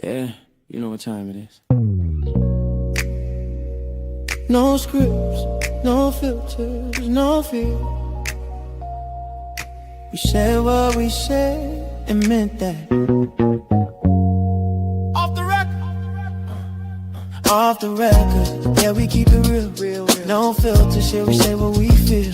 Yeah, you know what time it is. No scripts, no filters, no fear. We said what we said and meant that. Off the record. Off the record, yeah, we keep it real. No filter shit, we say what we feel.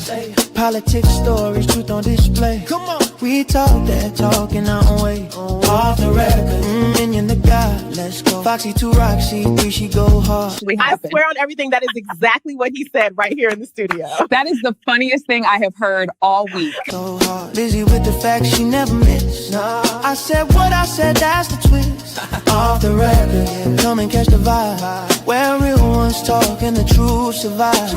Politics, stories, truth on display. Come on. We talk that talk in our own way. Off the record, Minion the guy, let's go. Foxy 2 Roxy 3, she go hard. I swear on everything, that is exactly what he said right here in the studio. That is the funniest thing I have heard all week. So hard, busy with the facts she never missed. Nah. I said what I said, that's the twist. Off the record, yeah. Come and catch the vibe. Where real ones talk and the truth survive.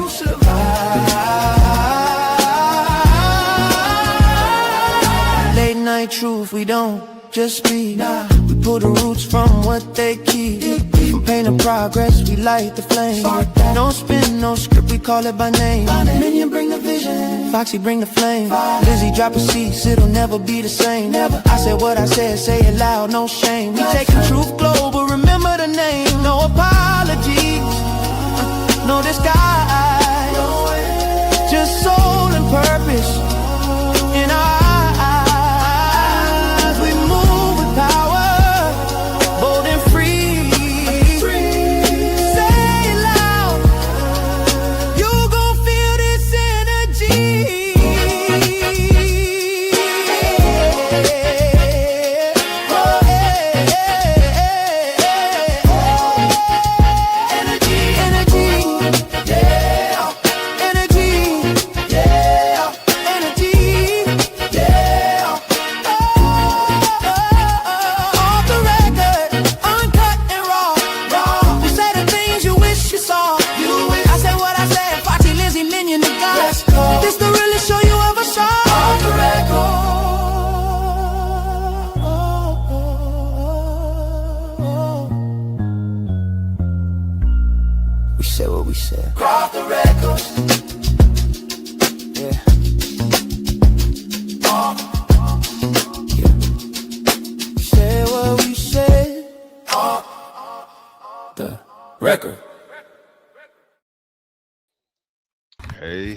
Late night truth, we don't just speak. We pull the roots from what they keep. From pain to progress, we light the flame. No spin, no script, we call it by name. Minion bring the vision, Foxy bring the flame. Lizzie drop a cease, it'll never be the same. I said what I said, say it loud, no shame. We take the truth global, remember the name. No apologies, no disguise. Just soul and purpose in our eyes. We move with power, bold and free. Say it loud, you gon' feel this energy. This the realest show you ever saw. Off the record. We said what we said. Off the record. Yeah. Yeah. We said what we said. Off the record. Hey,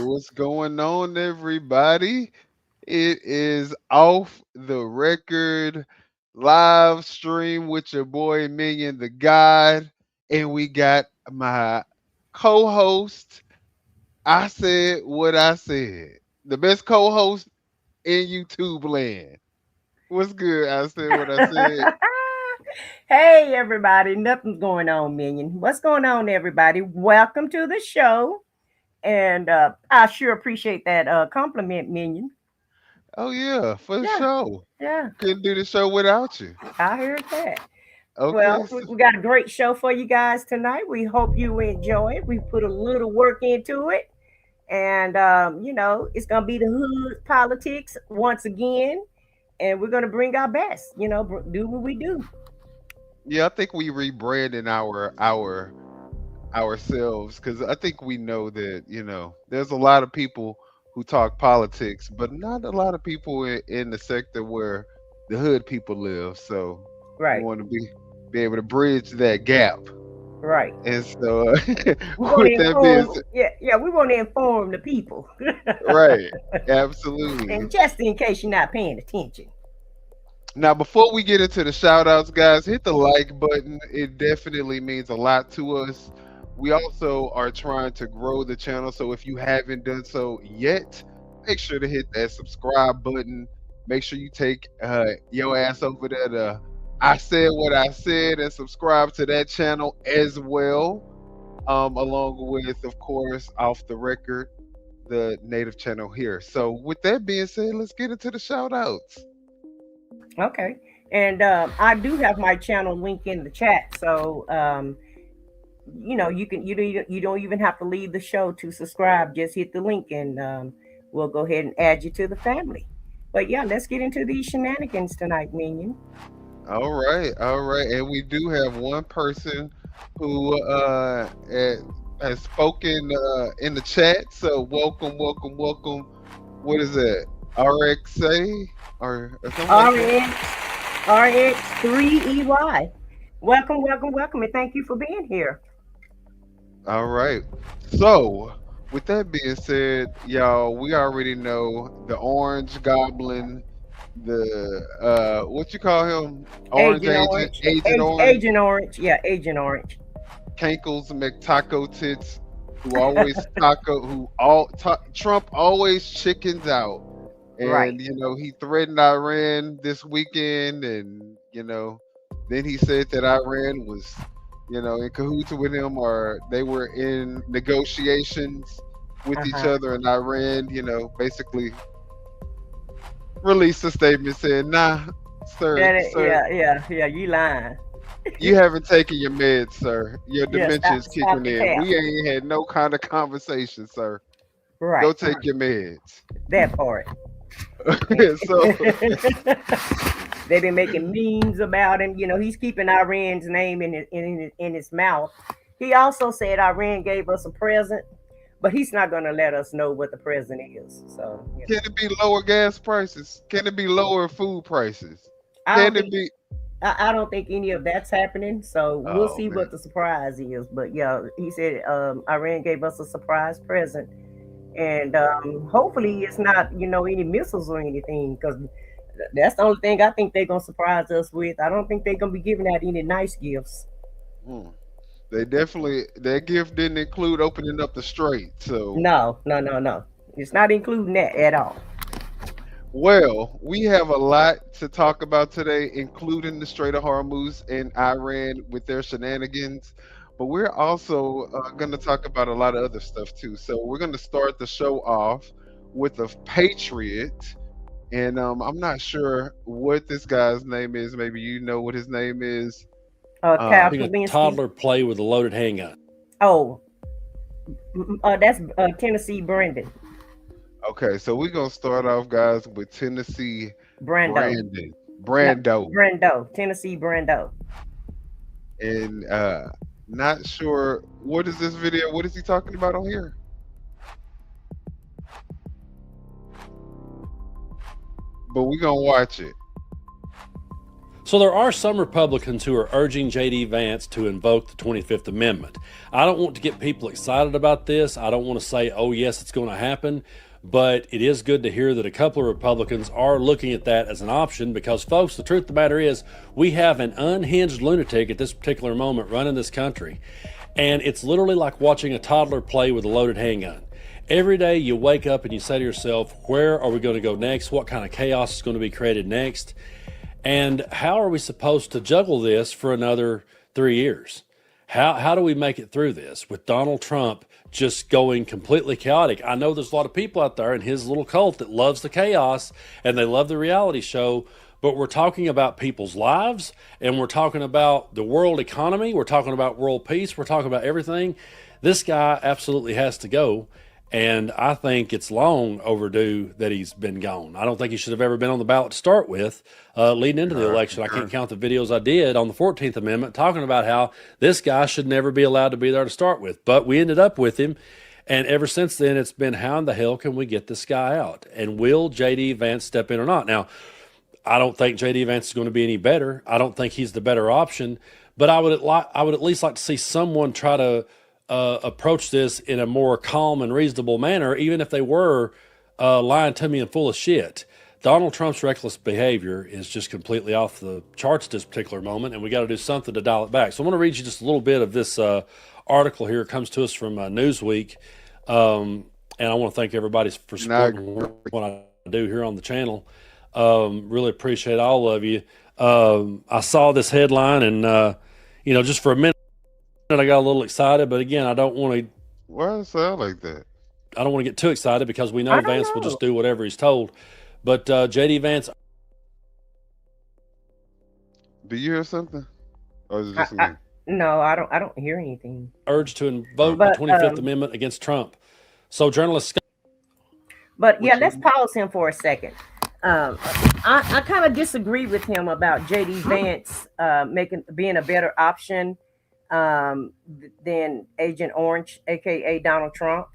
what's going on, everybody? It is Off the Record live stream with your boy Minion the God, and we got my co-host. I said what I said. The best co-host in YouTube land. What's good? I said what I said. Hey, everybody. Nothing's going on, Minion. What's going on, everybody? Welcome to the show. And I sure appreciate that compliment, Minion. Oh, yeah, for sure. Yeah. Couldn't do the show without you. I heard that. Okay. Well, we got a great show for you guys tonight. We hope you enjoy it. We put a little work into it. And, it's going to be the hood politics once again. And we're going to bring our best, do what we do. Yeah, I think we rebranding ourselves because I think we know that there's a lot of people who talk politics, but not a lot of people in the sector where the hood people live. So right, we want to be able to bridge that gap. Right. And so we want to inform the people. Right. Absolutely. And just in case you're not paying attention. Now, before we get into the shout outs, guys, hit the like button. It definitely means a lot to us. We also are trying to grow the channel. So if you haven't done so yet, make sure to hit that subscribe button. Make sure you take your ass over there to I Said What I Said and subscribe to that channel as well. Along with, of course, Off the Record, the native channel here. So with that being said, let's get into the shout outs. Okay. And I do have my channel link in the chat. So, you don't even have to leave the show to subscribe. Just hit the link and we'll go ahead and add you to the family. But yeah, let's get into these shenanigans tonight, Minion. All right. And we do have one person who has spoken in the chat. So welcome. What is that? RXA? Or something like that? RH3EY. Welcome, welcome, welcome, and thank you for being here. All right. So, with that being said, y'all, we already know the Orange Goblin, the what you call him? Orange Agent Agent, Orange. Agent Orange, Agent Orange. Yeah, Agent Orange. Cankles McTaco Tits, who always Trump always chickens out. Right. And he threatened Iran this weekend, and then he said that Iran was in cahoots with him, or they were in negotiations with each Uh-huh. other, and Iran basically released a statement saying, nah, sir, Yeah, you lying. you haven't taken your meds, sir. Your Yeah, dementia is stop kicking the in. cap. We ain't had no kind of conversation, sir. Go Right. take your meds. That part. So They've been making memes about him. You know, he's keeping Iran's name in his mouth. He also said Iran gave us a present, but he's not going to let us know what the present is. So, can it be lower gas prices? Can it be lower food prices? I don't Can it think be? I don't think any of that's happening. So we'll Oh see man, what the surprise is. But yeah, he said Iran gave us a surprise present, and hopefully it's not any missiles or anything, because that's the only thing I think they're gonna surprise us with. I don't think they're gonna be giving out any nice gifts. Hmm. They definitely that gift didn't include opening up the strait. So No, no, no, no. It's not including that at all. well, we have a lot to talk about today, including the Strait of Hormuz and Iran with their shenanigans. But we're also going to talk about a lot of other stuff too. So we're going to start the show off with a patriot. And I'm not sure what this guy's name is. Maybe you know what his name is. Kyle Having a Kalinske. toddler play with a loaded handgun. Oh, that's Tennessee Brandon. Okay, so we're gonna start off, guys, with Tennessee Brando. Brandon No, Brando, Brando. Tennessee Brando. and not sure what is this video. What is he talking about on here? But we're gonna watch it. So there are some Republicans who are urging J.D. Vance to invoke the 25th Amendment. I don't want to get people excited about this. I don't want to say, oh, yes, it's going to happen. But it is good to hear that a couple of Republicans are looking at that as an option because, folks, the truth of the matter is we have an unhinged lunatic at this particular moment running this country. And it's literally like watching a toddler play with a loaded handgun. Every day you wake up and you say to yourself, where are we going to go next? What kind of chaos is going to be created next? And how are we supposed to juggle this for another 3 years? How do we make it through this with Donald Trump just going completely chaotic? I know there's a lot of people out there in his little cult that loves the chaos and they love the reality show, but we're talking about people's lives and we're talking about the world economy. We're talking about world peace. We're talking about everything. This guy absolutely has to go. And I think it's long overdue that he's been gone. I don't think he should have ever been on the ballot to start with, leading into the election. I can't count the videos I did on the 14th Amendment talking about how this guy should never be allowed to be there to start with. But we ended up with him. And ever since then, it's been how in the hell can we get this guy out? And will J.D. Vance step in or not? Now, I don't think J.D. Vance is going to be any better. I don't think he's the better option. But I would at least like to see someone try to approach this in a more calm and reasonable manner, even if they were lying to me and full of shit. Donald Trump's reckless behavior is just completely off the charts at this particular moment, and we got to do something to dial it back. So I'm going to read you just a little bit of this article here. It comes to us from Newsweek, and I want to thank everybody for supporting what I do here on the channel. Really appreciate all of you. I saw this headline, and just for a minute, I got a little excited, but again, I don't want to. Why does it sound like that? I don't want to get too excited because we know Vance will just do whatever he's told. But J.D. Vance. Do you hear something? Or is it just me? No, I don't hear anything. Urged to invoke the 25th Amendment against Trump. So journalists. But yeah, let's pause him for a second. I kind of disagree with him about J.D. Vance being a better option than Agent Orange, aka Donald Trump.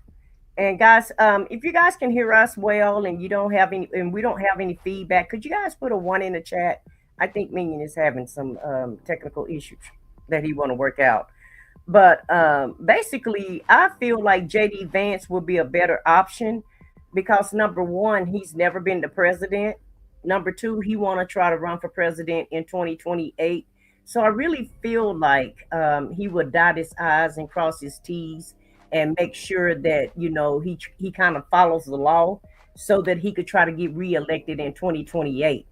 And guys, if you guys can hear us well and we don't have any feedback, could you guys put a 1 in the chat? I think Minion is having some technical issues that he want to work out. But basically, I feel like JD Vance would be a better option because number one, he's never been the president. Number two, he want to try to run for president in 2028. So I really feel like he would dot his I's and cross his T's and make sure that he kind of follows the law so that he could try to get reelected in 2028.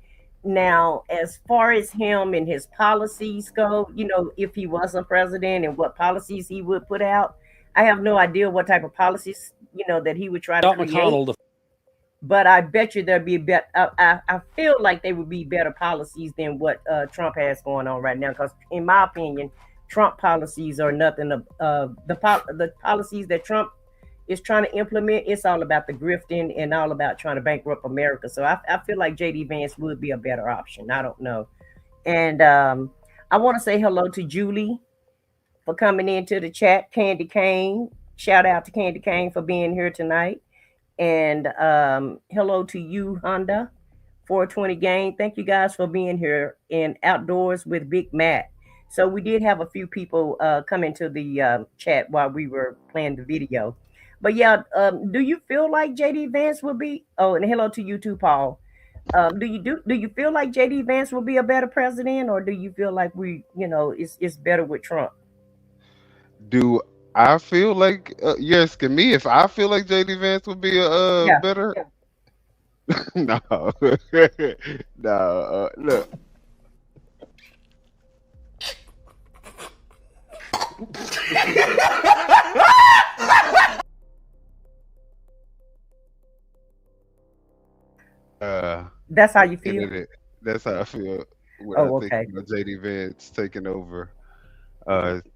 Now, as far as him and his policies go, if he wasn't president and what policies he would put out, I have no idea what type of policies, that he would try to Scott create. McConnell, But I bet you there'd be better. I feel like they would be better policies than what Trump has going on right now. Because in my opinion, Trump policies are nothing. The policies that Trump is trying to implement, it's all about the grifting and all about trying to bankrupt America. So I feel like JD Vance would be a better option. I don't know. And I want to say hello to Julie for coming into the chat. Candy Kane, shout out to Candy Kane for being here tonight. And hello to you, Honda 420 Gang. Thank you guys for being here in Outdoors with Big Matt. So we did have a few people come into the chat while we were playing the video. But yeah, do you feel like JD Vance will be? Oh, and hello to you too, Paul. Do you feel like JD Vance will be a better president, or do you feel like it's better with Trump? Do I feel like you're asking me if I feel like JD Vance would be a Yeah. better? No, no. Look, That's how you and feel. that's how I feel when I Oh, think okay. about JD Vance taking over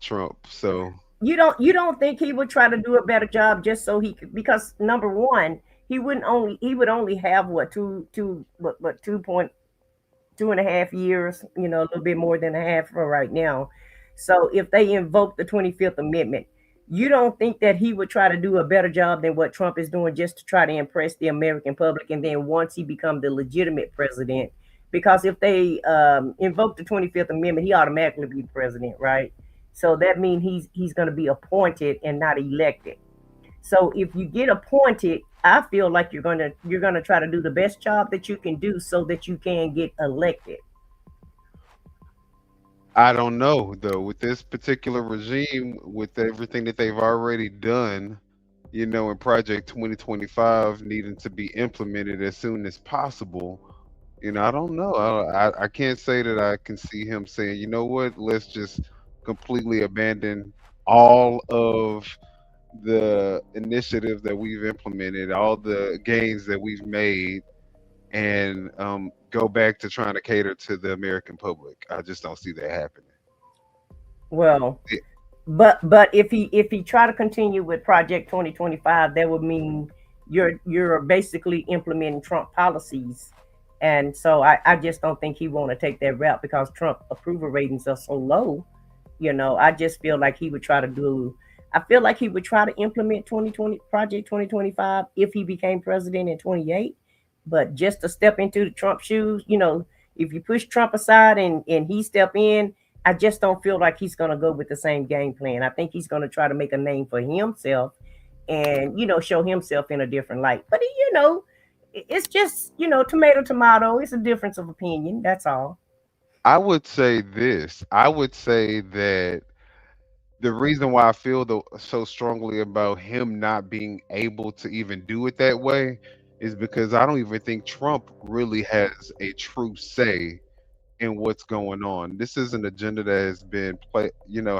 Trump. So You don't think he would try to do a better job just so he could, because number one, he would only have what 2.2.5 years, a little bit more than a half for right now. So if they invoke the 25th Amendment, you don't think that he would try to do a better job than what Trump is doing just to try to impress the American public, and then once he becomes the legitimate president, because if they invoke the 25th Amendment, he automatically be president, right? So that means he's going to be appointed and not elected. So if you get appointed, I feel like you're gonna try to do the best job that you can do so that you can get elected. I don't know though with this particular regime, with everything that they've already done, in Project 2025 needing to be implemented as soon as possible. I don't know. I can't say that I can see him saying, you know what, let's just completely abandon all of the initiatives that we've implemented, all the gains that we've made, and go back to trying to cater to the American public. I just don't see that happening. Well, Yeah, but if he try to continue with Project 2025, that would mean you're basically implementing Trump policies. And so I just don't think he want to take that route because Trump approval ratings are so low. I just feel like he would try to do. I feel like he would try to implement 2020 Project 2025 if he became president in 28. But just to step into the Trump shoes, if you push Trump aside and he step in, I just don't feel like he's gonna go with the same game plan. I think he's gonna try to make a name for himself and show himself in a different light. But it's just tomato tomato. It's a difference of opinion. That's all. I would say this. I would say that the reason why I feel so strongly about him not being able to even do it that way is because I don't even think Trump really has a true say in what's going on. This is an agenda that has been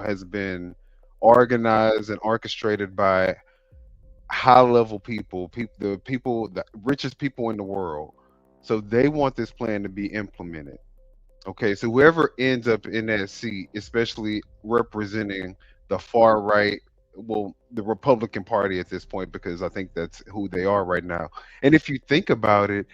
has been organized and orchestrated by high level the richest people in the world. So they want this plan to be implemented. Okay, so whoever ends up in that seat, especially representing the far right, well, the Republican Party at this point, because I think that's who they are right now. And if you think about it,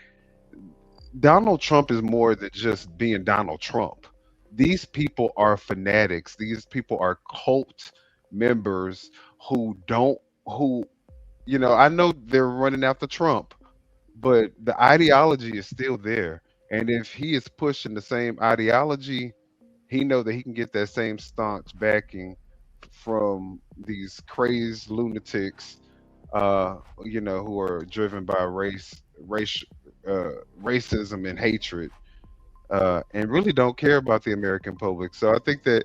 Donald Trump is more than just being Donald Trump. These people are fanatics. These people are cult members who don't, who, I know they're running after Trump, but the ideology is still there. And if he is pushing the same ideology, he know that he can get that same staunch backing from these crazed lunatics, who are driven by racism and hatred, and really don't care about the American public. So I think that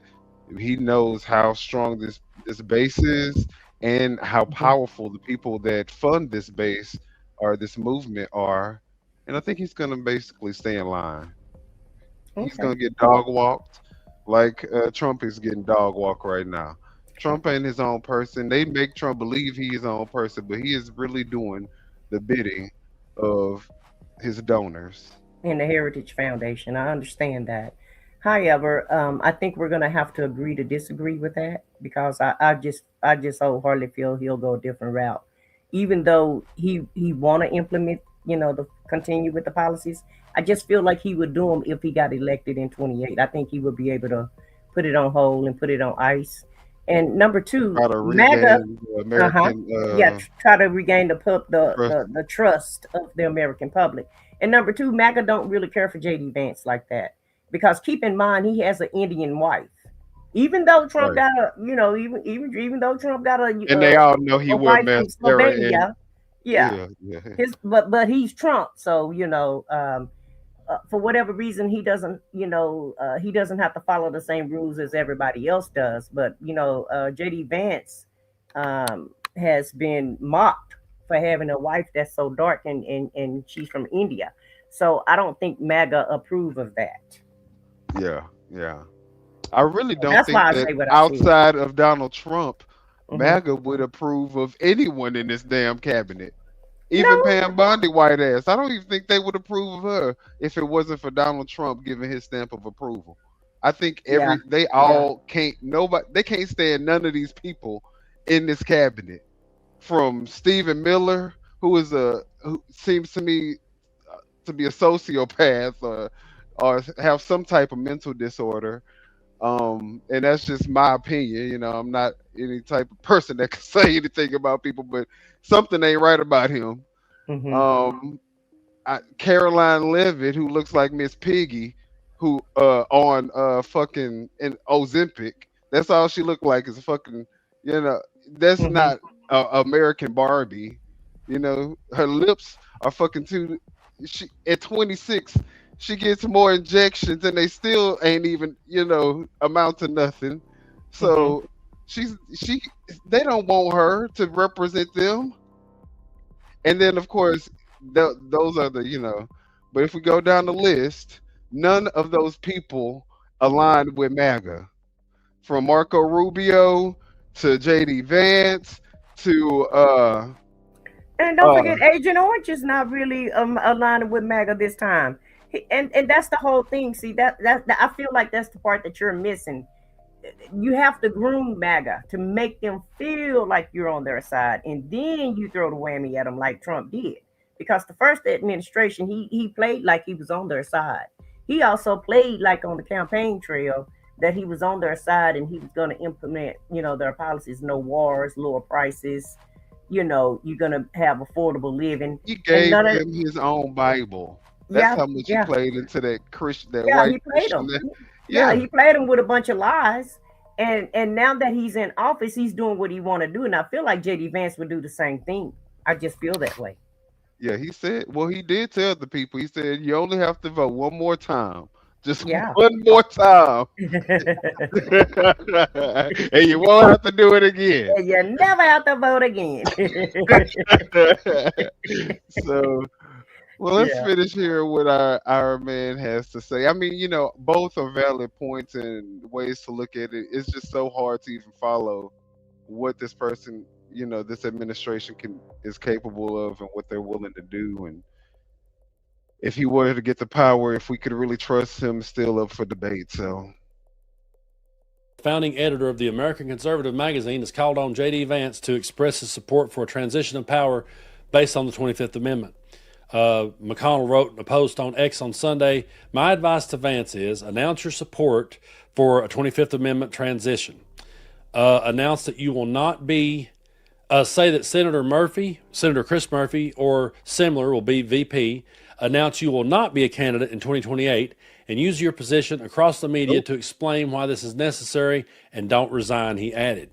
he knows how strong this base is and how Mhm. powerful the people that fund this base or this movement are. And I think he's going to basically stay in line. He's Okay. going to get dog walked like Trump is getting dog walked right now. Trump ain't his own person. They make Trump believe he's his own person, but he is really doing the bidding of his donors. In the Heritage Foundation. I understand that. However, I think we're going to have to agree to disagree with that because I just wholeheartedly feel he'll go a different route, even though he want to implement, the continue with the policies. I just feel like he would do them if he got elected in 28. I think he would be able to put it on hold and put it on ice. And number two, Try to MAGA, regain the uh-huh, American yeah, try to regain trust. the trust of the American public. And number two, MAGA don't really care for JD Vance like that because keep in mind he has an Indian wife. Even though Trump Right. got a, even though Trump got And they all know he a wore wife from mascara and Slovenia, yeah, yeah, yeah. but he's Trump, so for whatever reason he doesn't have to follow the same rules as everybody else does. But JD Vance has been mocked for having a wife that's so dark and she's from India. So I don't think MAGA approve of that. Yeah, yeah. I really don't That's think why I that say what I said. outside of Donald Trump, Hmm. MAGA would approve of anyone in this damn cabinet. Even No, Pam Bondi white ass. I don't even think they would approve of her if it wasn't for Donald Trump giving his stamp of approval. I think yeah, they yeah. all can't nobody they can't stand none of these people in this cabinet. From Stephen Miller, who seems to me to be a sociopath or have some type of mental disorder. And that's just my opinion. I'm not any type of person that can say anything about people, but something ain't right about him. Hmm. Um, Caroline Levitt, who looks like Miss Piggy, who on fucking in Ozempic. That's all she looked like is a fucking, you know, that's Hmm. not American Barbie. Her lips are fucking too. She at 26, she gets more injections and they still ain't even amount to nothing. Hmm. So she they don't want her to represent them. And then, of course, those are the. But if we go down the list, none of those people aligned with MAGA. From Marco Rubio to JD Vance to And don't uh forget, Agent Orange is not really aligning with MAGA this time. And that's the whole thing. See that I feel like that's the part that you're missing. You have to groom MAGA to make them feel like you're on their side, and then you throw the whammy at them like Trump did. Because the first administration, he played like he was on their side. He also played like on the campaign trail that he was on their side and he was going to implement, their policies: no wars, lower prices. You're going to have affordable living, he and gave none of them his own Bible. That's yeah, how much he yeah, played into that yeah, white he played Christian. them. Yeah, Yeah, he played them with a bunch of lies. And now that he's in office, he's doing what he want to do. And I feel like JD Vance would do the same thing. I just feel that way. yeah. He said, well, he did tell the people. He said, you only have to vote one more time, just Yeah. one more time, and you won't have to do it again. And you never have to vote again. So, well, let's Yeah. finish here what our man has to say. I mean, both are valid points and ways to look at it. It's just so hard to even follow what this person, this administration is capable of and what they're willing to do. And if he were to get the power, if we could really trust him, is still up for debate. So, Founding editor of the American Conservative magazine has called on J.D. Vance to express his support for a transition of power based on the 25th Amendment. McConnell wrote in a post on X on Sunday, "My advice to Vance is announce your support for a 25th Amendment transition. Announce that you will not be, say that Senator Chris Murphy or similar will be VP. announce you will not be a candidate in 2028, and use your position across the media to explain why this is necessary, and don't resign, he added.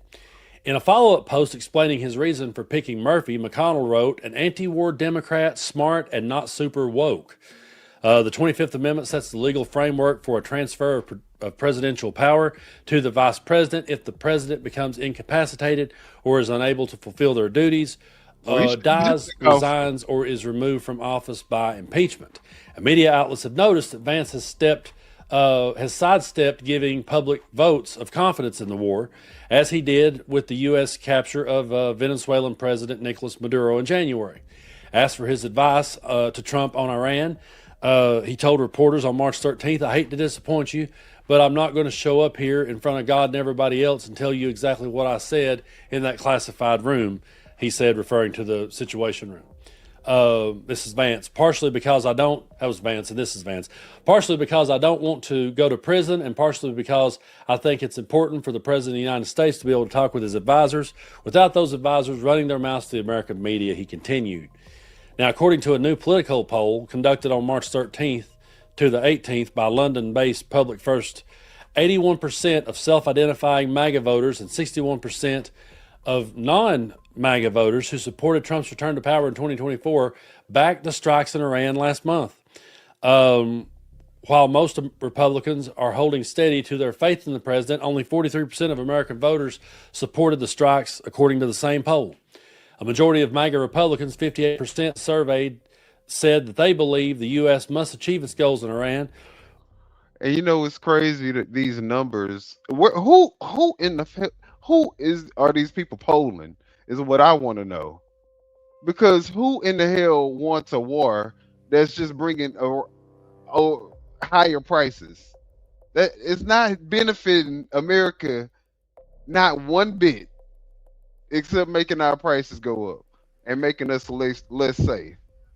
In a follow-up post explaining his reason for picking Murphy, McConnell wrote, an anti-war Democrat, smart and not super woke. The 25th Amendment sets the legal framework for a transfer of presidential power to the vice president if the president becomes incapacitated or is unable to fulfill their duties, dies, resigns, or is removed from office by impeachment. And media outlets have noticed that Vance has sidestepped giving public votes of confidence in the war, as he did with the U.S. capture of Venezuelan President Nicolas Maduro in January. Asked for his advice to Trump on Iran, he told reporters on March 13th, I hate to disappoint you, but I'm not going to show up here in front of God and everybody else and tell you exactly what I said in that classified room, he said, referring to the Situation Room. This is Vance. Partially because I don't want to go to prison, and partially because I think it's important for the President of the United States to be able to talk with his advisors without those advisors running their mouths to the American media, he continued. Now, according to a new Politico poll conducted on March 13th to the 18th by London-based Public First, 81% of self-identifying MAGA voters and 61% of non-MAGA voters who supported Trump's return to power in 2024 backed the strikes in Iran last month. While most Republicans are holding steady to their faith in the president, only 43% of American voters supported the strikes, according to the same poll. A majority of MAGA Republicans, 58% surveyed, said that they believe the U.S. must achieve its goals in Iran. And you know, it's crazy that these numbers. Are these people polling? Is what I want to know. Because who in the hell wants a war that's just bringing higher prices? That it's not benefiting America, not one bit, except making our prices go up and making us less safe.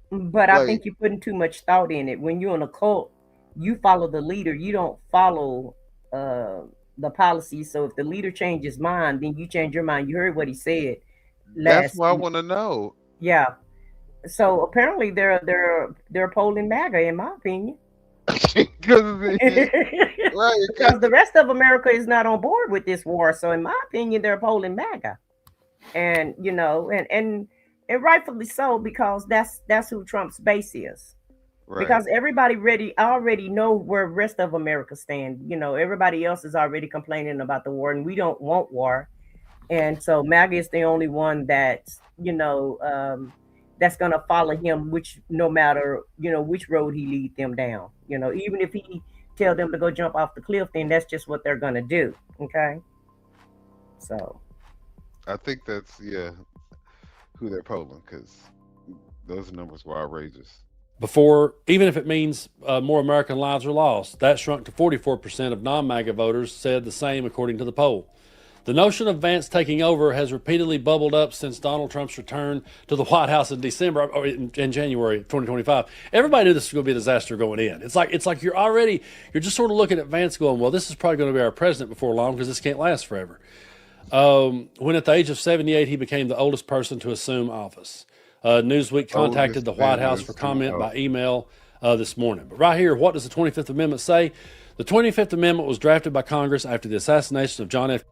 But I think you're putting too much thought in it. When you're in a cult, you follow the leader. You don't follow the policy. So if the leader changes mind, then you change your mind. You heard what he said. That's what I want to know. Yeah. So apparently they're polling MAGA, in my opinion. Because the rest of America is not on board with this war. So in my opinion, they're polling MAGA. And you know, and rightfully so, because that's who Trump's base is. Right. Because everybody already know where the rest of America stand. You know, everybody else is already complaining about the war, and we don't want war. And so MAGA is the only one that's, you know, that's gonna follow him, no matter, you know, which road he lead them down. You know, even if he tell them to go jump off the cliff, then that's just what they're gonna do. Okay. So I think that's who they're polling, because those numbers were outrageous. Before, even if it means more American lives are lost, that shrunk to 44% of non-MAGA voters said the same, according to the poll. The notion of Vance taking over has repeatedly bubbled up since Donald Trump's return to the White House in January 2025. Everybody knew this was going to be a disaster going in. It's like you're just sort of looking at Vance going, well, this is probably going to be our president before long, because this can't last forever. When at the age of 78, he became the oldest person to assume office. Newsweek contacted the White House for comment by email this morning. But right here, what does the 25th Amendment say? The 25th Amendment was drafted by Congress after the assassination of John F.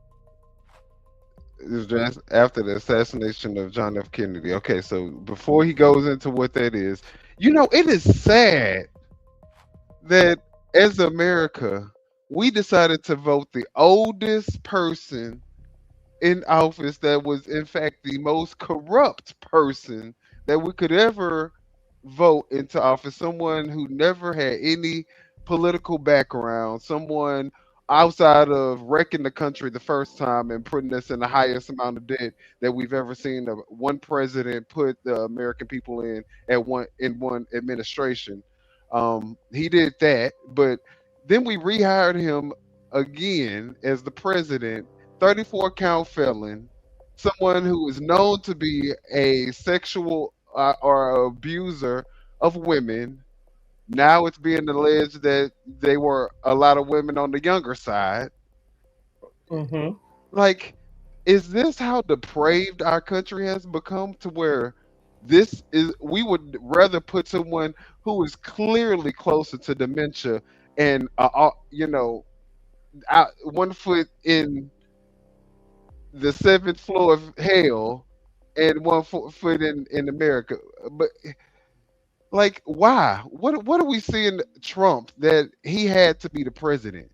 It was just after the assassination of John F. Kennedy. Okay, so before he goes into what that is, you know, it is sad that as America, we decided to vote the oldest person in office that was, in fact, the most corrupt person that we could ever vote into office. Someone who never had any political background, someone outside of wrecking the country the first time and putting us in the highest amount of debt that we've ever seen one president put the American people in one administration. He did that, but then we rehired him again as the president, 34-count felon, someone who is known to be a sexual or abuser of women. Now it's being alleged that they were a lot of women on the younger side. Mm-hmm. Like, is this how depraved our country has become, to where We would rather put someone who is clearly closer to dementia and one foot in the seventh floor of hell and foot in America. But like, why? What are we seeing Trump that he had to be the president?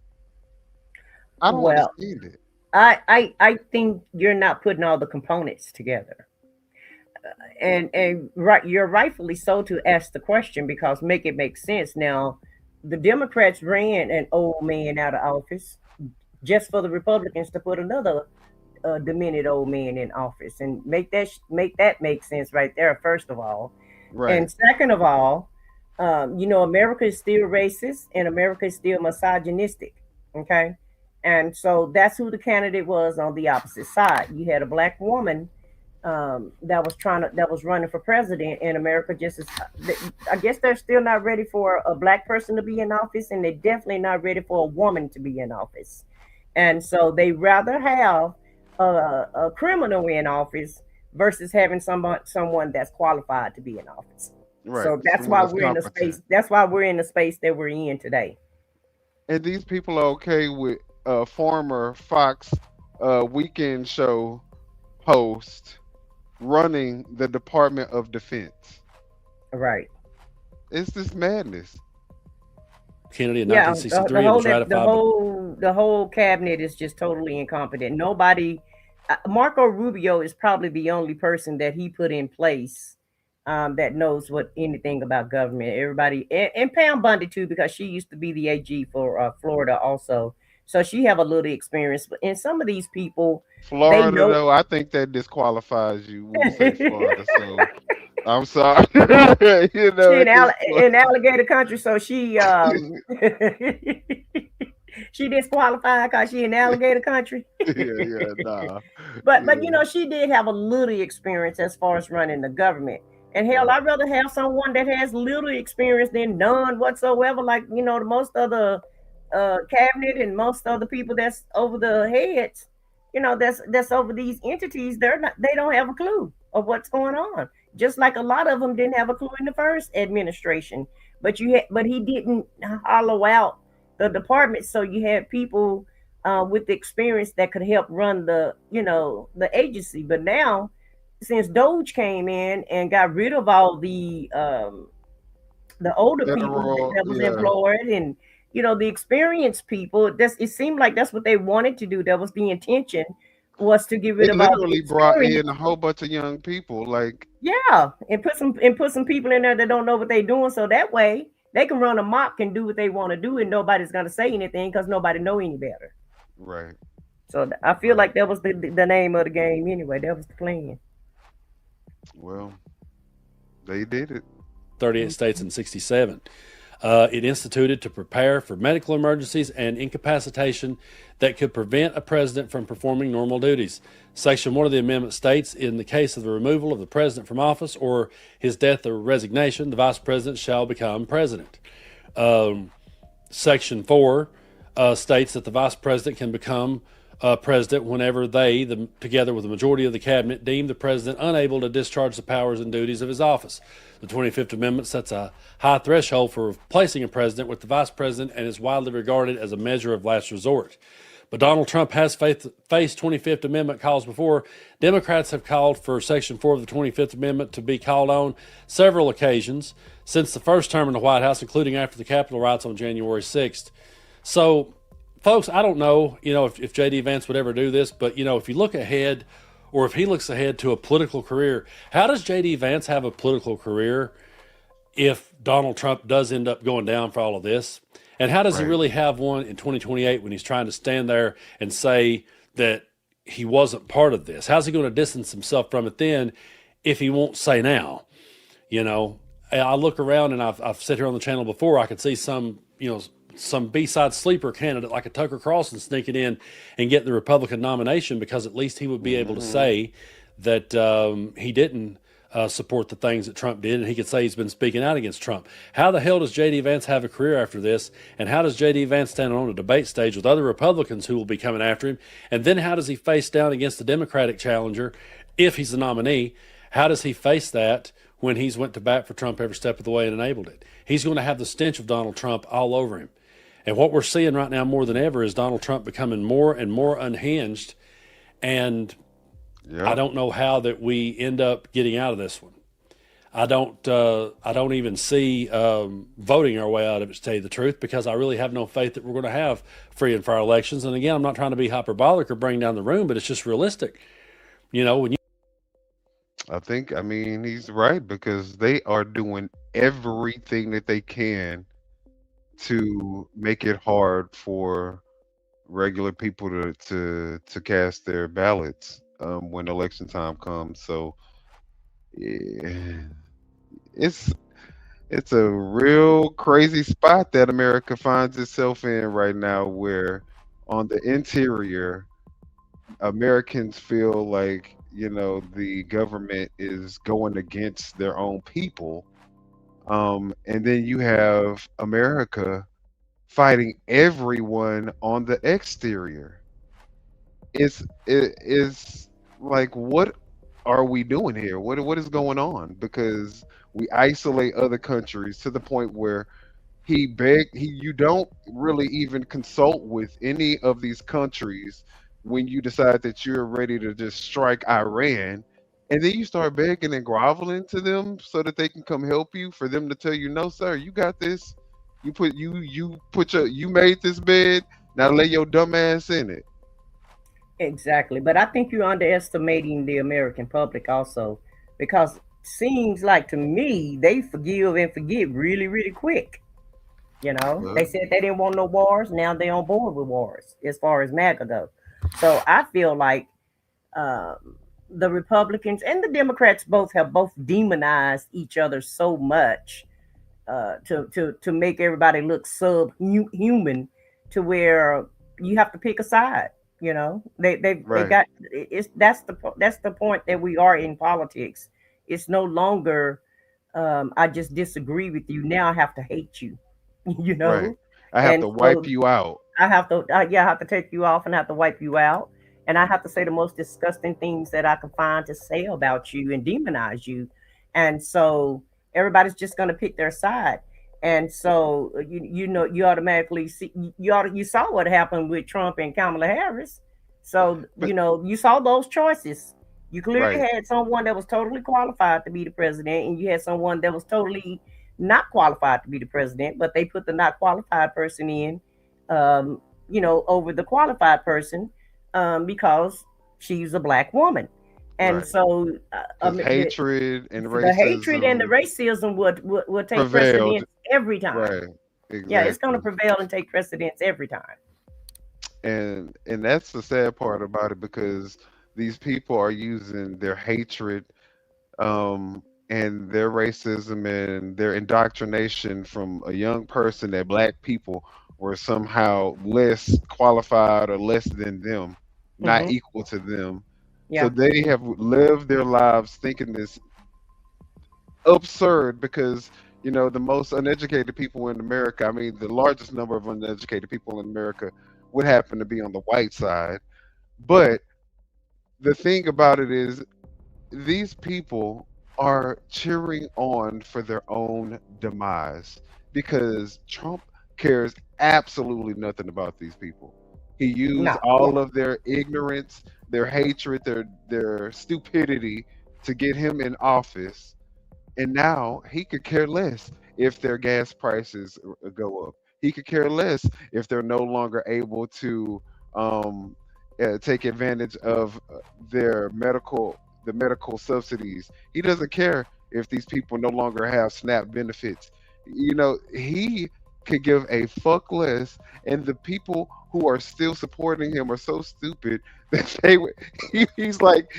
I don't Well, understand it. I think you're not putting all the components together. And right, you're rightfully so to ask the question, because make it make sense. Now, the Democrats ran an old man out of office just for the Republicans to put another demented old man in office, and make that make sense right there, first of all. Right. And second of all, America is still racist and America is still misogynistic. Okay. And so that's who the candidate was on the opposite side. You had a black woman that was running for president, and America just is. I guess they're still not ready for a black person to be in office, and they're definitely not ready for a woman to be in office. And so they rather have a criminal in office versus having someone that's qualified to be in office. Right. So that's Someone why that's we're in the competent. space. That's why we're in the space that we're in today. And these people are okay with former Fox weekend show host running the Department of Defense. Right. It's this madness. Kennedy in Yeah. 1963 and was ratified. The whole cabinet is just totally incompetent. Nobody. Marco Rubio is probably the only person that he put in place that knows what anything about government. Everybody, and Pam Bundy too, because she used to be the AG for Florida also, so she have a little experience. But in some of these people, they Florida, know. though, I think that disqualifies you when you say Florida. So I'm sorry. She It in alligator country, so she she disqualified because she in alligator country. yeah, nah. But Yeah, she did have a little experience as far as running the government. And hell, right. I'd rather have someone that has little experience than none whatsoever. Like the most of the cabinet and most of the people that's over the heads, that's over these entities. They don't have a clue of what's going on. Just like a lot of them didn't have a clue in the first administration. But he didn't hollow out the department, so you had people with the experience that could help run the agency. But now, since Doge came in and got rid of all the older people Federal, that was yeah. employed, and the experienced people, it seemed like that's what they wanted to do. That was the intention, was to get rid It of all the literally brought experience. in a whole bunch of young people. Like, Yeah, and put some people in there that don't know what they're doing, so that way they can run amok and do what they want to do, and nobody's gonna say anything because nobody know any better. right, So I feel right. like that was the name of the game anyway. That was the plan. Well, they did it. 38 states and 67. It instituted to prepare for medical emergencies and incapacitation that could prevent a president from performing normal duties. Section 1 of the amendment states, in the case of the removal of the president from office or his death or resignation, the vice president shall become president. Section 4 states that the vice president can become president whenever together with the majority of the cabinet, deem the president unable to discharge the powers and duties of his office. The 25th Amendment sets a high threshold for replacing a president with the vice president and is widely regarded as a measure of last resort. But Donald Trump has faced 25th Amendment calls before. Democrats have called for Section 4 of the 25th Amendment to be called on several occasions since the first term in the White House, including after the Capitol riots on January 6th. So, folks, I don't know, if J.D. Vance would ever do this, but, if you look ahead, or if he looks ahead to a political career, how does J.D. Vance have a political career if Donald Trump does end up going down for all of this? And how does he Right. really have one in 2028 when he's trying to stand there and say that he wasn't part of this? How's he going to distance himself from it then if he won't say now? I look around, and I've said here on the channel before, I could see some B-side sleeper candidate like a Tucker Carlson sneaking in and getting the Republican nomination, because at least he would be able to say that he didn't support the things that Trump did, and he could say he's been speaking out against Trump. How the hell does J.D. Vance have a career after this? And how does J.D. Vance stand on a debate stage with other Republicans who will be coming after him? And then how does he face down against the Democratic challenger if he's the nominee? How does he face that when he's went to bat for Trump every step of the way and enabled it? He's going to have the stench of Donald Trump all over him. And what we're seeing right now more than ever is Donald Trump becoming more and more unhinged. And I don't know how that we end up getting out of this one. I don't even see voting our way out of it, to tell you the truth, because I really have no faith that we're going to have free and fair elections. And again, I'm not trying to be hyperbolic or bring down the room, but it's just realistic. You know, when you I mean, he's right because they are doing everything that they can to make it hard for regular people to cast their ballots when election time comes. So yeah, it's it's a real crazy spot that America finds itself in right now, where on the interior, Americans feel like the government is going against their own people, and then you have America fighting everyone on the exterior. It is like, what are we doing here? What is going on? Because we isolate other countries to the point where you don't really even consult with any of these countries when you decide that you're ready to just strike Iran, and then you start begging and groveling to them so that they can come help you, for them to tell you, no sir, you got this. You made this bed, now lay your dumb ass in it. Exactly. But I think you're underestimating the American public also, because seems like to me they forgive and forget really, really quick. You know, Well, they said they didn't want no wars. Now they're on board with wars as far as MAGA go. So I feel like the Republicans and the Democrats both demonized each other so much to make everybody look subhuman, to where you have to pick a side. You know, they right, got it's that's the point that we are in politics. It's no longer I just disagree with you. Now I have to hate you. You right. know, I have and to wipe so you out. I have to, yeah, I have to take you off and have to wipe you out. And I have to say the most disgusting things that I can find to say about you and demonize you. And so everybody's just going to pick their side. And so you automatically see you saw what happened with Trump and Kamala Harris. So But you saw those choices. You clearly right, had someone that was totally qualified to be the president, and you had someone that was totally not qualified to be the president, but they put the not qualified person in, over the qualified person, because she's a black woman. And right. so Because hatred and the hatred and the racism racism would take prevailed. precedence every time. Right, Yeah, it's going to exactly. prevail and take precedence every time. And that's the sad part about it, because these people are using their hatred, and their racism and their indoctrination from a young person that black people were somehow less qualified or less than them, not Hmm. equal to them. So Yeah. they have lived their lives thinking this absurd, because the most uneducated people in America, I mean the largest number of uneducated people in America, would happen to be on the white side. But the thing about it is, these people are cheering on for their own demise, because Trump cares absolutely nothing about these people. He used No. Yeah. all of their ignorance, their hatred, their stupidity to get him in office, and now he could care less if their gas prices go up. He could care less if they're no longer able to um, take advantage of the medical subsidies. He doesn't care if these people no longer have SNAP benefits. He could give a fuck less, and the people who are still supporting him are so stupid that he's like,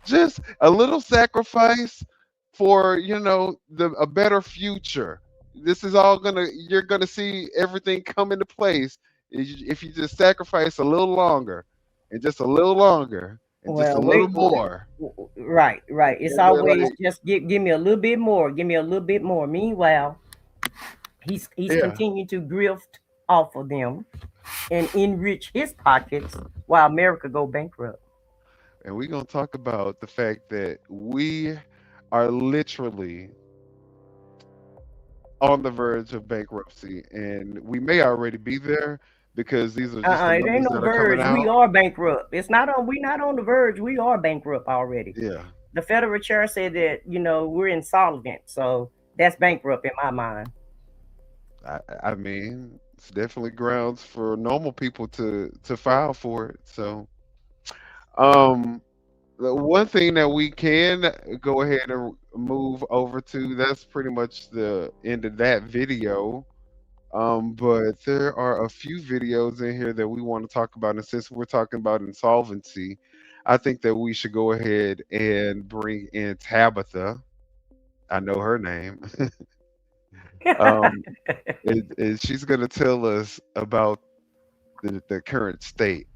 just a little sacrifice for a better future. This is all you're gonna see everything come into place if you just sacrifice a little longer, and just a little longer, and just a Well, little more. right, right. It's And they're always like, just give me a little bit more, give me a little bit more. Meanwhile, he's yeah, continuing to grift off of them and enrich his pockets while America go bankrupt. and we're gonna talk about the fact that we are literally on the verge of bankruptcy, and we may already be there because these are just the It ain't numbers no that are coming verge. We out. are bankrupt. It's not on. We not on the verge. We are bankrupt already. Yeah, The Federal Chair said that we're insolvent, so that's bankrupt in my mind. I mean, it's definitely grounds for normal people to file for it. So, um, the one thing that we can go ahead and move over to, that's pretty much the end of that video. But there are a few videos in here that we want to talk about, and since we're talking about insolvency, I think that we should go ahead and bring in Tabitha. I know her name. um, she's going to tell us about the current state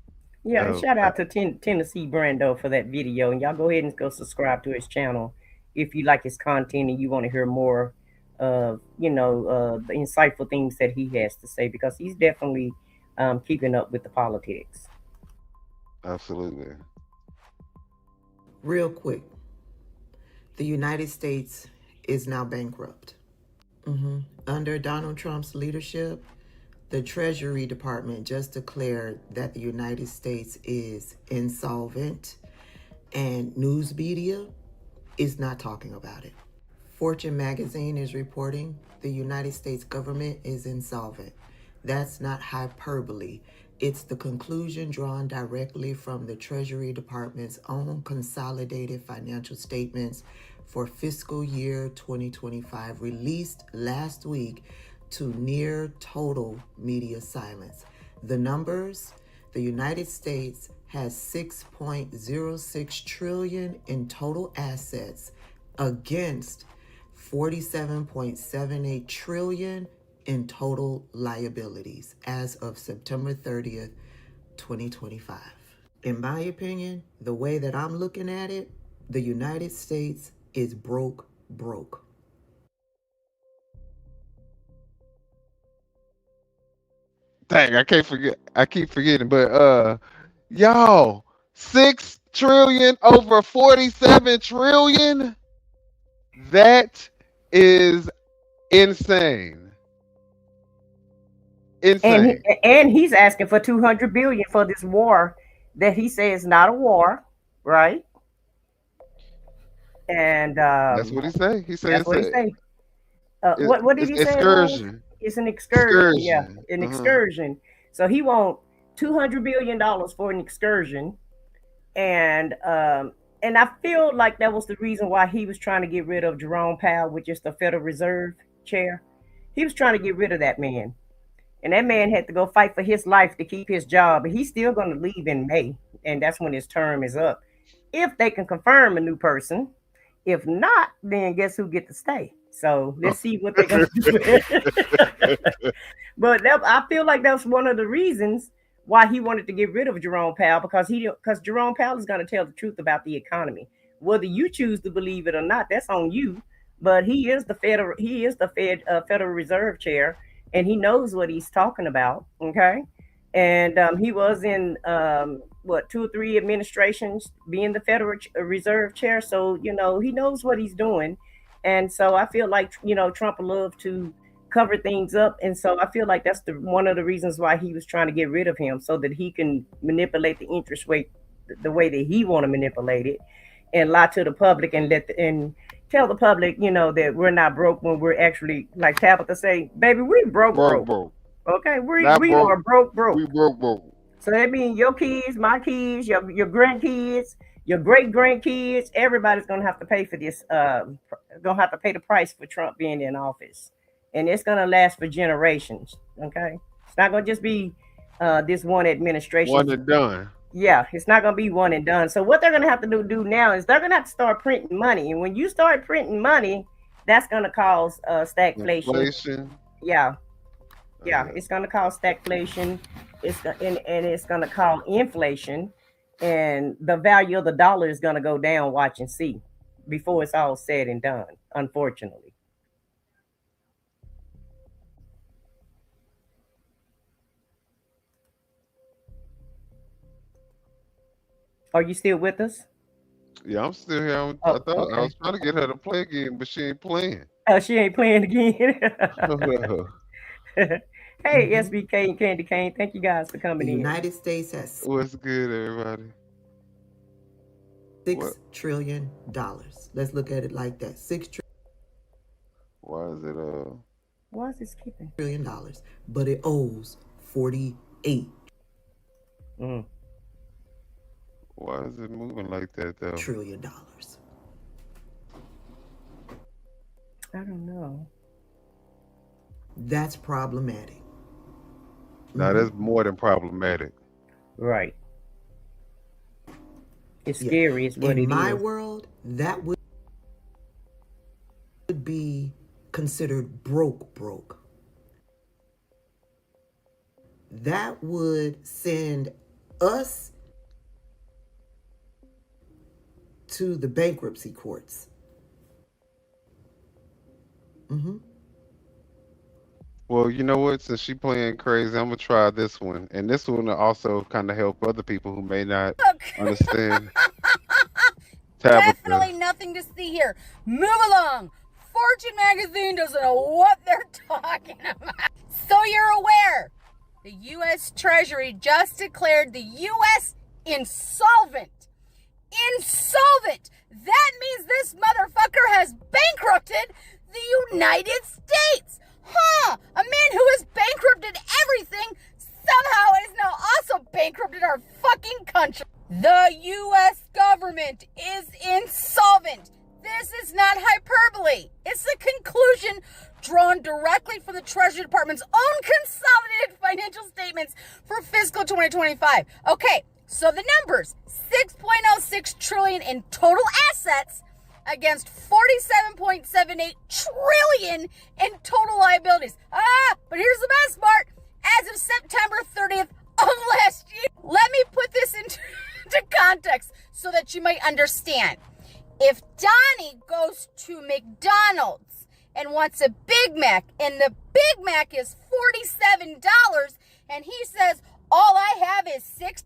Yeah, and of. shout out to Tennessee Brando for that video. And y'all go ahead and go subscribe to his channel if you like his content and you want to hear more of, the insightful things that he has to say, because he's definitely keeping up with the politics. Absolutely. Real quick, the United States is now bankrupt. Under Donald Trump's leadership, the Treasury Department just declared that the United States is insolvent, and news media is not talking about it. Fortune magazine is reporting the United States government is insolvent. That's not hyperbole. It's the conclusion drawn directly from the Treasury Department's own consolidated financial statements for fiscal year 2025, released last week to near total media silence. The numbers: the United States has 6.06 trillion in total assets against 47.78 trillion in total liabilities as of September 30th, 2025. In my opinion, the way that I'm looking at it, the United States is broke. Dang, I can't forget. I keep forgetting, but y'all, 6 trillion over 47 trillion. That is insane. And Insane. he's asking for 200 billion for this war that he says is not a war, right? And That's what he say. He that's says what he that say. What did it's he say it was? excursion. It's an excursion. Yeah, Excursion. an Uh-huh. excursion. So he want $200 billion for an excursion, and I feel like that was the reason why he was trying to get rid of Jerome Powell, which is the Federal Reserve chair. He was trying to get rid of that man, and that man had to go fight for his life to keep his job. But he's still going to leave in May, and that's when his term is up. If they can confirm a new person, if not, then guess who get to stay? So let's see what they're gonna do. But I feel like that's one of the reasons why he wanted to get rid of Jerome Powell, because Jerome Powell is going to tell the truth about the economy. Whether you choose to believe it or not, that's on you. But he is the Federal Reserve chair, and he knows what he's talking about. Okay, and he was in what, 2 or 3 administrations being the Federal Reserve chair, so he knows what he's doing. And so I feel like Trump would love to cover things up, and so I feel like that's one of the reasons why he was trying to get rid of him, so that he can manipulate the interest rate the way that he want to manipulate it, and lie to the public, and and tell the public that we're not broke, when we're actually, like Tabitha say, baby, we Broke, broke. broke. Okay, Not we are broke. broke. We broke. So that means your kids, my kids, your grandkids, your great grandkids, everybody's gonna have to pay for this. Gonna have to pay the price for Trump being in office, and it's gonna last for generations. Okay, it's not gonna just be this one administration. One and done. Yeah, it's not gonna be one and done. So what they're gonna have to do now is they're gonna have to start printing money, and when you start printing money, that's gonna cause stagflation. Inflation. Yeah, yeah, Yeah. it's going to cause stagflation. And it's going to cause inflation, and the value of the dollar is going to go down. Watch and see, before it's all said and done. Unfortunately. Are you still with us? Yeah, I'm still here. I Oh, thought I okay. was trying to get her to play again, but she ain't playing. She ain't playing again. Hey, Hmm. SBK and Candy Cane, thank you guys for The coming in. United States has What's good, everybody? What? $6 trillion. Let's look at it like that. Why is it Why is it skipping? $6 trillion, but it owes 48 Mm. why is it moving like that though? trillion. I don't know. That's problematic. Now that's more than problematic. Right. It's Yeah. scary, is what In it my is. world, that would be considered broke. That would send us to the bankruptcy courts. Hmm. Well, you know what? Since she playing crazy, I'm gonna try this one, and this one will also kind of help other people who may not understand. Tabitha, Definitely nothing to see here. Move along. Fortune magazine doesn't know what they're talking about. So you're aware, the U.S. Treasury just declared the U.S. insolvent. Insolvent! That means this motherfucker has bankrupted the United States. Huh? A man who has bankrupted everything somehow is now also bankrupted our fucking country. The U.S. government is insolvent. This is not hyperbole. It's a conclusion drawn directly from the Treasury Department's own consolidated financial statements for fiscal 2025. Okay, so the numbers, 6.06 trillion in total assets against 47.78 trillion in total liabilities. But here's the best part. As of September 30th of last year, let me put this into context so that you might understand. If Donnie goes to McDonald's and wants a Big Mac, and the Big Mac is $47, and he says, all I have is $6,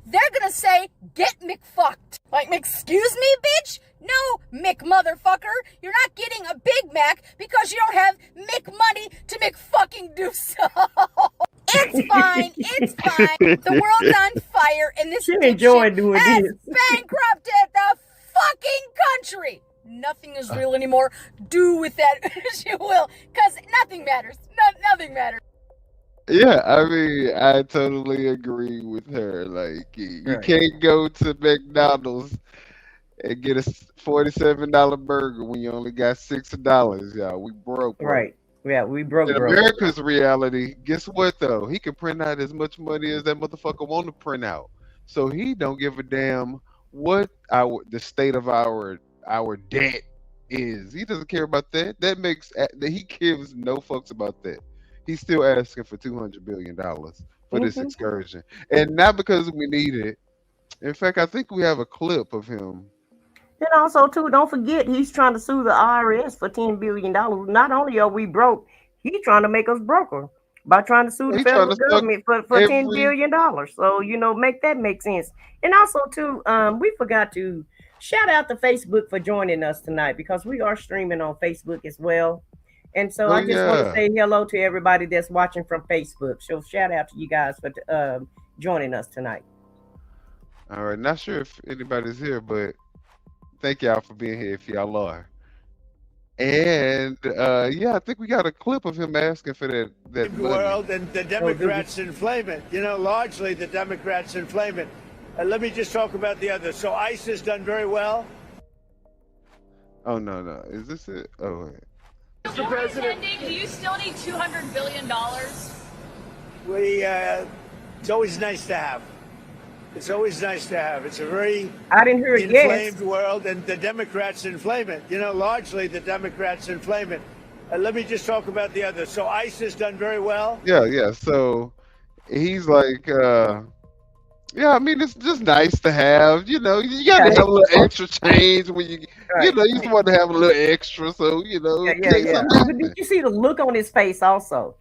they're gonna say, get McFucked. Like, excuse me, bitch? No, McMotherfucker. You're not getting a Big Mac because you don't have McMoney to McFucking do so. It's fine. It's fine. The world's on fire, and this She enjoyed doing has this. bankrupted the fucking country. Nothing is real anymore. Do with that as you will, because nothing matters. Nothing matters. yeah, I mean, I totally agree with her. Like, you Right. can't go to McDonald's and get a $47 burger when you only got $6, y'all. We broke. Right. Yeah, we broke. In America's reality, guess what though? He can print out as much money as that motherfucker want to print out. So he don't give a damn what the state of our debt is. He doesn't care about that. He gives no fucks about that. He's still asking for $200 billion for this excursion, and not because we need it. In fact, I think we have a clip of him. And also, too, don't forget, he's trying to sue the IRS for $10 billion. Not only are we broke, he's trying to make us broker by trying to sue the federal government for $10 billion. So, make that make sense. And also, too, we forgot to shout out to Facebook for joining us tonight, because we are streaming on Facebook as well. And so I just want to say hello to everybody that's watching from Facebook. So shout out to you guys for joining us tonight. All right. Not sure if anybody's here, but thank y'all for being here if y'all are. And I think we got a clip of him asking for that money. World, and the Democrats inflame it. Largely the Democrats inflame it. Let me just talk about the others. So ICE has done very well. Oh no. Is this it? Oh wait. Mr. President, do you still need $200 billion? It's always nice to have. It's always nice to have. It's a very inflamed world, and the Democrats inflame it. Largely the Democrats inflame it. Let me just talk about the others. So ICE has done very well. Yeah. So he's like, I mean, it's just nice to have. You gotta have a little extra change when you, you just want to have a little extra. So But did you see the look on his face also?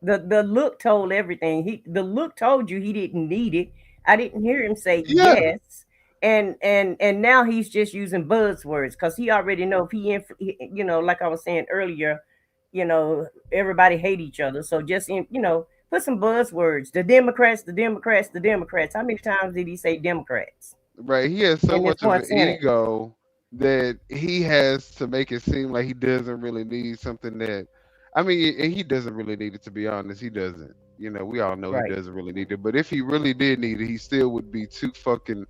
The look told everything. The look told you he didn't need it. I didn't hear him say Yeah. yes. And now he's just using buzzwords because he already know if you know, like I was saying earlier, you know, everybody hate each other. So just put some buzzwords. The Democrats, the Democrats, the Democrats. How many times did he say Democrats? Right. He has so In this much of one an sentence. ego that he has to make it seem like he doesn't really need something that, I mean, and he doesn't really need it, to be honest. He doesn't. You know, we all know he Right. doesn't really need it. But if he really did need it, he still would be too fucking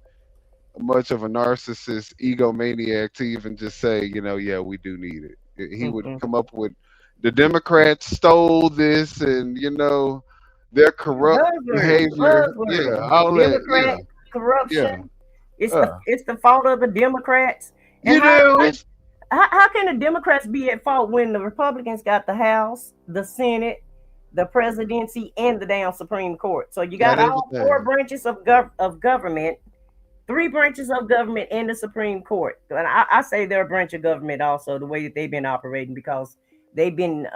much of a narcissist, egomaniac to even just say, you know, yeah, we do need it. He would Mm-mm. come up with the Democrats stole this, and you know, their corrupt behavior. Yeah, Buzzwords. all that. Yeah, Democrat corruption. yeah. It's the fault of the Democrats. And You know, it's how can the Democrats be at fault when the Republicans got the House, the Senate, the presidency, and the damn Supreme Court? So you got got all four everything. branches of government, three branches of government, and the Supreme Court. And I say they're a branch of government also, the way that they've been operating, because they've been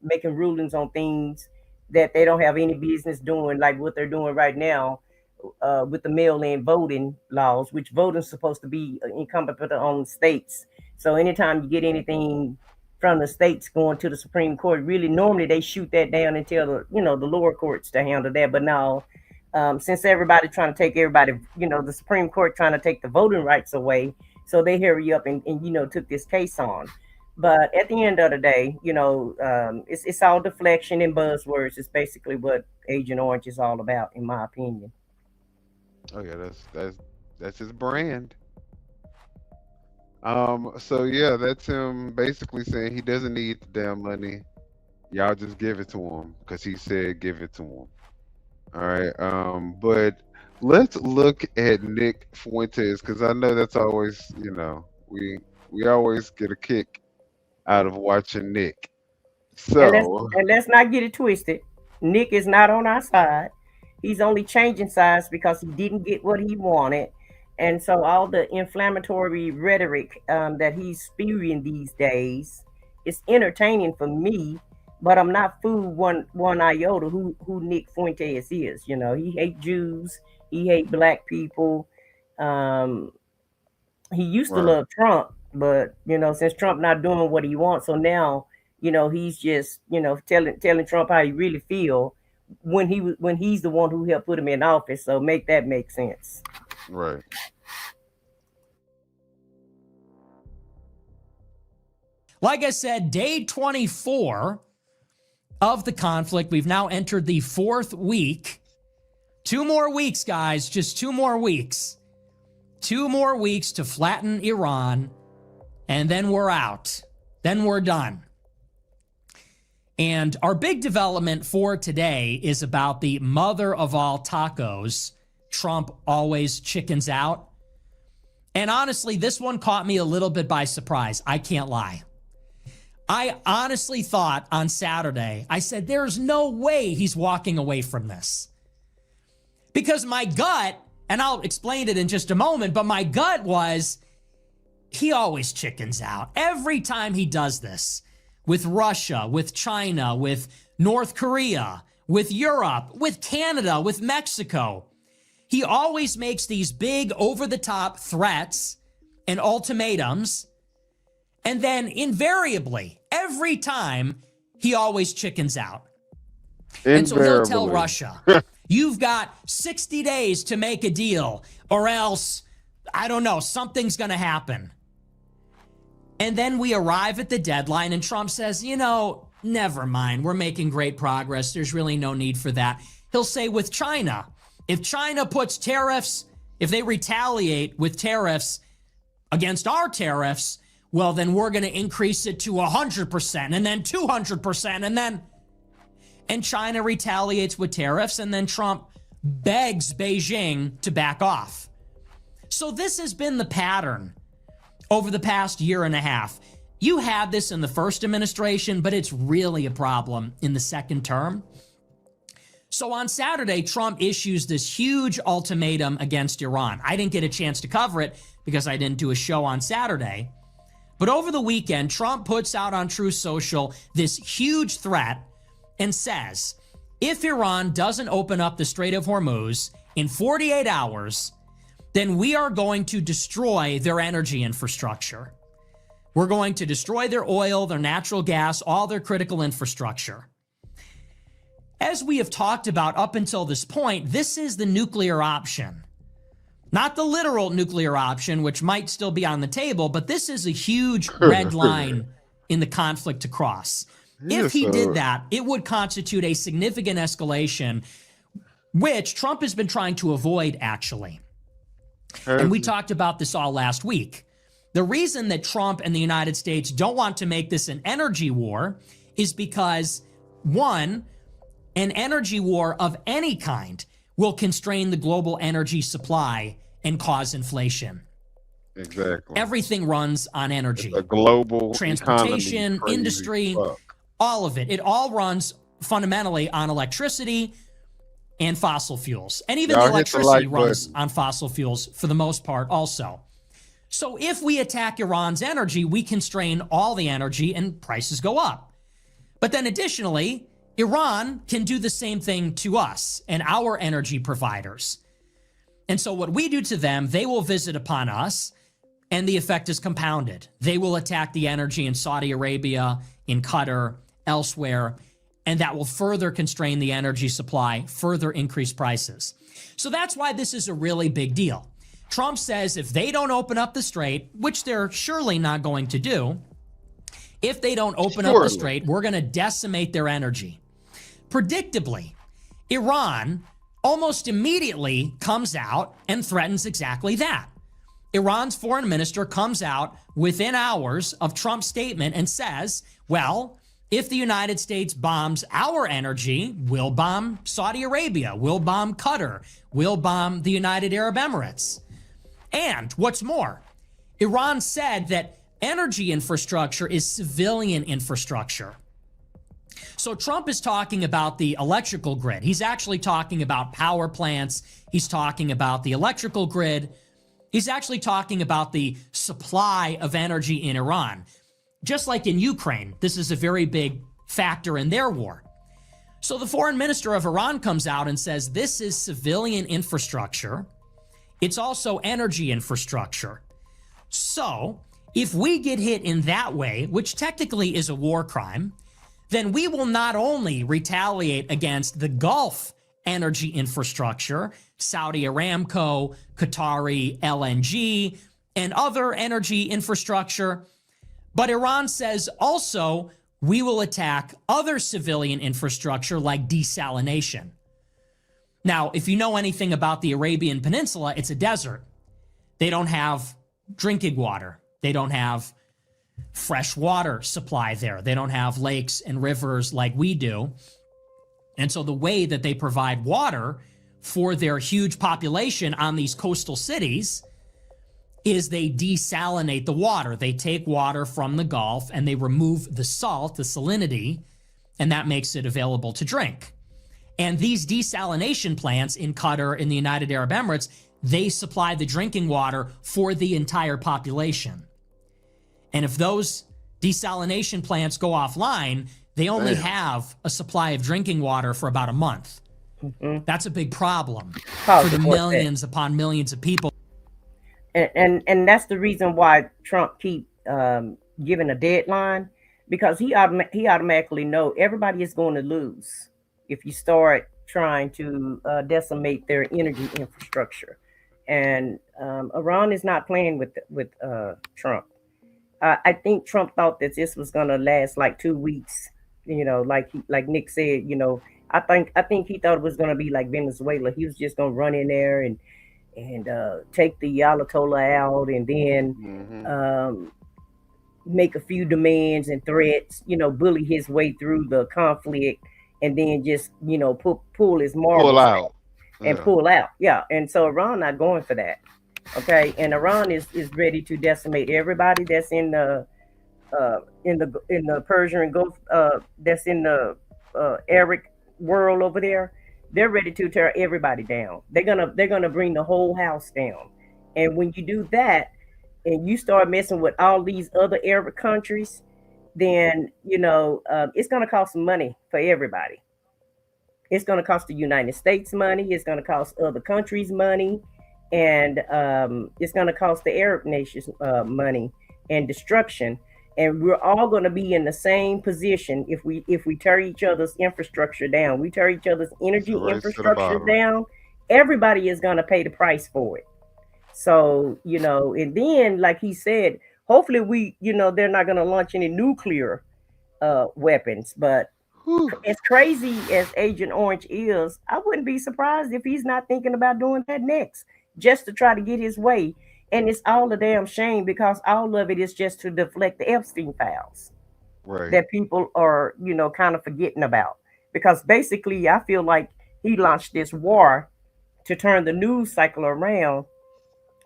making rulings on things that they don't have any business doing, like what they're doing right now with the mail-in voting laws, which voting is supposed to be incumbent on states. So anytime you get anything from the states going to the Supreme Court, really normally they shoot that down and tell the lower courts to handle that. But now, since everybody trying to take everybody, the Supreme Court trying to take the voting rights away, so they hurry up and took this case on. But at the end of the day, it's all deflection and buzzwords. It's basically what Agent Orange is all about, in my opinion. Oh yeah, that's his brand. So yeah, that's him basically saying he doesn't need the damn money. Y'all just give it to him because he said give it to him. All right. But let's look at Nick Fuentes because I know that's always, we always get a kick out of watching Nick. And let's not get it twisted. Nick is not on our side. He's only changing sides because he didn't get what he wanted. And so all the inflammatory rhetoric that he's spewing these days is entertaining for me, but I'm not fooled one iota who Nick Fuentes is. He hate Jews, he hate black people. He used to Right. love Trump, but since Trump not doing what he wants, so now he's just telling Trump how he really feel when he's the one who helped put him in office. So make that make sense. Right. Like I said, day 24 of the conflict. We've now entered the fourth week. 2 more weeks, guys. Just 2 more weeks. 2 more weeks to flatten Iran, and then we're out. Then we're done. And our big development for today is about the mother of all tacos. Trump always chickens out. And honestly, this one caught me a little bit by surprise. I can't lie. I honestly thought on Saturday, I said, there's no way he's walking away from this. Because my gut, and I'll explain it in just a moment, but my gut was, he always chickens out. Every time he does this, with Russia, with China, with North Korea, with Europe, with Canada, with Mexico, he always makes these big over-the-top threats and ultimatums. And then invariably, every time, he always chickens out. And so he'll tell Invariably. Russia, you've got 60 days to make a deal, or else, I don't know, something's going to happen. And then we arrive at the deadline, and Trump says, never mind, we're making great progress. There's really no need for that. He'll say with China, if China puts tariffs, if they retaliate with tariffs against our tariffs, well, then we're going to increase it to 100% and then 200% and China retaliates with tariffs, and then Trump begs Beijing to back off. So this has been the pattern over the past year and a half. You had this in the first administration, but it's really a problem in the second term. So on Saturday, Trump issues this huge ultimatum against Iran. I didn't get a chance to cover it because I didn't do a show on Saturday. But over the weekend, Trump puts out on Truth Social this huge threat and says, if Iran doesn't open up the Strait of Hormuz in 48 hours, then we are going to destroy their energy infrastructure. We're going to destroy their oil, their natural gas, all their critical infrastructure. As we have talked about up until this point, this is the nuclear option. Not the literal nuclear option, which might still be on the table, but this is a huge red line in the conflict to cross. If he did that, it would constitute a significant escalation, which Trump has been trying to avoid, actually. And we talked about this all last week. The reason that Trump and the United States don't want to make this an energy war is because, one, an energy war of any kind will constrain the global energy supply and cause inflation. Exactly. Everything runs on energy. It's a global transportation, economy, industry, all of it. It all runs fundamentally on electricity and fossil fuels. And even the electricity runs on fossil fuels for the most part also. So if we attack Iran's energy, we constrain all the energy and prices go up. But then additionally, Iran can do the same thing to us and our energy providers. And so what we do to them, they will visit upon us, and the effect is compounded. They will attack the energy in Saudi Arabia, in Qatar, elsewhere, and that will further constrain the energy supply, further increase prices. So that's why this is a really big deal. Trump says if they don't open up the strait, which they're surely not going to do, if they don't open up the strait, we're going to decimate their energy. Predictably, Iran almost immediately comes out and threatens exactly that. Iran's foreign minister comes out within hours of Trump's statement and says, well, if the United States bombs our energy, we'll bomb Saudi Arabia, we'll bomb Qatar, we'll bomb the United Arab Emirates. And what's more, Iran said that energy infrastructure is civilian infrastructure. So Trump is talking about the electrical grid. He's actually talking about power plants. He's talking about the electrical grid. He's actually talking about the supply of energy in Iran. Just like in Ukraine, this is a very big factor in their war. So the foreign minister of Iran comes out and says, this is civilian infrastructure. It's also energy infrastructure. So if we get hit in that way, which technically is a war crime, then we will not only retaliate against the Gulf energy infrastructure, Saudi Aramco, Qatari LNG, and other energy infrastructure, but Iran says also we will attack other civilian infrastructure like desalination. Now, if you know anything about the Arabian Peninsula, it's a desert. They don't have drinking water. They don't have fresh water supply there. They don't have lakes and rivers like we do. And so the way that they provide water for their huge population on these coastal cities is they desalinate the water. They take water from the Gulf and they remove the salt, the salinity, and that makes it available to drink. And these desalination plants in Qatar, in the United Arab Emirates, they supply the drinking water for the entire population. And if those desalination plants go offline, they only have a supply of drinking water for about a month. That's a big problem for the millions upon millions of people. And that's the reason why Trump keep giving a deadline, because he automatically know everybody is going to lose if you start trying to decimate their energy infrastructure. And Iran is not playing with Trump. I think Trump thought that this was going to last like 2 weeks. You know, like Nick said, you know, I think he thought it was going to be like Venezuela. He was just going to run in there and take the Ayatollah out and then make a few demands and threats, you know, bully his way through the conflict and then just, you know, pull his marbles out and pull out. Yeah. And so Iran not going for that. Okay. And Iran is ready to decimate everybody that's in the Persian Gulf, that's in the Arab world over there. They're ready to tear everybody down. They're gonna bring the whole house down. And when you do that, and you start messing with all these other Arab countries, then it's going to cost some money for everybody. It's going to cost the United States money. It's going to cost other countries money, and it's going to cost the Arab nations money and destruction. And we're all going to be in the same position if we tear each other's infrastructure down. We tear each other's energy infrastructure down. Everybody is going to pay the price for it. So, and then, like he said, hopefully they're not going to launch any nuclear weapons. But as crazy as Agent Orange is, I wouldn't be surprised if he's not thinking about doing that next, just to try to get his way. And it's all a damn shame, because all of it is just to deflect the Epstein files that people are, kind of forgetting about. Because basically, I feel like he launched this war to turn the news cycle around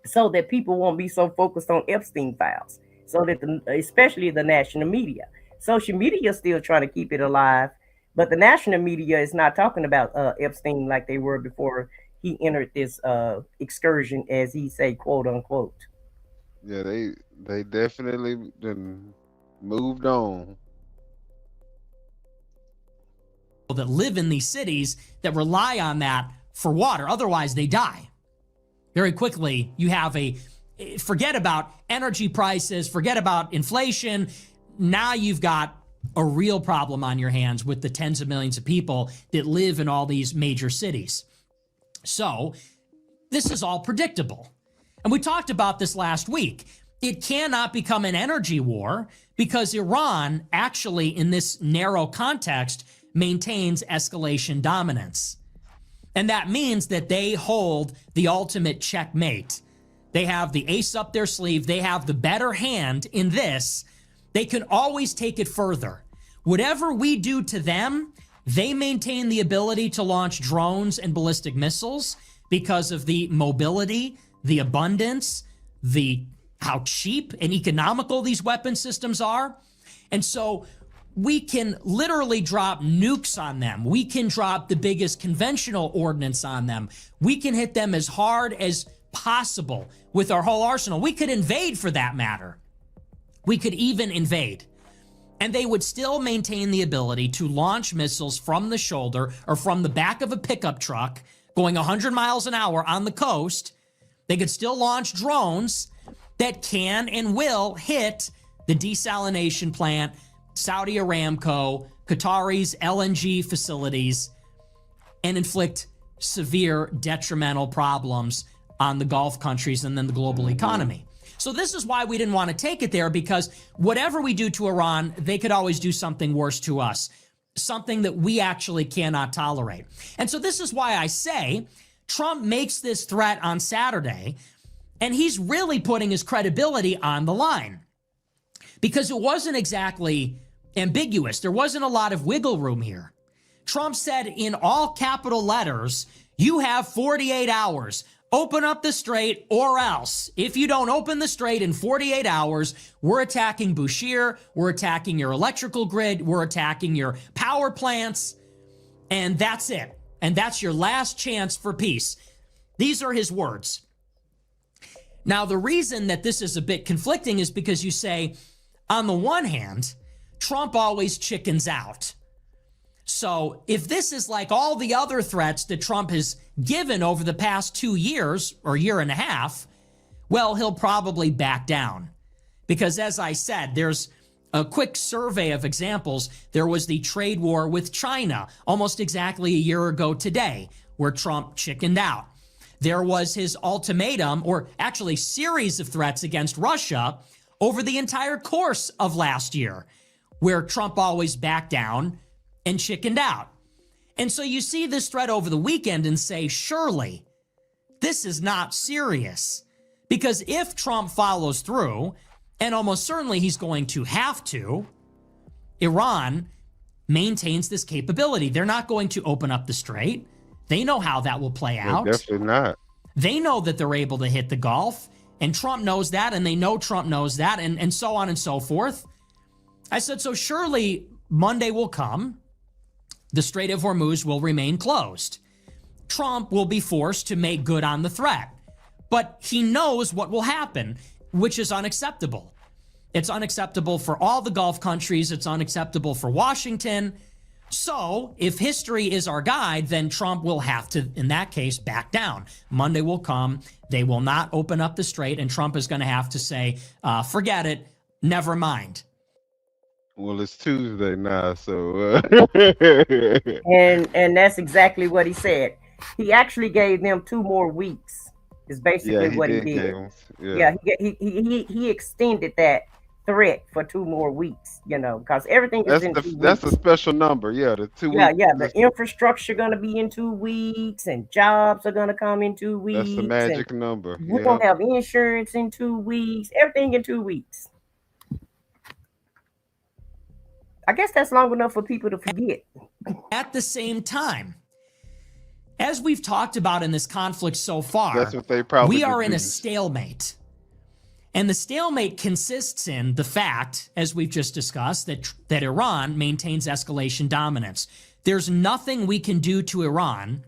so that people won't be so focused on Epstein files. So that especially the national media. Social media is still trying to keep it alive, but the national media is not talking about Epstein like they were before he entered this excursion, as he say, quote unquote. Yeah, they definitely done moved on. That live in these cities that rely on that for water. Otherwise, they die. Very quickly, you have forget about energy prices, forget about inflation. Now you've got a real problem on your hands with the tens of millions of people that live in all these major cities. So this is all predictable. And we talked about this last week. It cannot become an energy war because Iran actually, in this narrow context, maintains escalation dominance. And that means that they hold the ultimate checkmate. They have the ace up their sleeve. They have the better hand in this. They can always take it further. Whatever we do to them, they maintain the ability to launch drones and ballistic missiles because of the mobility, the abundance, how cheap and economical these weapon systems are. And so we can literally drop nukes on them. We can drop the biggest conventional ordnance on them. We can hit them as hard as possible with our whole arsenal. We could invade, for that matter. We could even invade. And they would still maintain the ability to launch missiles from the shoulder or from the back of a pickup truck going 100 miles an hour on the coast. They could still launch drones that can and will hit the desalination plant, Saudi Aramco, Qatari's LNG facilities, and inflict severe detrimental problems on the Gulf countries and then the global economy. So this is why we didn't want to take it there, because whatever we do to Iran, they could always do something worse to us, something that we actually cannot tolerate. And so this is why I say Trump makes this threat on Saturday, and he's really putting his credibility on the line, because it wasn't exactly ambiguous. There wasn't a lot of wiggle room here. Trump said in all capital letters, you have 48 hours. Open up the strait, or else. If you don't open the strait in 48 hours, we're attacking Bushehr, we're attacking your electrical grid, we're attacking your power plants, and that's it. And that's your last chance for peace. These are his words. Now, the reason that this is a bit conflicting is because you say, on the one hand, Trump always chickens out. So if this is like all the other threats that Trump has given over the past 2 years or year and a half, well, he'll probably back down. Because as I said, there's a quick survey of examples. There was the trade war with China almost exactly a year ago today, where Trump chickened out. There was his ultimatum, or actually series of threats against Russia over the entire course of last year, where Trump always backed down and chickened out. And so you see this threat over the weekend and say, surely this is not serious. Because if Trump follows through, and almost certainly he's going to have to, Iran maintains this capability. They're not going to open up the strait. They know how that will play out. Definitely not. They know that they're able to hit the Gulf, and Trump knows that, and they know Trump knows that, and so on and so forth. I said, so surely Monday will come. The Strait of Hormuz will remain closed. Trump will be forced to make good on the threat. But he knows what will happen, which is unacceptable. It's unacceptable for all the Gulf countries. It's unacceptable for Washington. So if history is our guide, then Trump will have to, in that case, back down. Monday will come. They will not open up the strait, and Trump is going to have to say, forget it, never mind. Well, it's Tuesday now, so and that's exactly what he said. He actually gave them 2 more weeks. Is basically what he did. He extended that threat for 2 more weeks. You know, because everything is in 2 weeks. That's a special number. Yeah, the 2 weeks. Yeah. The infrastructure going to be in 2 weeks, and jobs are going to come in 2 weeks. That's the magic number. We're going to have insurance in 2 weeks. Everything in 2 weeks. I guess that's long enough for people to forget. At the same time, as we've talked about in this conflict so far, that's what they probably we are in a stalemate. And the stalemate consists in the fact, as we've just discussed, that Iran maintains escalation dominance. There's nothing we can do to Iran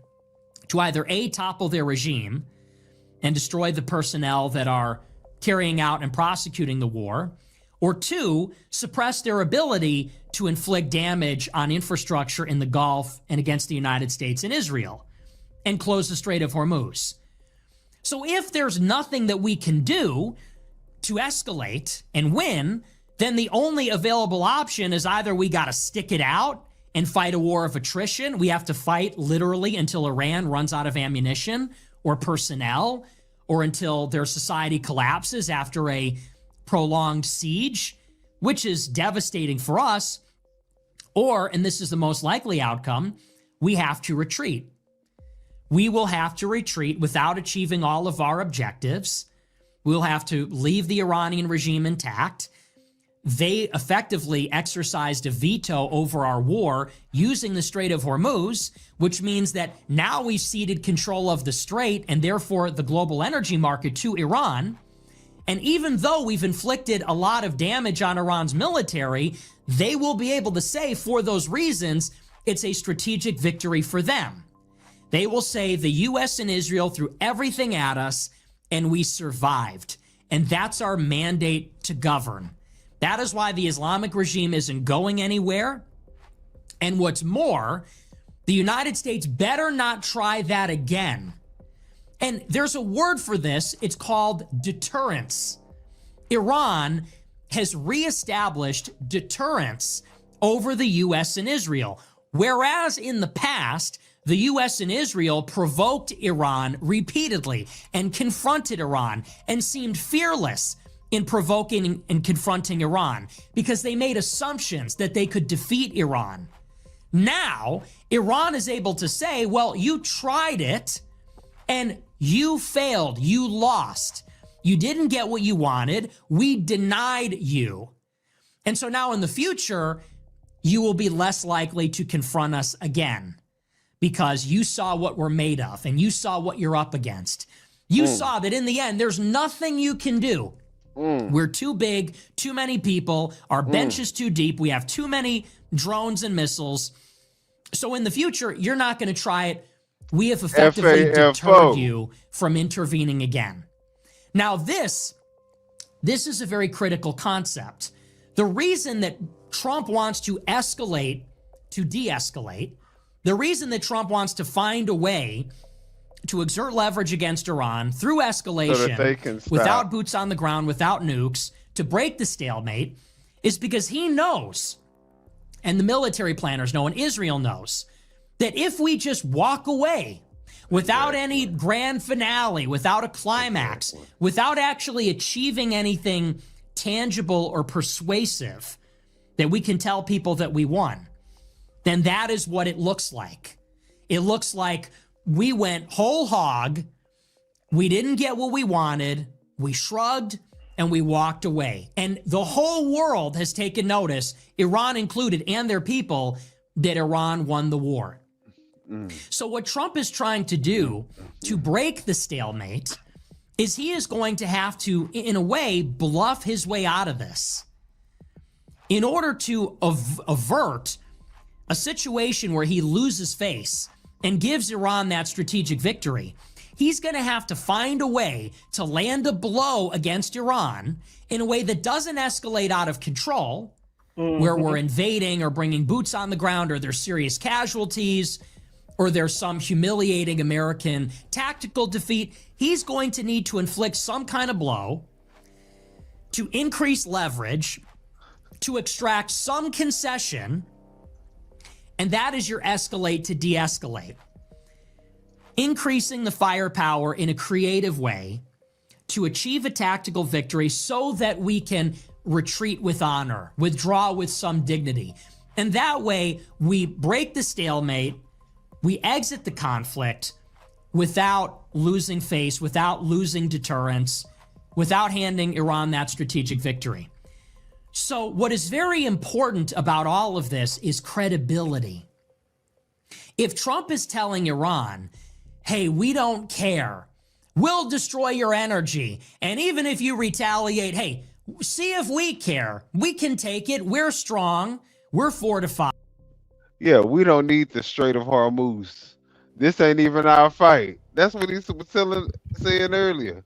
to either A, topple their regime and destroy the personnel that are carrying out and prosecuting the war, or 2, suppress their ability to inflict damage on infrastructure in the Gulf and against the United States and Israel, and close the Strait of Hormuz. So if there's nothing that we can do to escalate and win, then the only available option is either we got to stick it out and fight a war of attrition. We have to fight literally until Iran runs out of ammunition or personnel, or until their society collapses after a prolonged siege, which is devastating for us. Or, and this is the most likely outcome, we have to retreat. We will have to retreat without achieving all of our objectives. We'll have to leave the Iranian regime intact. They effectively exercised a veto over our war using the Strait of Hormuz, which means that now we've ceded control of the strait and therefore the global energy market to Iran. And even though we've inflicted a lot of damage on Iran's military, they will be able to say, for those reasons, it's a strategic victory for them. They will say the U.S. and Israel threw everything at us and we survived. And that's our mandate to govern. That is why the Islamic regime isn't going anywhere. And what's more, the United States better not try that again. And there's a word for this. It's called deterrence. Iran has reestablished deterrence over the U.S. and Israel, whereas in the past, the U.S. and Israel provoked Iran repeatedly and confronted Iran and seemed fearless in provoking and confronting Iran because they made assumptions that they could defeat Iran. Now, Iran is able to say, well, you tried it and you failed, you lost. You didn't get what you wanted. We denied you. And so now in the future, you will be less likely to confront us again because you saw what we're made of and you saw what you're up against. You saw that in the end, there's nothing you can do. We're too big, too many people, our bench is too deep, we have too many drones and missiles. So in the future, you're not going to try it. We have effectively deterred you from intervening again. Now this is a very critical concept. The reason that Trump wants to escalate to de-escalate, the reason that Trump wants to find a way to exert leverage against Iran through escalation, without boots on the ground, without nukes, to break the stalemate, is because he knows, and the military planners know, and Israel knows, that if we just walk away without any grand finale, without a climax, without actually achieving anything tangible or persuasive that we can tell people that we won, then that is what it looks like. It looks like we went whole hog, we didn't get what we wanted, we shrugged, and we walked away. And the whole world has taken notice, Iran included, and their people, that Iran won the war. So what Trump is trying to do to break the stalemate is he is going to have to, in a way, bluff his way out of this. In order to avert a situation where he loses face and gives Iran that strategic victory, he's going to have to find a way to land a blow against Iran in a way that doesn't escalate out of control, where we're invading or bringing boots on the ground, or there's serious casualties, or there's some humiliating American tactical defeat. He's going to need to inflict some kind of blow to increase leverage, to extract some concession, and that is your escalate to de-escalate. Increasing the firepower in a creative way to achieve a tactical victory so that we can retreat with honor, withdraw with some dignity. And that way, we break the stalemate, we exit the conflict without losing face, without losing deterrence, without handing Iran that strategic victory. So what is very important about all of this is credibility. If Trump is telling Iran, hey, we don't care, we'll destroy your energy, and even if you retaliate, hey, see if we care, we can take it, we're strong, we're fortified. Yeah, we don't need the Strait of Hormuz. This ain't even our fight. That's what he was saying earlier.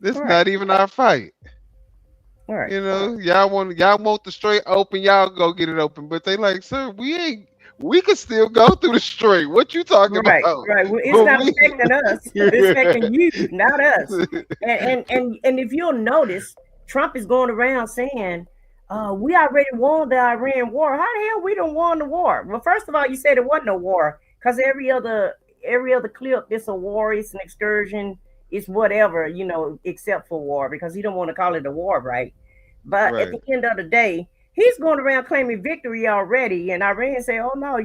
This Right. not even our fight. All right. You know, y'all want the strait open, y'all go get it open. But they like, sir, we can still go through the strait. What you talking Right, about? right. Well, it's But not we- affecting us. It's affecting you, not us. And if you'll notice, Trump is going around saying, we already won the Iran war. How the hell we done won the war? Well, first of all, you said it wasn't a war, because every other clip, it's a war, it's an excursion, it's whatever, you know, except for war, because he don't want to call it a war, right? But at Right. the end of the day, he's going around claiming victory already, and Iran say, "Oh no,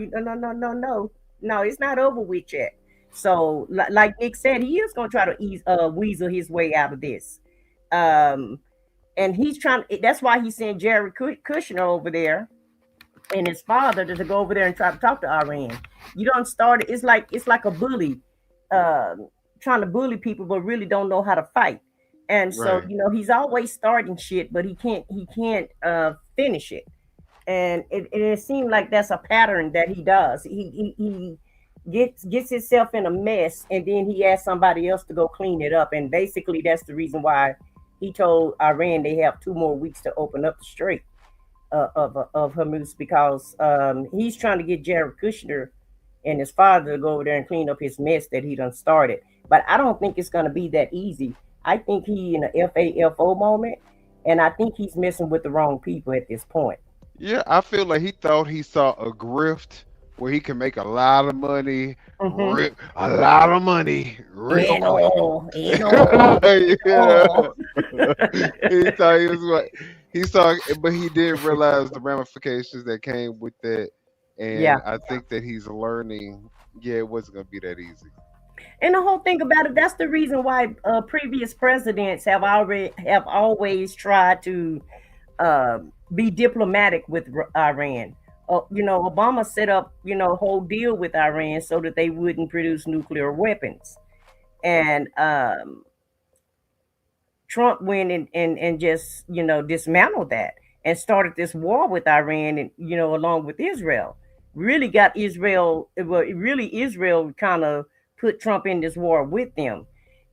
no, it's not over with yet." So, like Nick said, he is going to try to weasel his way out of this, and he's trying. That's why he's sent Jared Kushner over there and his father to go over there and try to talk to Iran. You don't start it. It's like a bully, trying to bully people, but really don't know how to fight. And so, Right. you know, he's always starting shit, but he can't finish it. And it seemed like that's a pattern that he does. He gets himself in a mess, and then he asks somebody else to go clean it up. And basically, that's the reason why he told Iran they have 2 more weeks to open up the strait of Hormuz, because he's trying to get Jared Kushner and his father to go over there and clean up his mess that he done started. But I don't think it's going to be that easy. I think he in a FAFO moment, and I think he's messing with the wrong people at this point. Yeah, I feel like he thought he saw a grift where he can make a lot of money, Mhm. a lot of money, real quick. N-O, Yeah. He thought he was what he saw, but he did realize the ramifications that came with that, and Yeah. I think that he's learning. Yeah, it wasn't gonna be that easy. And the whole thing about it, that's the reason why previous presidents have always tried to be diplomatic with Iran. You know, Obama set up, you know, a whole deal with Iran so that they wouldn't produce nuclear weapons. And Trump went and just, you know, dismantled that and started this war with Iran, and, you know, along with Israel. Really got Israel, well, really Israel kind of put Trump in this war with them.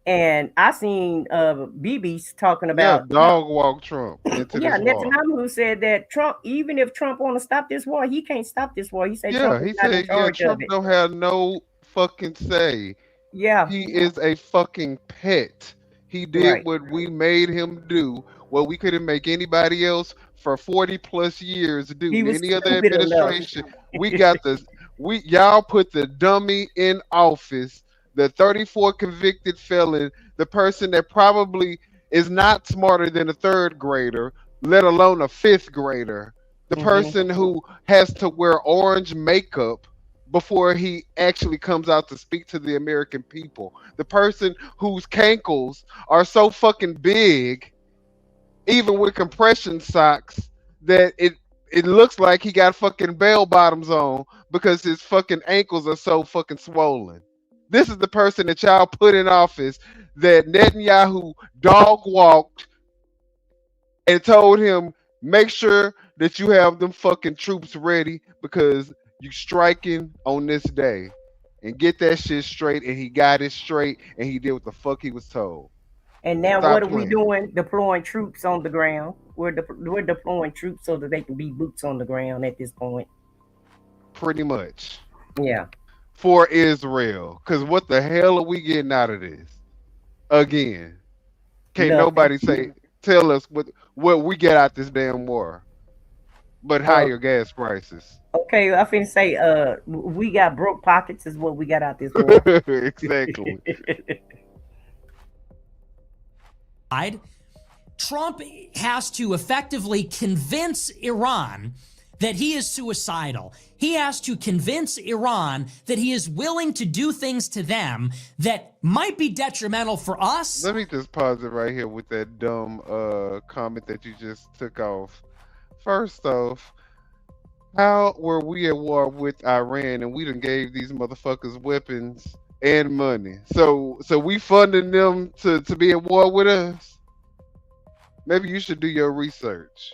And I seen BB's talking Yeah, about dog walk Trump into yeah, this war. Netanyahu said that Trump, even if Trump want to stop this war, he can't stop this war. He said Yeah, Trump he is not in said, yeah, charge of Trump it. don't have no fucking say. Yeah, He is a fucking pet. He did right. what we made him do, what we couldn't make anybody else for 40 plus years do. He was Any other stupid enough. administration, we got the y'all put the dummy in office, the 34 convicted felon, the person that probably is not smarter than a 3rd grader, let alone a 5th grader, the Mhm. person who has to wear orange makeup before he actually comes out to speak to the American people, the person whose cankles are so fucking big, even with compression socks, that it looks like he got fucking bell bottoms on because his fucking ankles are so fucking swollen. This is the person that y'all put in office that Netanyahu dog walked and told him, make sure that you have them fucking troops ready because you striking on this day. and get that shit straight, and he got it straight, and he did what the fuck he was told. And now Stop what are we playing. doing? Deploying troops on the ground. We're deploying troops so that they can be boots on the ground at this point. Pretty much. Yeah. For Israel. Because what the hell are we getting out of this? Again. Can't Nothing. nobody tell us what we get out this damn war. But higher gas prices. Okay, I finna say, we got broke pockets is what we got out this war. Exactly. Trump has to effectively convince Iran that he is suicidal. He has to convince Iran that he is willing to do things to them that might be detrimental for us. Let me just pause it right here with that dumb comment that you just took off. First off, how were we at war with Iran and we done gave these motherfuckers weapons and money? So we funding them to be at war with us? Maybe you should do your research.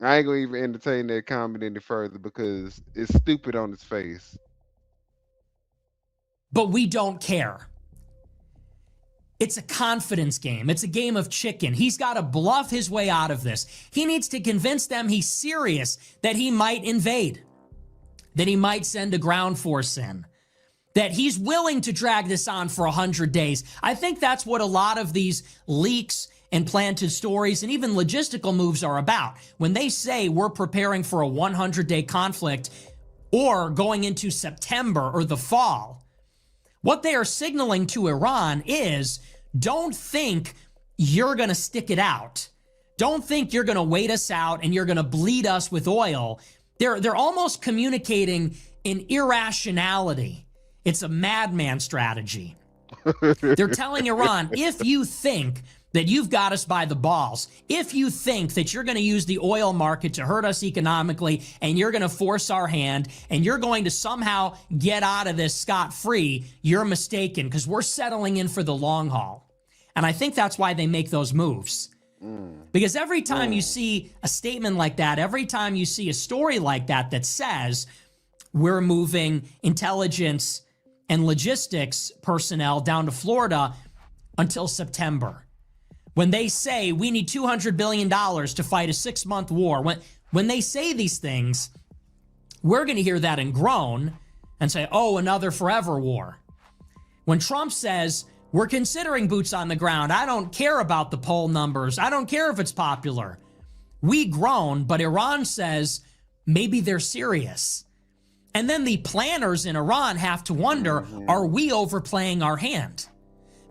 I ain't gonna even entertain that comment any further because it's stupid on its face. But we don't care. It's a confidence game. It's a game of chicken. He's got to bluff his way out of this. He needs to convince them he's serious, that he might invade, that he might send a ground force in, that he's willing to drag this on for 100 days. I think that's what a lot of these leaks and planted stories and even logistical moves are about. When they say we're preparing for a 100-day conflict or going into September or the fall, what they are signaling to Iran is, don't think you're going to stick it out. Don't think you're going to wait us out and you're going to bleed us with oil. They're almost communicating an irrationality. It's a madman strategy. They're telling Iran, if you think that you've got us by the balls, if you think that you're going to use the oil market to hurt us economically and you're going to force our hand and you're going to somehow get out of this scot-free, you're mistaken because we're settling in for the long haul. And I think that's why they make those moves. Because every time you see a statement like that, every time you see a story like that that says we're moving intelligence and logistics personnel down to Florida until September, when they say we need $200 billion to fight a 6-month war, when they say these things, we're going to hear that and groan and say, oh, another forever war. When Trump says, we're considering boots on the ground, I don't care about the poll numbers, I don't care if it's popular, we groan, but Iran says maybe they're serious. And then the planners in Iran have to wonder, are we overplaying our hand?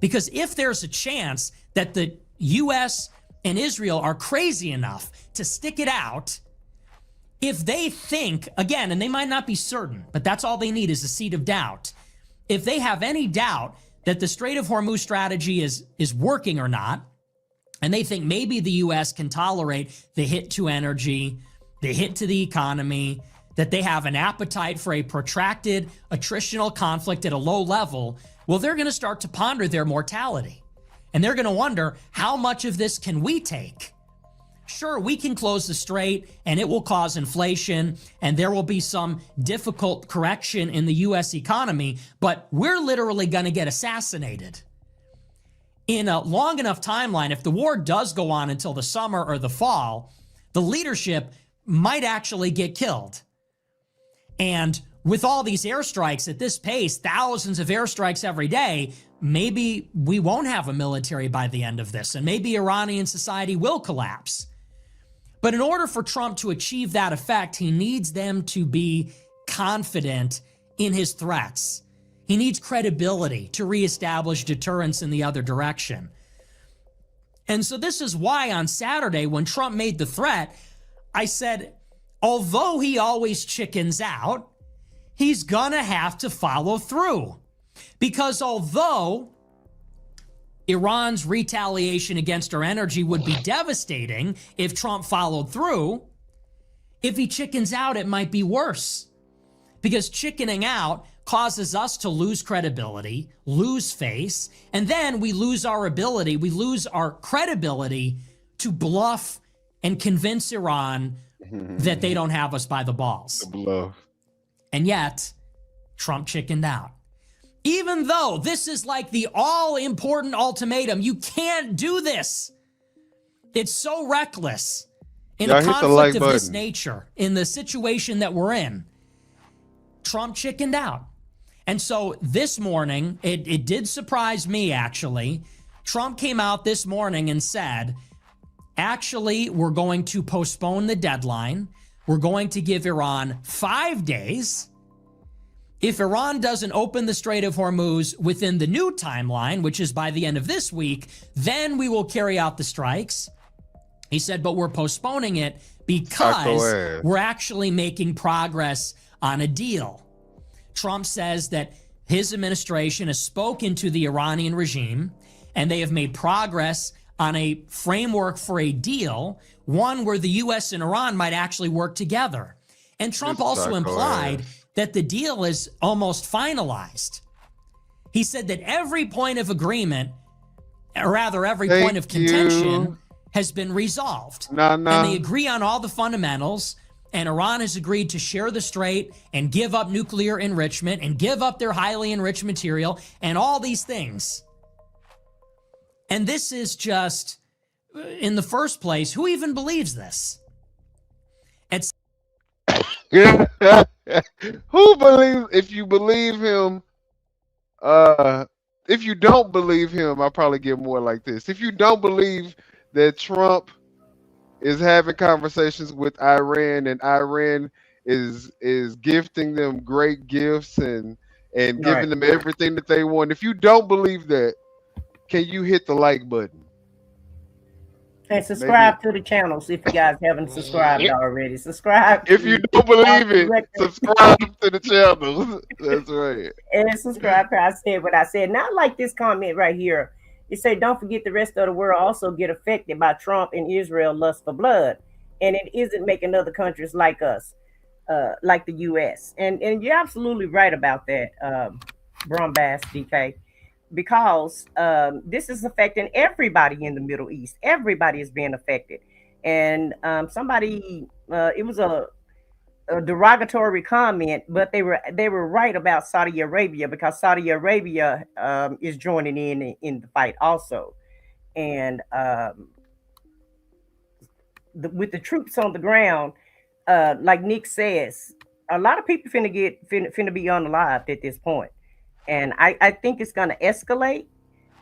Because if there's a chance that the U.S. and Israel are crazy enough to stick it out, if they think, again, and they might not be certain, but that's all they need is a seed of doubt. If they have any doubt that the Strait of Hormuz strategy is working or not, and they think maybe the U.S. can tolerate the hit to energy, the hit to the economy, that they have an appetite for a protracted attritional conflict at a low level, well, they're going to start to ponder their mortality. And they're going to wonder, how much of this can we take? Sure, we can close the strait and it will cause inflation and there will be some difficult correction in the U.S. economy, but we're literally going to get assassinated. In a long enough timeline, if the war does go on until the summer or the fall, the leadership might actually get killed. And with all these airstrikes at this pace, thousands of airstrikes every day, maybe we won't have a military by the end of this, and maybe Iranian society will collapse. But in order for Trump to achieve that effect, he needs them to be confident in his threats. He needs credibility to reestablish deterrence in the other direction. And so this is why on Saturday, when Trump made the threat, I said, although he always chickens out, he's gonna have to follow through. Because although Iran's retaliation against our energy would be devastating if Trump followed through, if he chickens out, it might be worse. Because chickening out causes us to lose credibility, lose face, and then we lose our ability, we lose our credibility to bluff and convince Iran that they don't have us by the balls. Bluff. And yet, Trump chickened out. Even though this is like the all-important ultimatum, you can't do this. It's so reckless. In a conflict of this nature, in the situation that we're in, Trump chickened out. And so this morning, it did surprise me, actually. Trump came out this morning and said, actually, we're going to postpone the deadline. We're going to give Iran 5 days. If Iran doesn't open the Strait of Hormuz within the new timeline, which is by the end of this week, then we will carry out the strikes. He said, but we're postponing it because we're actually making progress on a deal. Trump says that his administration has spoken to the Iranian regime and they have made progress on a framework for a deal, one where the U.S. and Iran might actually work together. And Trump also implied that the deal is almost finalized. He said that every point of agreement, or rather every point of contention, has been resolved. And they agree on all the fundamentals, and Iran has agreed to share the strait and give up nuclear enrichment and give up their highly enriched material and all these things. And this is just, in the first place, who even believes this? It's who believes? If you believe him, if you don't believe him, I'll probably get more like this. If you don't believe that Trump is having conversations with Iran and Iran is gifting them great gifts and giving them everything that they want, if you don't believe that, can you hit the like button? And subscribe to the channels if you guys haven't subscribed already. Subscribe. If you don't believe it, subscribe to the channel. That's right. And subscribe. I said what I said. Not like this comment right here. It say, don't forget the rest of the world also get affected by Trump and Israel lust for blood. And it isn't making other countries like us, like the U.S. And you're absolutely right about that, Brumbass DK. Because this is affecting everybody in the Middle East. Everybody is being affected. And somebody, it was a derogatory comment, but they were right about Saudi Arabia, because Saudi Arabia is joining in the fight also. And with the troops on the ground, like Nick says, a lot of people finna be unalived at this point. And I think it's going to escalate,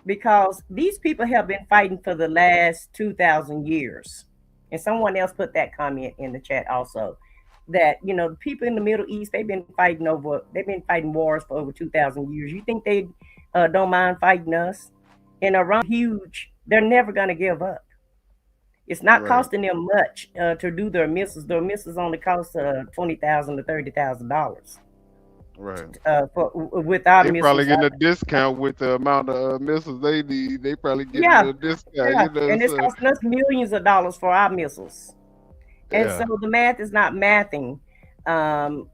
because these people have been fighting for the last 2,000 years. And someone else put that comment in the chat also, that, you know, the people in the Middle East, they've been fighting wars for over 2,000 years. You think they don't mind fighting us? And Iran, huge, they're never going to give up. It's not costing them much to do their missiles. Their missiles only cost $20,000 to $30,000. Right. With our they missiles, probably getting a discount with the amount of missiles they need. They probably getting a discount. Yeah. You know, and it's costing us millions of dollars for our missiles. And so the math is not mathing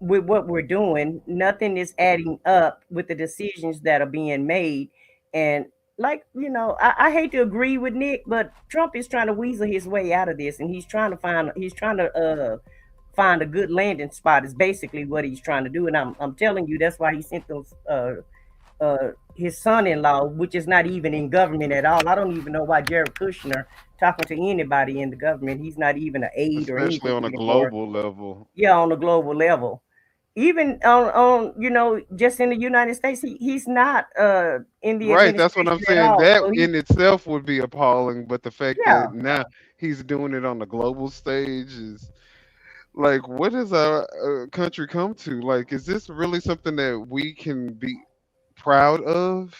with what we're doing. Nothing is adding up with the decisions that are being made. And like, you know, I hate to agree with Nick, but Trump is trying to weasel his way out of this, and he's trying to find a good landing spot is basically what he's trying to do. And I'm telling you, that's why he sent those his son-in-law, which is not even in government at all. I don't even know why Jared Kushner talking to anybody in the government. He's not even an aide or anything. Especially on a global level. Yeah, on a global level. Even on you know, just in the United States, he's not in the right. That's what I'm saying. That so in itself would be appalling, but the fact that now he's doing it on the global stage is like, what does our country come to? Like, is this really something that we can be proud of?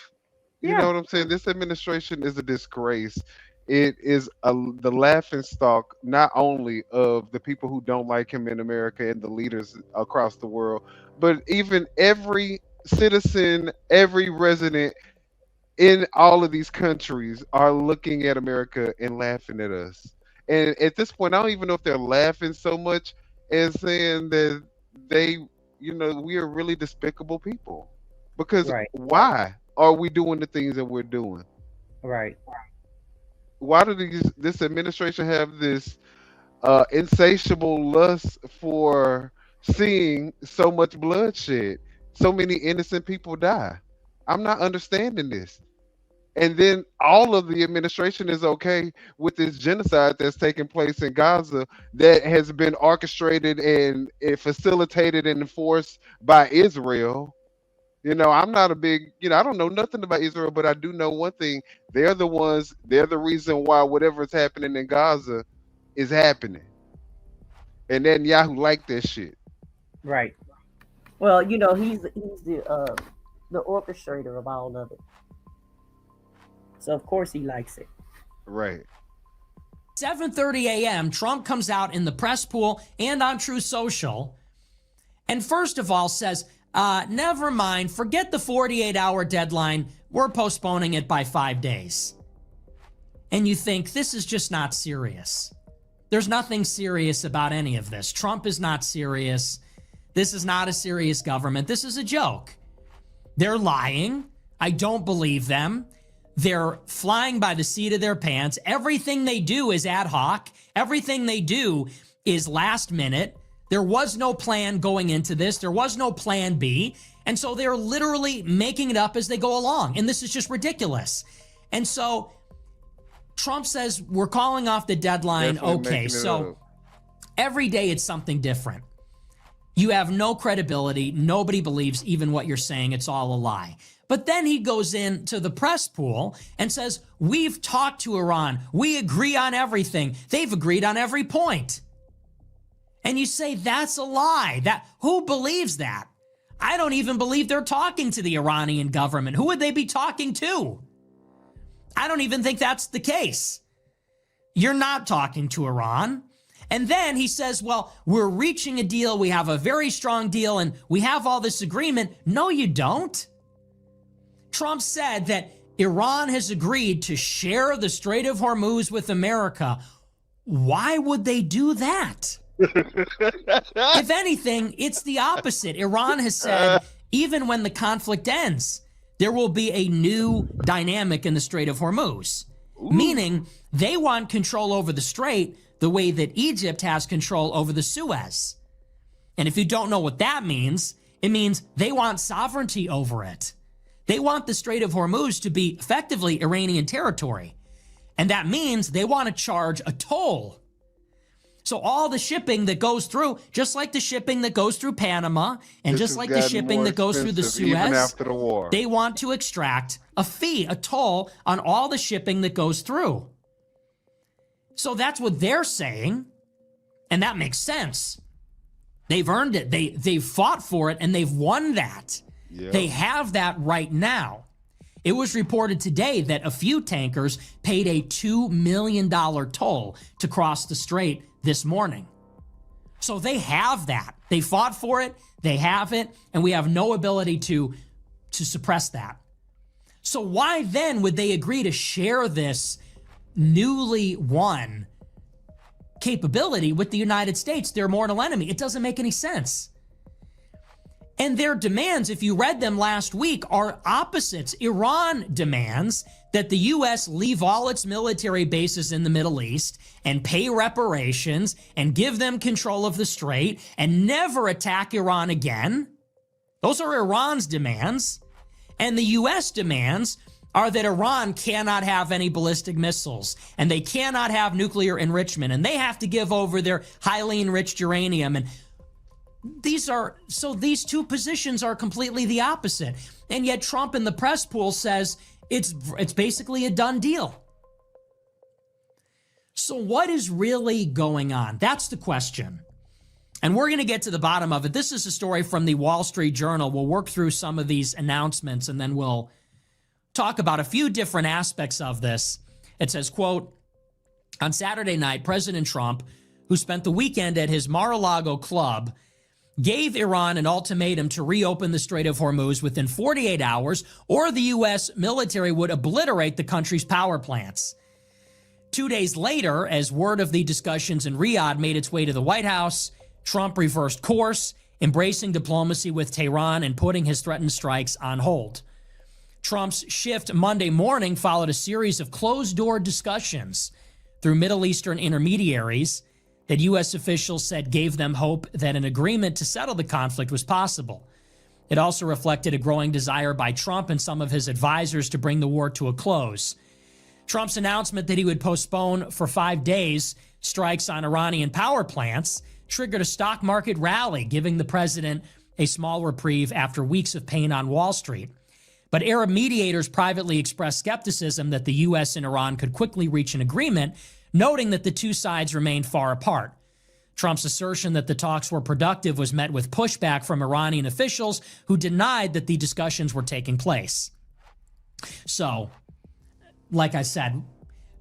You know what I'm saying? This administration is a disgrace. It is the laughing stock, not only of the people who don't like him in America and the leaders across the world, but even every citizen, every resident in all of these countries are looking at America and laughing at us. And at this point, I don't even know if they're laughing so much as saying that they, you know, we are really despicable people. Because why are we doing the things that we're doing? Right. Why do this administration have this insatiable lust for seeing so much bloodshed? so many innocent people die? I'm not understanding this. And then all of the administration is okay with this genocide that's taking place in Gaza that has been orchestrated and facilitated and enforced by Israel. I'm not a big, I don't know nothing about Israel, but I do know one thing. They're the reason why whatever's happening in Gaza is happening. And Netanyahu like that shit. Right. Well, he's the orchestrator of all of it. So of course he likes it. Right. 7:30 a.m., Trump comes out in the press pool and on True Social, and first of all says, never mind, forget the 48-hour deadline. We're postponing it by 5 days. And you think, this is just not serious. There's nothing serious about any of this. Trump is not serious. This is not a serious government. This is a joke. They're lying. I don't believe them. They're flying by the seat of their pants. Everything they do is ad hoc. Everything they do is last minute. There was no plan going into this. There was no plan B. And so they're literally making it up as they go along. And this is just ridiculous. And so Trump says, we're calling off the deadline. Okay, so every day it's something different. You have no credibility. Nobody believes even what you're saying. It's all a lie. But then he goes into the press pool and says, we've talked to Iran. We agree on everything. They've agreed on every point. And you say, that's a lie. Who believes that? I don't even believe they're talking to the Iranian government. Who would they be talking to? I don't even think that's the case. You're not talking to Iran. And then he says, well, we're reaching a deal. We have a very strong deal and we have all this agreement. No, you don't. Trump said that Iran has agreed to share the Strait of Hormuz with America. Why would they do that? If anything, it's the opposite. Iran has said, even when the conflict ends, there will be a new dynamic in the Strait of Hormuz. Ooh. Meaning they want control over the strait the way that Egypt has control over the Suez. And if you don't know what that means, it means they want sovereignty over it. They want the Strait of Hormuz to be effectively Iranian territory. And that means they want to charge a toll. So all the shipping that goes through, just like the shipping that goes through Panama, and just like the shipping that goes through the Suez, even after the war, they want to extract a fee, a toll on all the shipping that goes through. So that's what they're saying, and that makes sense. They've earned it. They've fought for it, and they've won that. Yep. They have that right now. It was reported today that a few tankers paid a $2 million toll to cross the strait this morning. So they have that. They fought for it, they have it, and we have no ability to suppress that. So why then would they agree to share this newly won capability with the United States, their mortal enemy? It doesn't make any sense. And their demands, if you read them last week, are opposites. Iran demands that the U.S. leave all its military bases in the Middle East and pay reparations and give them control of the strait and never attack Iran again. Those are Iran's demands. And the U.S. demands are that Iran cannot have any ballistic missiles and they cannot have nuclear enrichment and they have to give over their highly enriched uranium. And these two positions are completely the opposite. And yet Trump in the press pool says it's basically a done deal. So what is really going on? That's the question. And we're going to get to the bottom of it. This is a story from the Wall Street Journal. We'll work through some of these announcements and then we'll talk about a few different aspects of this. It says, quote, on Saturday night, President Trump, who spent the weekend at his Mar-a-Lago club, gave Iran an ultimatum to reopen the Strait of Hormuz within 48 hours, or the U.S. military would obliterate the country's power plants. 2 days later, as word of the discussions in Riyadh made its way to the White House, Trump reversed course, embracing diplomacy with Tehran and putting his threatened strikes on hold. Trump's shift Monday morning followed a series of closed-door discussions through Middle Eastern intermediaries that U.S. officials said gave them hope that an agreement to settle the conflict was possible. It also reflected a growing desire by Trump and some of his advisors to bring the war to a close. Trump's announcement that he would postpone for 5 days strikes on Iranian power plants triggered a stock market rally, giving the president a small reprieve after weeks of pain on Wall Street. But Arab mediators privately expressed skepticism that the U.S. and Iran could quickly reach an agreement, noting that the two sides remained far apart. Trump's assertion that the talks were productive was met with pushback from Iranian officials who denied that the discussions were taking place. So, like I said,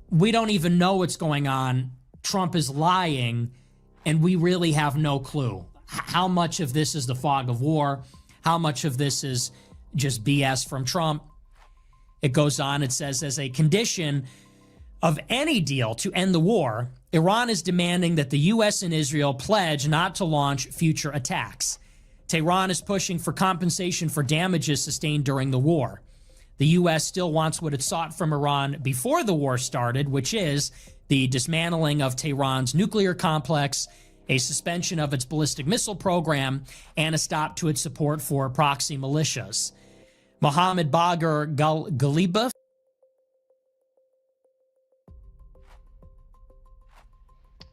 we don't even know what's going on. Trump is lying, and we really have no clue. How much of this is the fog of war? How much of this is just BS from Trump? It goes on, it says, as a condition of any deal to end the war, Iran is demanding that the U.S. and Israel pledge not to launch future attacks. Tehran is pushing for compensation for damages sustained during the war. The U.S. still wants what it sought from Iran before the war started, which is the dismantling of Tehran's nuclear complex, a suspension of its ballistic missile program, and a stop to its support for proxy militias. Mohammed Bagher Ghalibaf.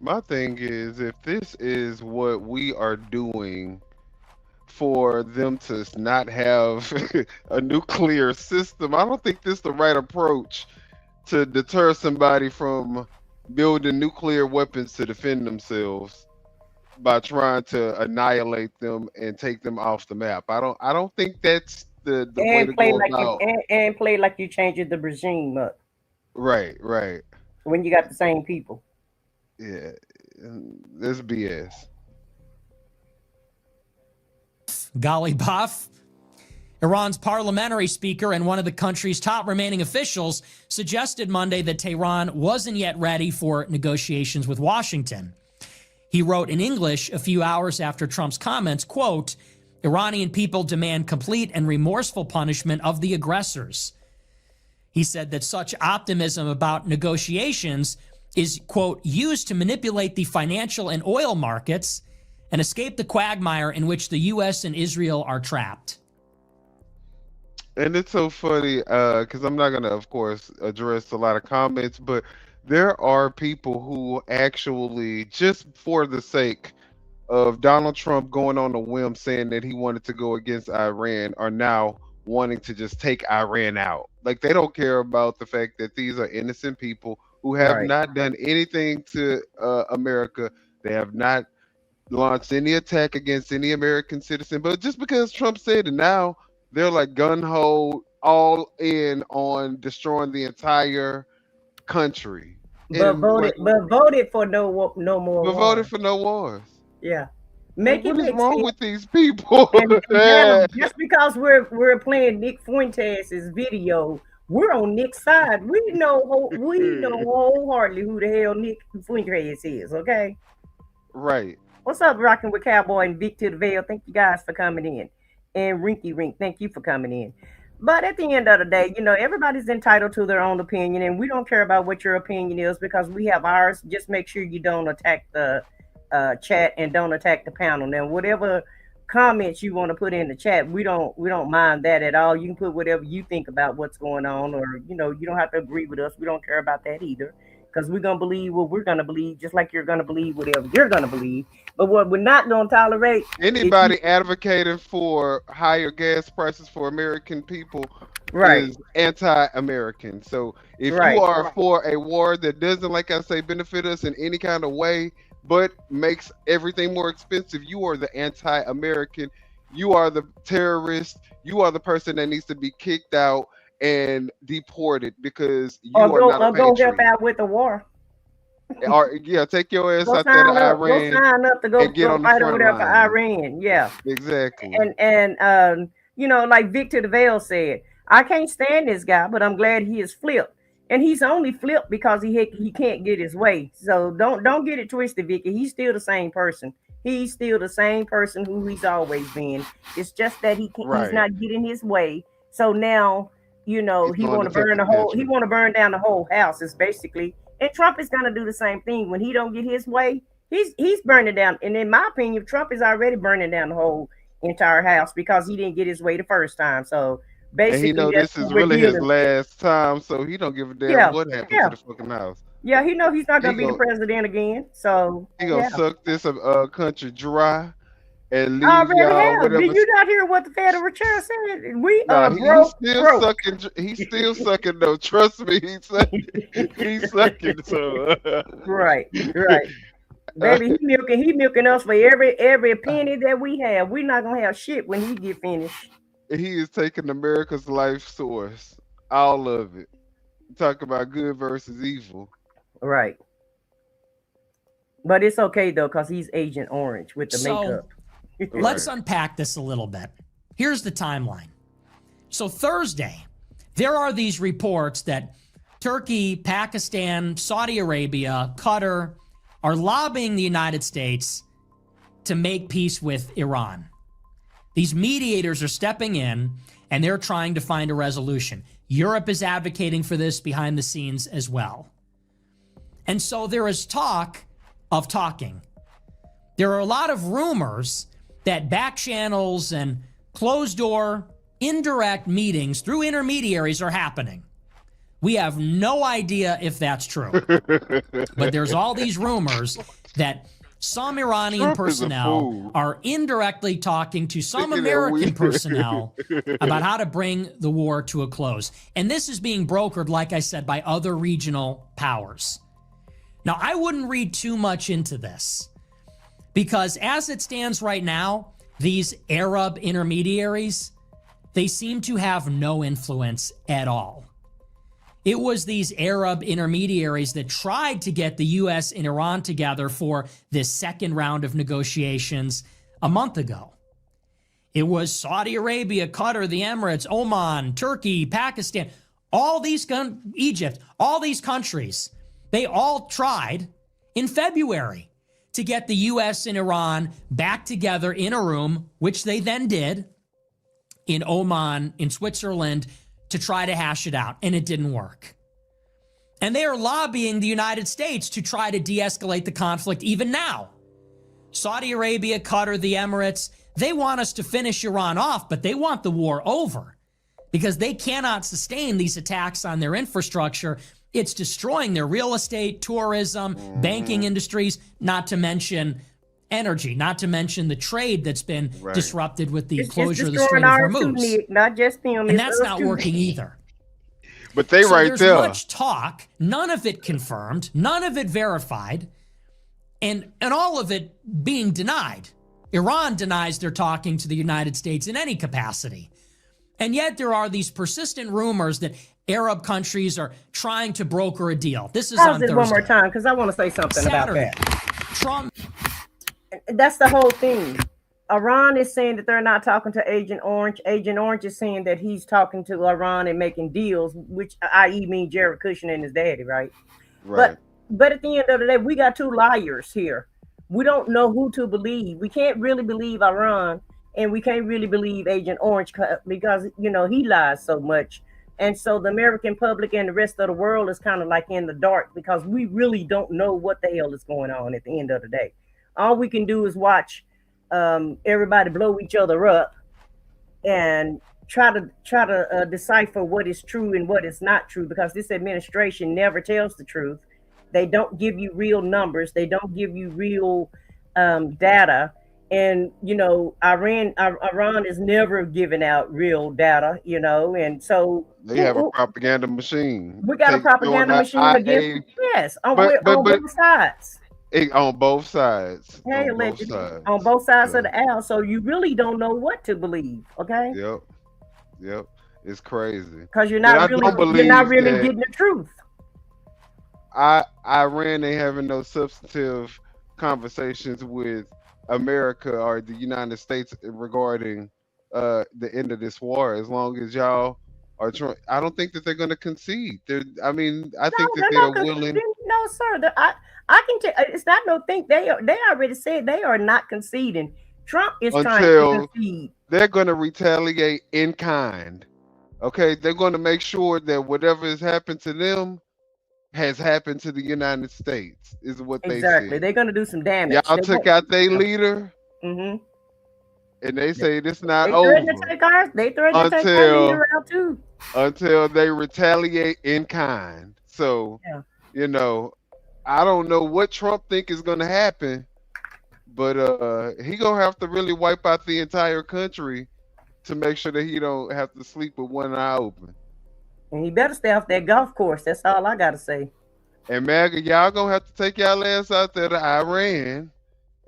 My thing is, if this is what we are doing for them to not have a nuclear system, I don't think this is the right approach to deter somebody from building nuclear weapons to defend themselves by trying to annihilate them and take them off the map. I don't think that's the way to go about. And play like you changing the regime up. Right. When you got the same people. Yeah, that's BS. Ghalibaf, Iran's parliamentary speaker and one of the country's top remaining officials, suggested Monday that Tehran wasn't yet ready for negotiations with Washington. He wrote in English a few hours after Trump's comments, quote, Iranian people demand complete and remorseful punishment of the aggressors. He said that such optimism about negotiations is, quote, used to manipulate the financial and oil markets and escape the quagmire in which the U.S. and Israel are trapped. And it's so funny because I'm not going to, of course, address a lot of comments, but there are people who actually, just for the sake of Donald Trump going on a whim saying that he wanted to go against Iran, are now wanting to just take Iran out. Like, they don't care about the fact that these are innocent people who have not done anything to America. They have not launched any attack against any American citizen. But just because Trump said it, now they're like gun-ho, all in on destroying the entire country. But voted for no more wars. Voted for no wars. Yeah. What is wrong with these people? And just because we're playing Nick Fuentes' video, we're on Nick's side. We know wholeheartedly who the hell Nick Fuentes is, okay? Right. What's up, Rocking with Cowboy and Vic to the Veil? Thank you guys for coming in. And Rinky Rink, thank you for coming in. But at the end of the day, everybody's entitled to their own opinion, and we don't care about what your opinion is because we have ours. Just make sure you don't attack the chat and don't attack the panel. Now, whatever comments you want to put in the chat, we don't mind that at all. You can put whatever you think about what's going on, or you don't have to agree with us. We don't care about that either, because we're gonna believe what we're gonna believe, just like you're gonna believe whatever you're gonna believe. But what we're not gonna tolerate, anybody advocating for higher gas prices for American people is anti-American. So if you are for a war that doesn't, like I say, benefit us in any kind of way, but makes everything more expensive, you are the anti-American. You are the terrorist. You are the person that needs to be kicked out and deported because you are not a patriot. Go help out with the war. Or take your ass out there to Iran. Go sign up to go fight over there for line. Iran. Yeah, exactly. And like Vic to the Veil said, I can't stand this guy, but I'm glad he is flipped. And he's only flipped because he can't get his way. So don't get it twisted, Vicky. He's still the same person. He's still the same person who he's always been. It's just that he's not getting his way. So now, he want to burn down the whole house. Is basically, and Trump is gonna do the same thing when he don't get his way. He's burning down. And in my opinion, Trump is already burning down the whole entire house because he didn't get his way the first time. So And he basically, know that's this what is we're really his dealing with. last time, so he don't give a damn Yeah, what happened to yeah, the fucking house. yeah. He know he's not He gonna be the go president again. So he gonna yeah, suck this country dry and I leave already y'all have. whatever. Did you not hear what the Federal Reserve said? We Nah, are he's still broke. sucking. He's still sucking though. Trust me, he's sucking. He's sucking. So Right, right. Baby, he milking us for every penny that we have. We're not gonna have shit when he get finished. he is taking America's life source, all of it. Talk about good versus evil. Right. But it's okay though, because he's Agent Orange with the So makeup. let's Right. unpack this a little bit. Here's the timeline. So Thursday, there are these reports that Turkey, Pakistan, Saudi Arabia, Qatar are lobbying the United States to make peace with Iran. These mediators are stepping in and they're trying to find a resolution. Europe is advocating for this behind the scenes as well. And so there is talk of talking. There are a lot of rumors that back channels and closed door, indirect meetings through intermediaries are happening. We have no idea if that's true. But there's all these rumors that some Iranian Trump is a personnel fool. are indirectly talking to some Look at that American weird- personnel about how to bring the war to a close. And this is being brokered, like I said, by other regional powers. Now, I wouldn't read too much into this because as it stands right now, these Arab intermediaries, they seem to have no influence at all. It was these Arab intermediaries that tried to get the U.S. and Iran together for this second round of negotiations a month ago. It was Saudi Arabia, Qatar, the Emirates, Oman, Turkey, Pakistan, all these, Egypt, all these countries, they all tried in February to get the U.S. and Iran back together in a room, which they then did in Oman, in Switzerland, to try to hash it out, and it didn't work. And they are lobbying the United States to try to de-escalate the conflict even now. Saudi Arabia, Qatar, the Emirates, they want us to finish Iran off, but they want the war over because they cannot sustain these attacks on their infrastructure. It's destroying their real estate, tourism, banking industries, not to mention energy, not to mention the trade that's been disrupted with the closure of the Strait of Hormuz. Nick, not just them. And that's not working either. But they So right there's there. much talk, none of it confirmed, none of it verified, and all of it being denied. Iran denies they're talking to the United States in any capacity. And yet there are these persistent rumors that Arab countries are trying to broker a deal. This is Pause on it Thursday. one more time because I want to say something Saturday, about that. Trump. That's the whole thing. Iran is saying that they're not talking to Agent Orange. Agent Orange is saying that he's talking to Iran and making deals, which i.e. mean Jared Kushner and his daddy, right? Right. But at the end of the day, we got two liars here. We don't know who to believe. We can't really believe Iran, and we can't really believe Agent Orange because, you know, he lies so much. And so the American public and the rest of the world is kind of like in the dark because we really don't know what the hell is going on at the end of the day. All we can do is watch everybody blow each other up and try to decipher what is true and what is not true, because this administration never tells the truth. They don't give you real numbers. They don't give you real data. And, you know, Iran is never giving out real data, you know, and so They have a propaganda machine. we got a propaganda machine against, yes, on both sides. On both sides. Hey, On both allegedly, sides. on both sides Yeah. of the aisle. So you really don't know what to believe, okay? Yep. It's crazy. Because you're And I not don't really, you're not believe really that getting the truth. Iran ain't having no substantive conversations with America or the United States regarding the end of this war. As long as y'all are trying, I don't think that they're going to concede. I think that they're willing. No, sir. I can tell. It's not no think. They already said they are not conceding. Trump is trying to concede. They're going to retaliate in kind. Okay, they're going to make sure that whatever has happened to them has happened to the United States. Is what they Exactly. said. They're going to do some damage. Y'all took out their leader. Mm-hmm. and they say this not They threatened to over take our leader out too. until they retaliate in kind. So, Yeah. you know, I don't know what Trump think is going to happen, but he gonna have to really wipe out the entire country to make sure that he don't have to sleep with one eye open. And he better stay off that golf course. That's all I gotta say. And MAGA, y'all gonna have to take y'all ass out there to Iran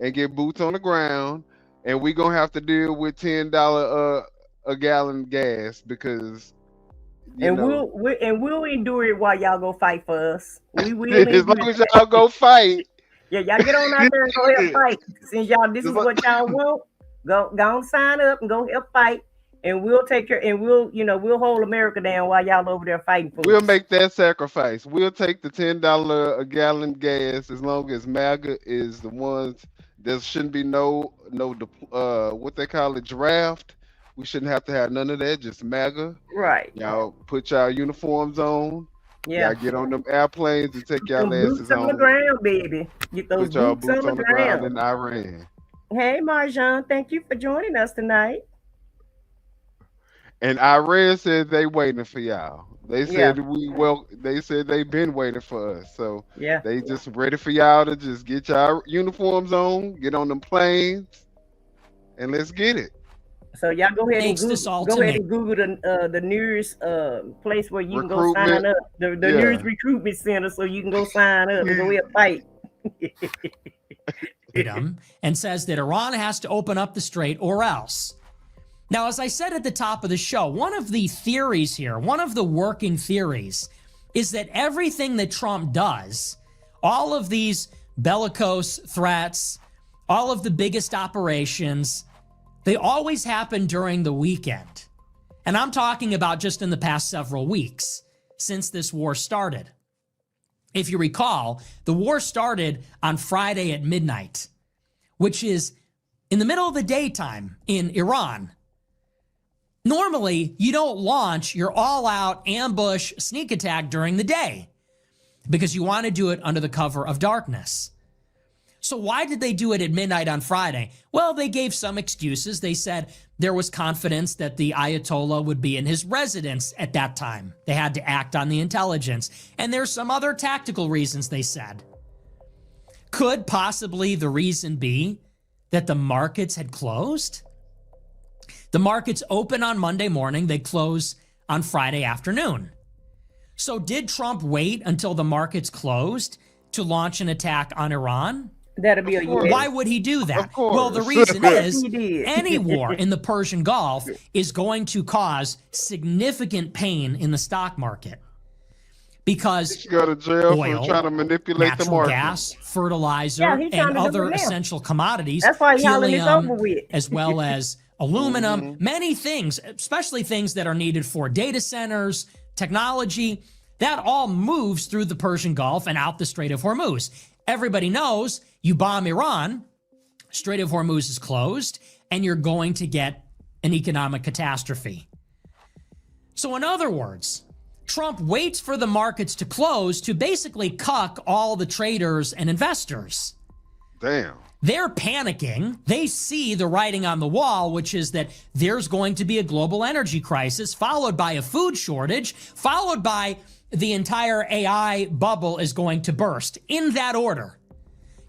and get boots on the ground, and we gonna have to deal with $10 a gallon gas because we'll endure it while y'all go fight for us. We will as long as y'all go fight. Yeah, y'all get on out there and go help fight. Since y'all this is what y'all want, go on sign up and go help fight. And we'll take care, and we'll hold America down while y'all over there fighting for We'll us. make that sacrifice. We'll take the $10 a gallon gas as long as MAGA is the ones. There shouldn't be no what they call it, draft. We shouldn't have to have none of that. Just MAGA. Right. Y'all put y'all uniforms on. Yeah. Y'all get on them airplanes and take y'all asses boots on the ground, baby. Get those put y'all boots on the ground in Iran. Hey, Marjan, thank you for joining us tonight. And Iran said they waiting for y'all. They said they said they've been waiting for us. So they just ready for y'all to just get y'all uniforms on, get on them planes, and let's get it. So y'all go ahead and Google the nearest place where you can go sign up. The nearest recruitment center so you can go sign up and go here fight. And says that Iran has to open up the strait or else. Now, as I said at the top of the show, one of the theories here, one of the working theories, is that everything that Trump does, all of these bellicose threats, all of the biggest operations, they always happen during the weekend. And I'm talking about just in the past several weeks since this war started. If you recall, the war started on Friday at midnight, which is in the middle of the daytime in Iran. Normally, you don't launch your all-out ambush sneak attack during the day because you want to do it under the cover of darkness. So why did they do it at midnight on Friday? Well, they gave some excuses. They said there was confidence that the Ayatollah would be in his residence at that time. They had to act on the intelligence. And there's some other tactical reasons, they said. Could possibly the reason be that the markets had closed? The markets open on Monday morning. They close on Friday afternoon. So did Trump wait until the markets closed to launch an attack on Iran? That'd be a yes. Why would he do that? Well, the reason is any war in the Persian Gulf is going to cause significant pain in the stock market because go to jail oil, for trying to manipulate the natural market. gas, fertilizer, and other essential commodities, that's why it's over with. as well as aluminum, many things, especially things that are needed for data centers, technology, that all moves through the Persian Gulf and out the Strait of Hormuz. Everybody knows you bomb Iran, Strait of Hormuz is closed, and you're going to get an economic catastrophe. So in other words, Trump waits for the markets to close to basically cuck all the traders and investors. Damn. They're panicking. They see the writing on the wall, which is that there's going to be a global energy crisis, followed by a food shortage, followed by the entire AI bubble is going to burst. In that order.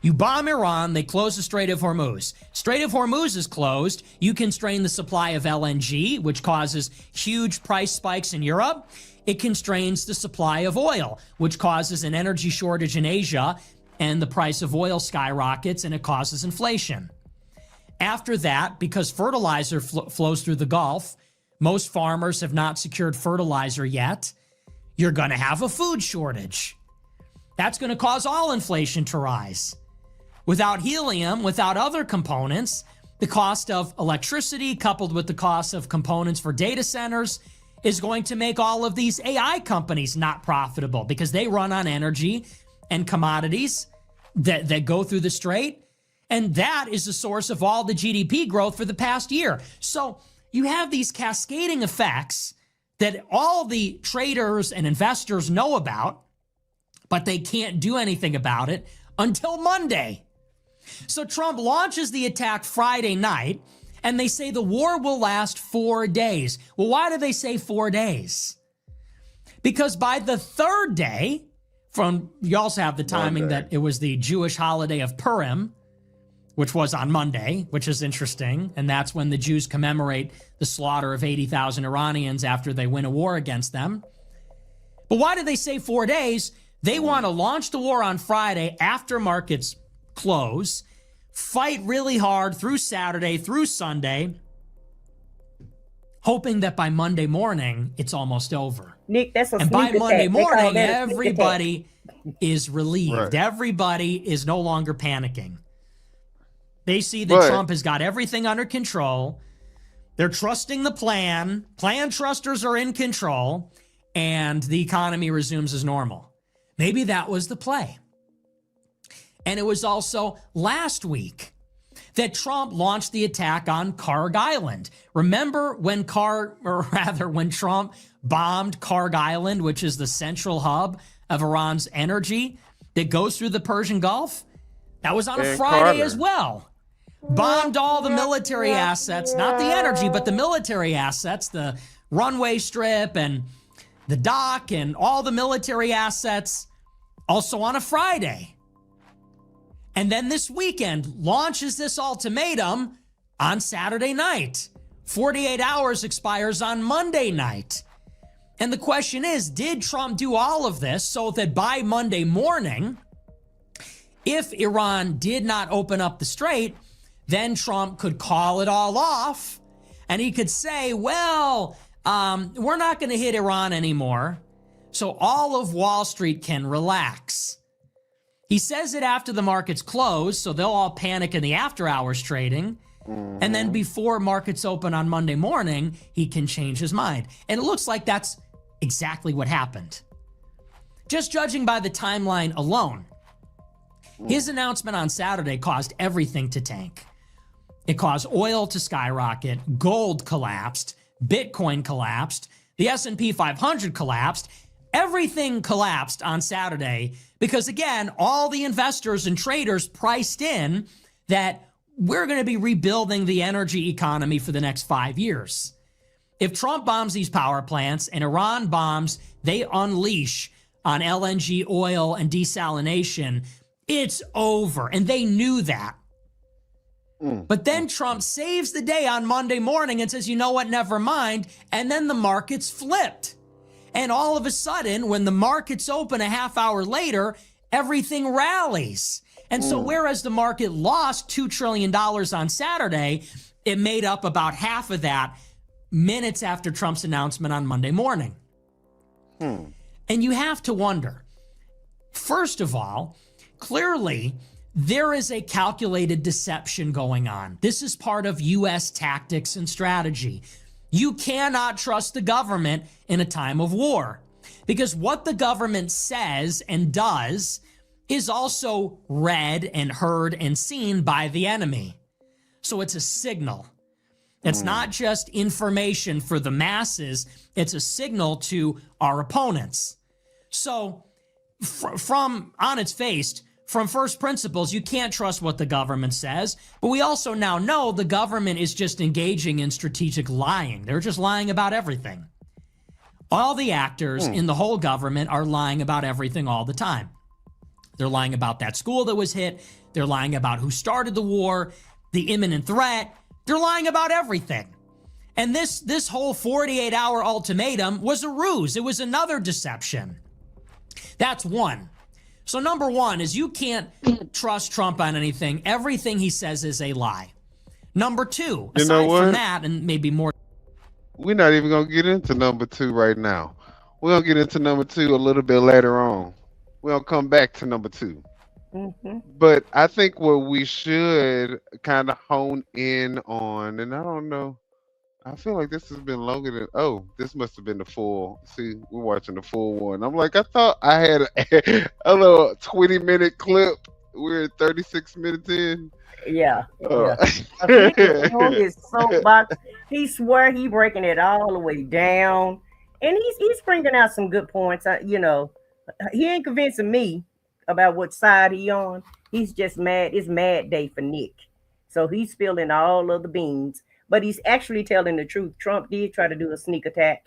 You bomb Iran, they close the Strait of Hormuz. Strait of Hormuz is closed. You constrain the supply of LNG, which causes huge price spikes in Europe. It constrains the supply of oil, which causes an energy shortage in Asia, and the price of oil skyrockets, and it causes inflation. After that, because fertilizer flows through the Gulf, most farmers have not secured fertilizer yet, you're going to have a food shortage. That's going to cause all inflation to rise. Without helium, without other components, the cost of electricity coupled with the cost of components for data centers is going to make all of these AI companies not profitable because they run on energy and commodities that go through the strait. And that is the source of all the GDP growth for the past year. So you have these cascading effects that all the traders and investors know about, but they can't do anything about it until Monday. So Trump launches the attack Friday night, And they say the war will last 4 days. Well, why do they say 4 days? Because by the third day, you also have the timing that it was the Jewish holiday of Purim, which was on Monday, which is interesting. And that's when the Jews commemorate the slaughter of 80,000 Iranians after they win a war against them. But why do they say 4 days? They want to launch the war on Friday after markets close, fight really hard through Saturday, through Sunday, hoping that by Monday morning, it's almost over. Nick, that's a And by sneak Monday attack. They call morning, that a sneak everybody is relieved. Right. Everybody is no longer panicking. They see that But- Trump has got everything under control. They're trusting the plan. Plan trusters are in control, and the economy resumes as normal. Maybe that was the play. And it was also last week that Trump launched the attack on Kharg Island. Remember when Trump bombed Kharg Island, which is the central hub of Iran's energy that goes through the Persian Gulf? That was on a And Friday Carter. as well. Bombed all the military assets, not the energy, but the military assets, the runway strip and the dock and all the military assets, also on a Friday. And then this weekend launches this ultimatum on Saturday night. 48 hours expires on Monday night. And the question is, did Trump do all of this so that by Monday morning, if Iran did not open up the strait, then Trump could call it all off and he could say, well, we're not going to hit Iran anymore, so all of Wall Street can relax. He says it after the markets close, so they'll all panic in the after hours trading. And then before markets open on Monday morning, he can change his mind. And it looks like that's exactly what happened. Just judging by the timeline alone, his announcement on Saturday caused everything to tank. It caused oil to skyrocket, gold collapsed, Bitcoin collapsed, the S&P 500 collapsed. Everything collapsed on Saturday because, again, all the investors and traders priced in that we're going to be rebuilding the energy economy for the next 5 years. If Trump bombs these power plants and Iran bombs, they unleash on LNG oil and desalination, it's over. And they knew that. But then Trump saves the day on Monday morning and says, you know what, never mind. And then the markets flipped. And all of a sudden, when the markets open a half hour later, everything rallies. And so whereas the market lost $2 trillion on Saturday, it made up about half of that minutes after Trump's announcement on Monday morning. And you have to wonder, first of all, clearly there is a calculated deception going on. This is part of U.S. tactics and strategy. You cannot trust the government in a time of war because what the government says and does is also read and heard and seen by the enemy. So it's a signal. It's not just information for the masses. It's a signal to our opponents. So from on its face, from first principles, you can't trust what the government says, but we also now know the government is just engaging in strategic lying. They're just lying about everything. All the actors in the whole government are lying about everything all the time. They're lying about that school that was hit. They're lying about who started the war, the imminent threat. They're lying about everything. And this whole 48-hour ultimatum was a ruse. It was another deception. That's one. So number one is you can't trust Trump on anything. Everything he says is a lie. Number two, aside from that, and maybe more. We're not even going to get into number two right now. We're going to get into number two a little bit later on. We'll come back to number two. But I think what we should kind of hone in on, and I don't know, I feel like this has been longer than, this must have been the full, see, we're watching the full one. I'm like, I thought I had a little 20-minute clip. We're 36 minutes in. Yeah. His soapbox. He swear he breaking it all the way down. And he's bringing out some good points. He ain't convincing me about what side he on. He's just mad. It's mad day for Nick. So he's spilling all of the beans. but he's actually telling the truth. Trump did try to do a sneak attack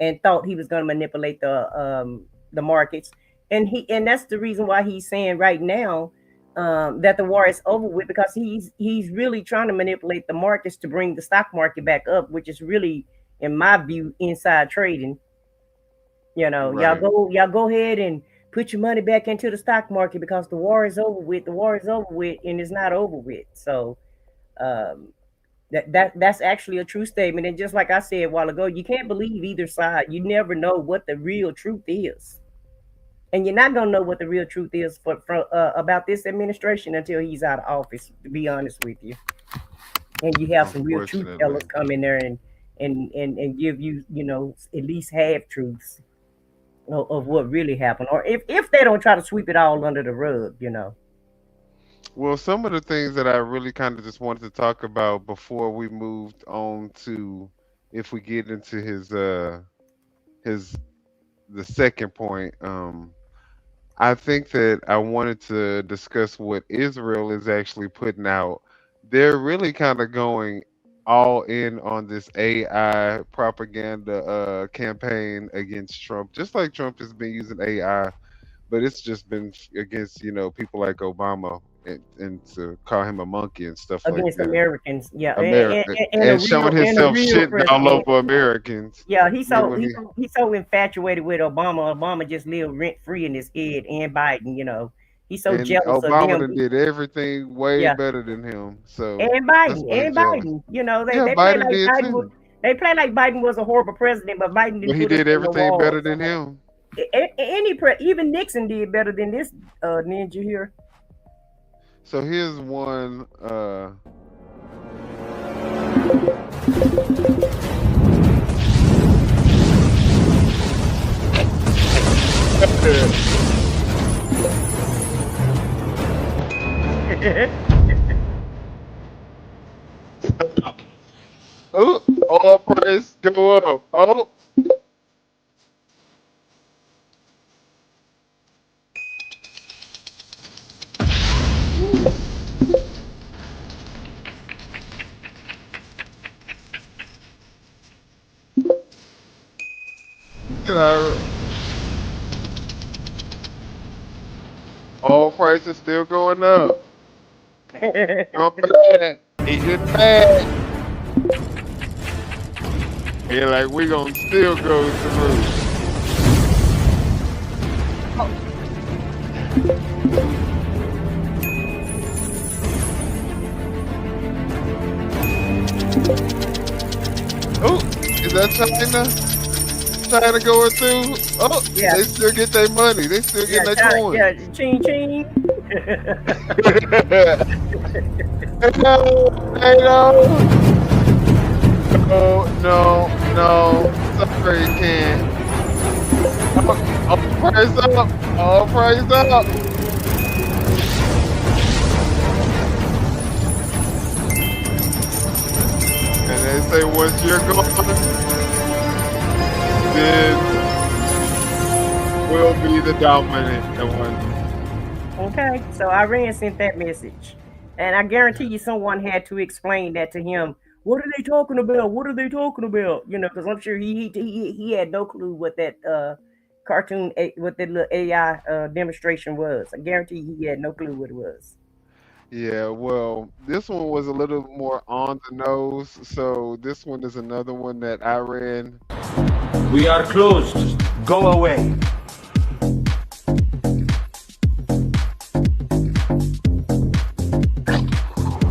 and thought he was going to manipulate the markets, and that's the reason why he's saying right now that the war is over with, because he's really trying to manipulate the markets to bring the stock market back up, which is really, in my view, inside trading. Right. Y'all go ahead and put your money back into the stock market because the war is over with. The war is over with, and it's not over with. So um, that's actually a true statement. And just like I said a while ago, you can't believe either side. You never know what the real truth is, and you're not gonna know what the real truth is about this administration until he's out of office. To be honest with you, and you have some real truth tellers Unfortunately. come in there and give you at least half truths of what really happened, or if they don't try to sweep it all under the rug. Well, some of the things that I really kind of just wanted to talk about before we moved on to, if we get into his the second point, I think that I wanted to discuss what Israel is actually putting out. They're really kind of going all in on this AI propaganda campaign against Trump, just like Trump has been using AI, but it's just been against people like Obama, and to call him a monkey and stuff like Against that. Americans, yeah, America, and and showing a himself real shitting all president. over Americans. Yeah, When he he's so infatuated with Obama. Obama just lived rent free in his head, and Biden. He's so and jealous of Obama them. done did everything way Yeah, better than him, so and that's Biden, why he's and jealous. Biden. Yeah, They play Biden like did Biden was. too, They play like Biden was a horrible president, but Biden but didn't he put us did in the everything better walls. than him. Even Nixon did better than this ninja here. So here's one. Oh, all price go up. Oh, you know, all prices still going up. I'm mad. He getting mad. He like, we gonna still go through. Oh, is that China? China going through? Oh, Yeah, they still get their money. They still yeah, getting their yeah, coins. ching ching. No, they don't. No, no, no. Sorry, can't. All price up. All price up. And they say once you're gone, then we'll be the dominant one. Okay, so Iran sent that message, and I guarantee you, someone had to explain that to him. What are they talking about? What are they talking about? Because I'm sure he had no clue what that what that little AI demonstration was. I guarantee he had no clue what it was. Yeah, well, this one was a little more on the nose. So this one is another one that I ran. We are closed. Go away.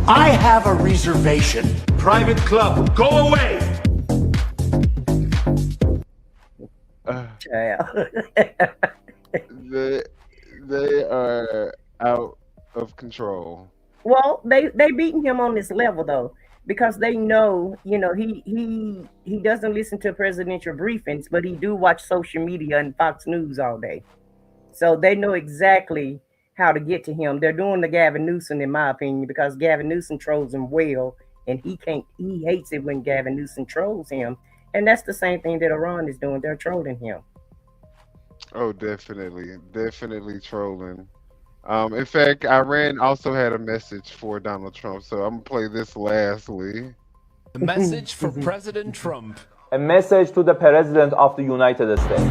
I have a reservation. Private club. Go away. Child. They they are out of control. Well, they beating him on this level though, because they know, he doesn't listen to presidential briefings, but he do watch social media and Fox News all day. So they know exactly how to get to him. They're doing the Gavin Newsom, in my opinion, because Gavin Newsom trolls him well, and he hates it when Gavin Newsom trolls him. And that's the same thing that Iran is doing. They're trolling him. Oh, definitely, definitely trolling. In fact, Iran also had a message for Donald Trump, so I'm gonna play this lastly. A message for President Trump. A message to the President of the United States.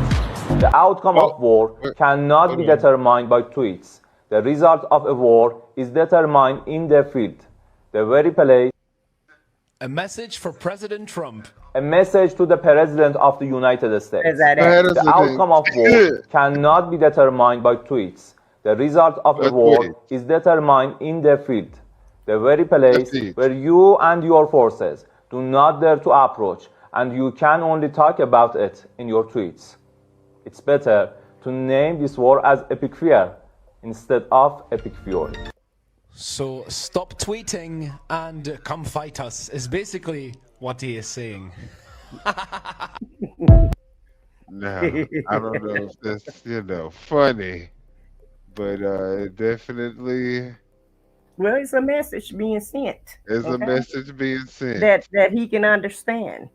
The outcome of war cannot be determined by tweets. The result of a war is determined in the field, the very place. A message for President Trump. A message to the President of the United States. President. The outcome of war cannot be determined by tweets. The result of a war is determined in the field, the very place where you and your forces do not dare to approach, and you can only talk about it in your tweets. It's better to name this war as epic fear instead of epic fury. So stop tweeting and come fight us is basically what he is saying. No, I don't know if that's, funny, but definitely. Well, it's a message being sent. It's a message being sent. That he can understand,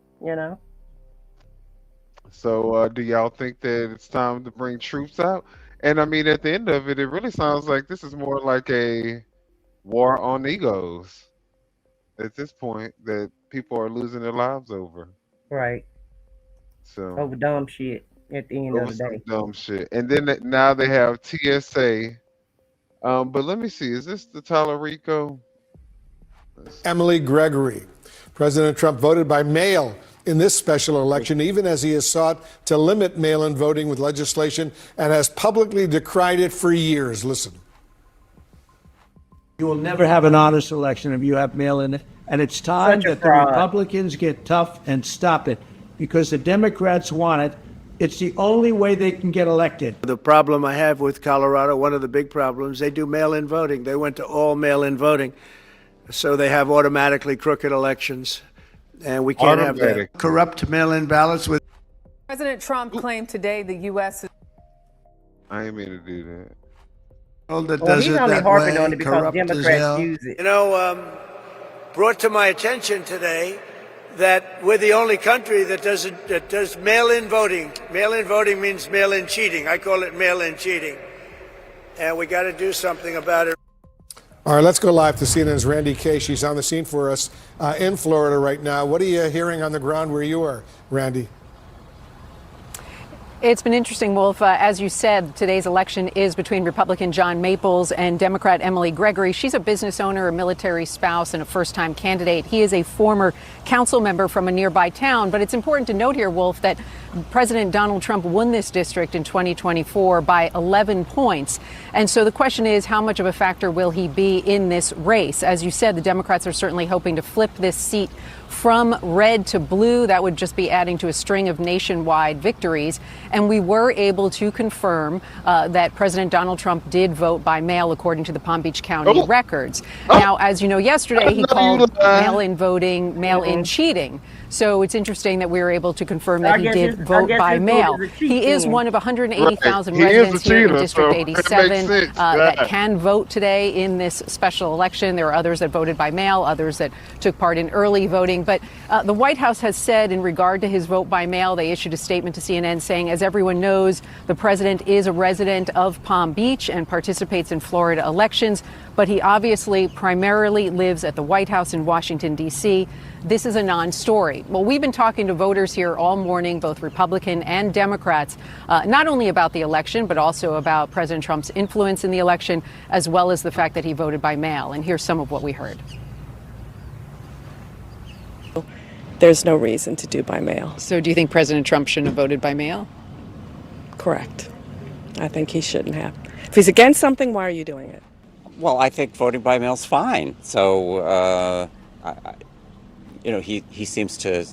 So do y'all think that it's time to bring troops out? And I mean, at the end of it, it really sounds like this is more like a war on egos at this point that people are losing their lives over. Right. So over dumb shit at the end of the day. Dumb shit. And then now they have TSA. But let me see, is this the Talarico? Emily Gregory. President Trump voted by mail in this special election, even as he has sought to limit mail-in voting with legislation and has publicly decried it for years. Listen. You will never have an honest election if you have mail-in, and it's time that the Republicans get tough and stop it, because the Democrats want it. It's the only way they can get elected. The problem I have with Colorado, one of the big problems, they do mail-in voting. They went to all mail-in voting, so they have automatically crooked elections. And we can't have that. Corrupt mail-in ballots with. President Trump claimed today the U.S. I ain't mean to do that. He's only harping on it because Democrats use it. Brought to my attention today that we're the only country that does mail-in voting. Mail-in voting means mail-in cheating. I call it mail-in cheating. And we got to do something about it. All right, let's go live to CNN's Randy Kay. She's on the scene for us in Florida right now. What are you hearing on the ground where you are, Randy? It's been interesting, Wolf. As you said, today's election is between Republican John Maples and Democrat Emily Gregory. She's a business owner, a military spouse, and a first-time candidate. He is a former council member from a nearby town. But it's important to note here, Wolf, that President Donald Trump won this district in 2024 by 11 points. And so the question is, how much of a factor will he be in this race? As you said, the Democrats are certainly hoping to flip this seat from red to blue. That would just be adding to a string of nationwide victories. And we were able to confirm that President Donald Trump did vote by mail, according to the Palm Beach County records. Now, as you know, yesterday he called mail-in voting mail-in cheating. So it's interesting that we were able to confirm that he did vote by mail. He is one of 180,000 residents here in District 87 that can vote today in this special election. There are others that voted by mail, others that took part in early voting. But the White House has said in regard to his vote by mail, they issued a statement to CNN saying, as everyone knows, the president is a resident of Palm Beach and participates in Florida elections, but he obviously primarily lives at the White House in Washington, D.C. This is a non-story. Well, we've been talking to voters here all morning, both Republican and Democrats, not only about the election, but also about President Trump's influence in the election, as well as the fact that he voted by mail. And here's some of what we heard. There's no reason to do by mail. So do you think President Trump shouldn't have voted by mail? Correct. I think he shouldn't have. If he's against something, why are you doing it? Well, I think voting by mail is fine. So, he seems to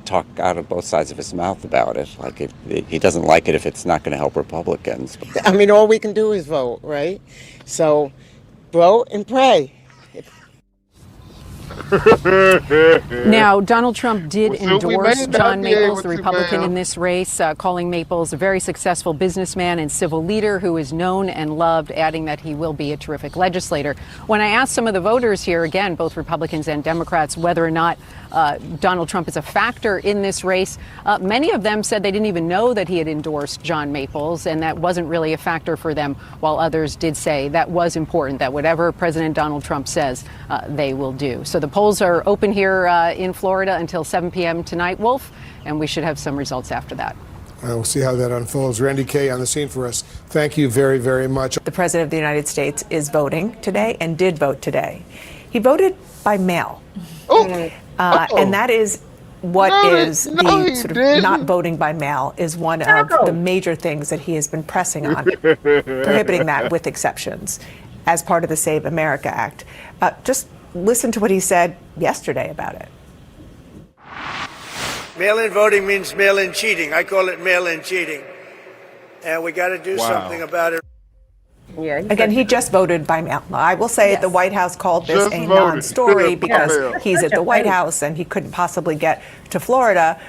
talk out of both sides of his mouth about it. Like, he doesn't like it if it's not going to help Republicans. I mean, all we can do is vote, right? So, vote and pray. Now, Donald Trump did endorse John Maples, the Republican in this race, calling Maples a very successful businessman and civil leader who is known and loved, adding that he will be a terrific legislator. When I asked some of the voters here, again, both Republicans and Democrats, whether or not Donald Trump is a factor in this race, many of them said they didn't even know that he had endorsed John Maples, and that wasn't really a factor for them, while others did say that was important, that whatever President Donald Trump says, they will do. So the polls are open here in Florida until 7 p.m. tonight, Wolf, and we should have some results after that. We'll see how that unfolds. Randy Kay on the scene for us. Thank you very, very much. The President of the United States is voting today and did vote today. He voted by mail. And that is what not voting by mail is one of the major things that he has been pressing on, prohibiting that with exceptions as part of the Save America Act. Just listen to what he said yesterday about it. Mail-in voting means mail-in cheating. I call it mail-in cheating. And we got to do something about it. Yeah. Again, he just voted by mail. I will say the White House called this a non-story because he's at the White House and he couldn't possibly get to Florida.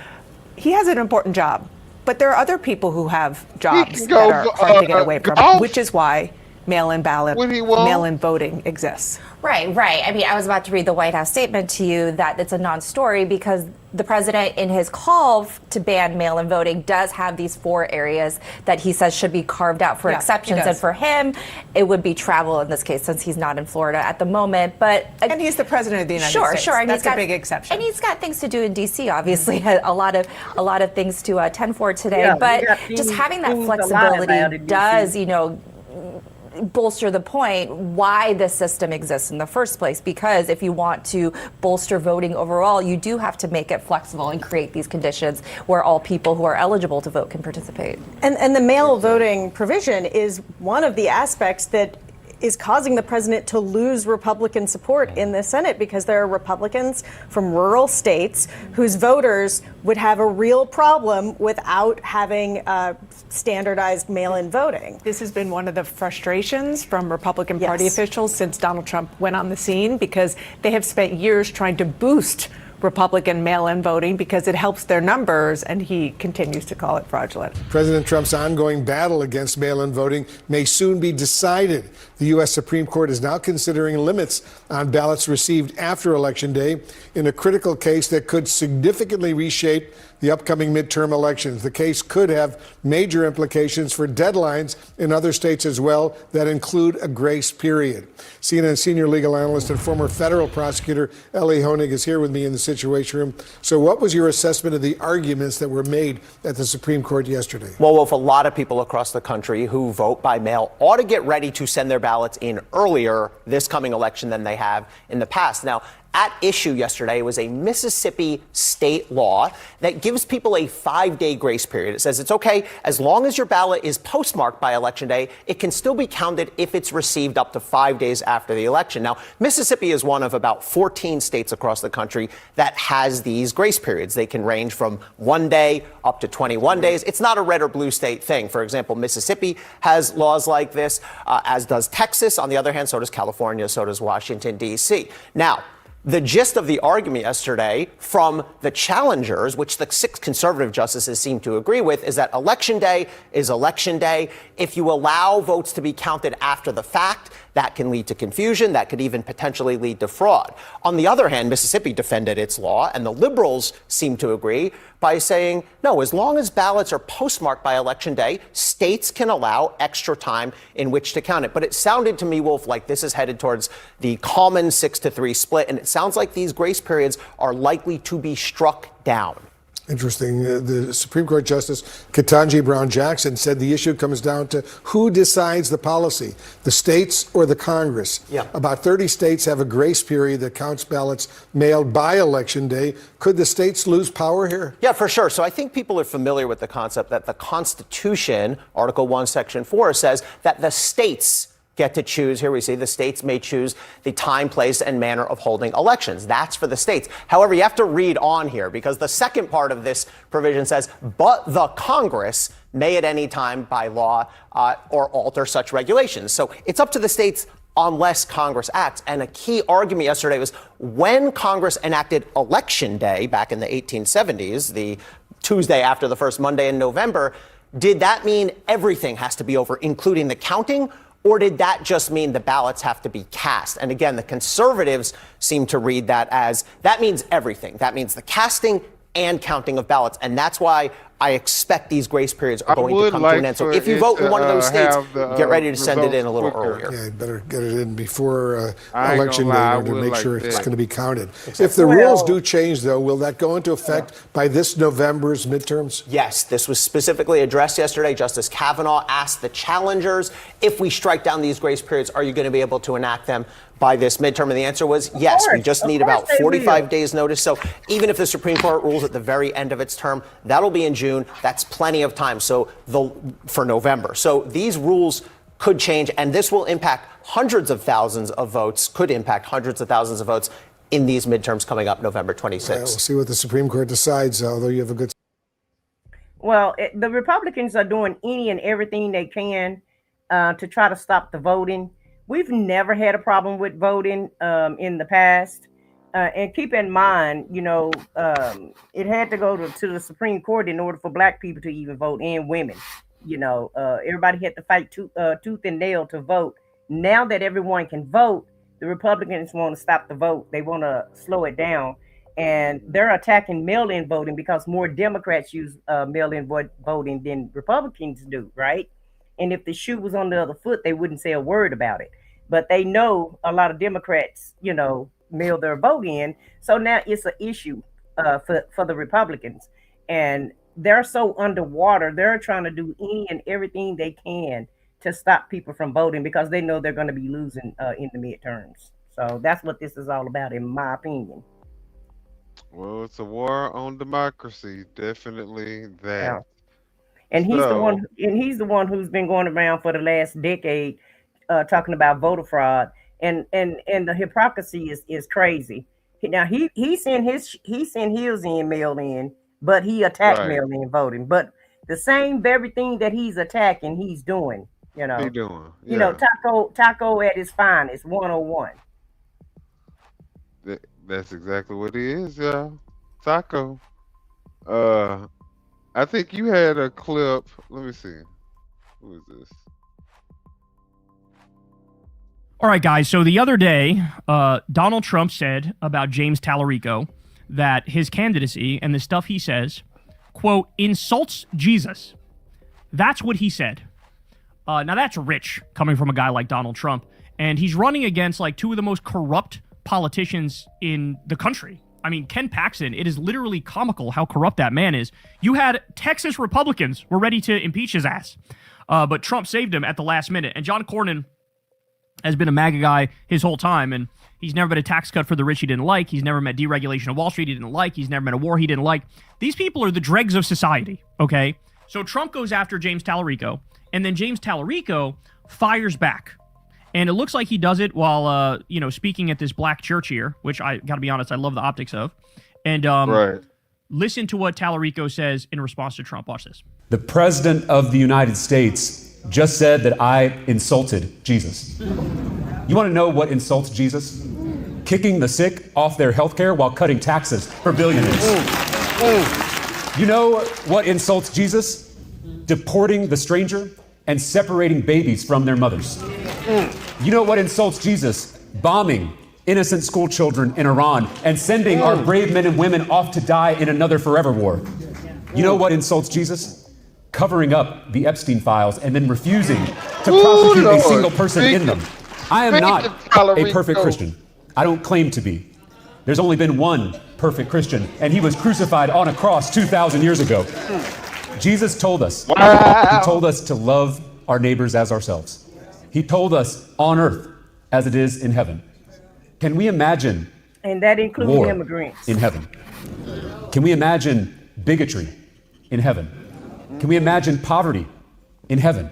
He has an important job, but there are other people who have jobs that are hard to get away from, which is why mail-in ballot, mail-in voting exists. Right. I mean, I was about to read the White House statement to you that it's a non-story because the president, in his call to ban mail-in voting, does have these 4 areas that he says should be carved out for exceptions. And for him, it would be travel in this case, since he's not in Florida at the moment. But and he's the president of the United States. Sure. And that's a big exception. And he's got things to do in D.C. Obviously, a lot of things to attend for today. But just having that flexibility does, bolster the point why this system exists in the first place, because if you want to bolster voting overall, you do have to make it flexible and create these conditions where all people who are eligible to vote can participate. And the mail voting provision is one of the aspects that is causing the president to lose Republican support in the Senate, because there are Republicans from rural states whose voters would have a real problem without having standardized mail-in voting. This has been one of the frustrations from Republican Party officials since Donald Trump went on the scene, because they have spent years trying to boost Republican mail-in voting because it helps their numbers, and he continues to call it fraudulent. President Trump's ongoing battle against mail-in voting may soon be decided. The U.S. Supreme Court is now considering limits on ballots received after Election Day in a critical case that could significantly reshape the upcoming midterm elections. The case could have major implications for deadlines in other states as well that include a grace period. CNN senior legal analyst and former federal prosecutor Ellie Honig is here with me in the Situation Room. So what was your assessment of the arguments that were made at the Supreme Court yesterday? Well, Wolf, a lot of people across the country who vote by mail ought to get ready to send their ballots in earlier this coming election than they have in the past. Now, at issue yesterday was a Mississippi state law that gives people a 5-day grace period. It says it's okay as long as your ballot is postmarked by Election Day, it can still be counted if it's received up to 5 days after the election. Now, Mississippi is one of about 14 states across the country that has these grace periods. They can range from 1 day up to 21 days. It's not a red or blue state thing. For example, Mississippi has laws like this, as does Texas. On the other hand, so does California, so does Washington, D.C. Now, the gist of the argument yesterday from the challengers, which the 6 conservative justices seem to agree with, is that Election Day is Election Day. If you allow votes to be counted after the fact, that can lead to confusion. That could even potentially lead to fraud. On the other hand, Mississippi defended its law, and the liberals seem to agree by saying, no, as long as ballots are postmarked by Election Day, states can allow extra time in which to count it. But it sounded to me, Wolf, like this is headed towards the common 6-3 split, and it sounds like these grace periods are likely to be struck down. Interesting. The Supreme Court Justice Ketanji Brown Jackson said the issue comes down to who decides the policy, the states or the Congress. Yeah. About 30 states have a grace period that counts ballots mailed by Election Day. Could the states lose power here? Yeah, for sure. So I think people are familiar with the concept that the Constitution, Article 1, Section 4, says that the states get to choose. Here we see the states may choose the time, place, and manner of holding elections. That's for the states. However, you have to read on here because the second part of this provision says, but the Congress may at any time by law or alter such regulations. So it's up to the states unless Congress acts. And a key argument yesterday was when Congress enacted Election Day back in the 1870s, the Tuesday after the first Monday in November, did that mean everything has to be over, including the counting? Or did that just mean the ballots have to be cast? And again, the conservatives seem to read that as that means everything. That means the casting and counting of ballots. And that's why I expect these grace periods are going to come to an end. So if you vote in one of those states, get ready to send it in a little earlier. Yeah, better get it in before I ain't election gonna lie, I day to would make like sure it's that. going to be counted. If the rules do change, though, will that go into effect by this November's midterms? Yes, this was specifically addressed yesterday. Justice Kavanaugh asked the challengers, if we strike down these grace periods, are you going to be able to enact them by this midterm? And the answer was yes. We just need about 45 days notice. So even if the Supreme Court rules at the very end of its term, that'll be in June. That's plenty of time. So for November. So these rules could change, and this will impact hundreds of thousands of votes, could impact hundreds of thousands of votes in these midterms coming up November 26th. We'll see what the Supreme Court decides, although you have a good... Well, the Republicans are doing any and everything they can to try to stop the voting. We've never had a problem with voting in the past. And keep in mind, it had to go to the Supreme Court in order for black people to even vote, and women. Everybody had to fight tooth and nail to vote. Now that everyone can vote, the Republicans want to stop the vote. They want to slow it down. And they're attacking mail-in voting because more Democrats use mail-in voting than Republicans do, right? And if the shoe was on the other foot, they wouldn't say a word about it. But they know a lot of Democrats, mail their vote in. So now it's an issue for the Republicans. And they're so underwater. They're trying to do any and everything they can to stop people from voting because they know they're going to be losing in the midterms. So that's what this is all about, in my opinion. Well, it's a war on democracy. Definitely that. Yeah. And he's the one who's been going around for the last decade talking about voter fraud, and the hypocrisy is crazy. Now he sent his in mail in, but he attacked mail in voting. But the same very thing that he's attacking, he's doing. He doing. Yeah. Taco at his finest, 101. That's exactly what he is, y'all. Taco. I think you had a clip. Let me see. Who is this? All right, guys. So the other day, Donald Trump said about James Talarico that his candidacy and the stuff he says, quote, insults Jesus. That's what he said. Now that's rich coming from a guy like Donald Trump. And he's running against like two of the most corrupt politicians in the country. I mean, Ken Paxton, it is literally comical how corrupt that man is. You had Texas Republicans were ready to impeach his ass, but Trump saved him at the last minute. And John Cornyn has been a MAGA guy his whole time, and he's never been a tax cut for the rich he didn't like. He's never met deregulation of Wall Street he didn't like. He's never met a war he didn't like. These people are the dregs of society, okay? So Trump goes after James Talarico, and then James Talarico fires back. And it looks like he does it while, speaking at this black church here, which I got to be honest, I love the optics of. And listen to what Talarico says in response to Trump. Watch this. The President of the United States just said that I insulted Jesus. You want to know what insults Jesus? Kicking the sick off their health care while cutting taxes for billionaires. You know what insults Jesus? Deporting the stranger and separating babies from their mothers. You know what insults Jesus? Bombing innocent school children in Iran and sending our brave men and women off to die in another forever war. You know what insults Jesus? Covering up the Epstein files and then refusing to prosecute a single person in them. I am not a perfect Christian. I don't claim to be. There's only been one perfect Christian, and he was crucified on a cross 2,000 years ago. Jesus told us, he told us to love our neighbors as ourselves. He told us on earth as it is in heaven. Can we imagine and that includes war immigrants in heaven? Can we imagine bigotry in heaven? Can we imagine poverty in heaven?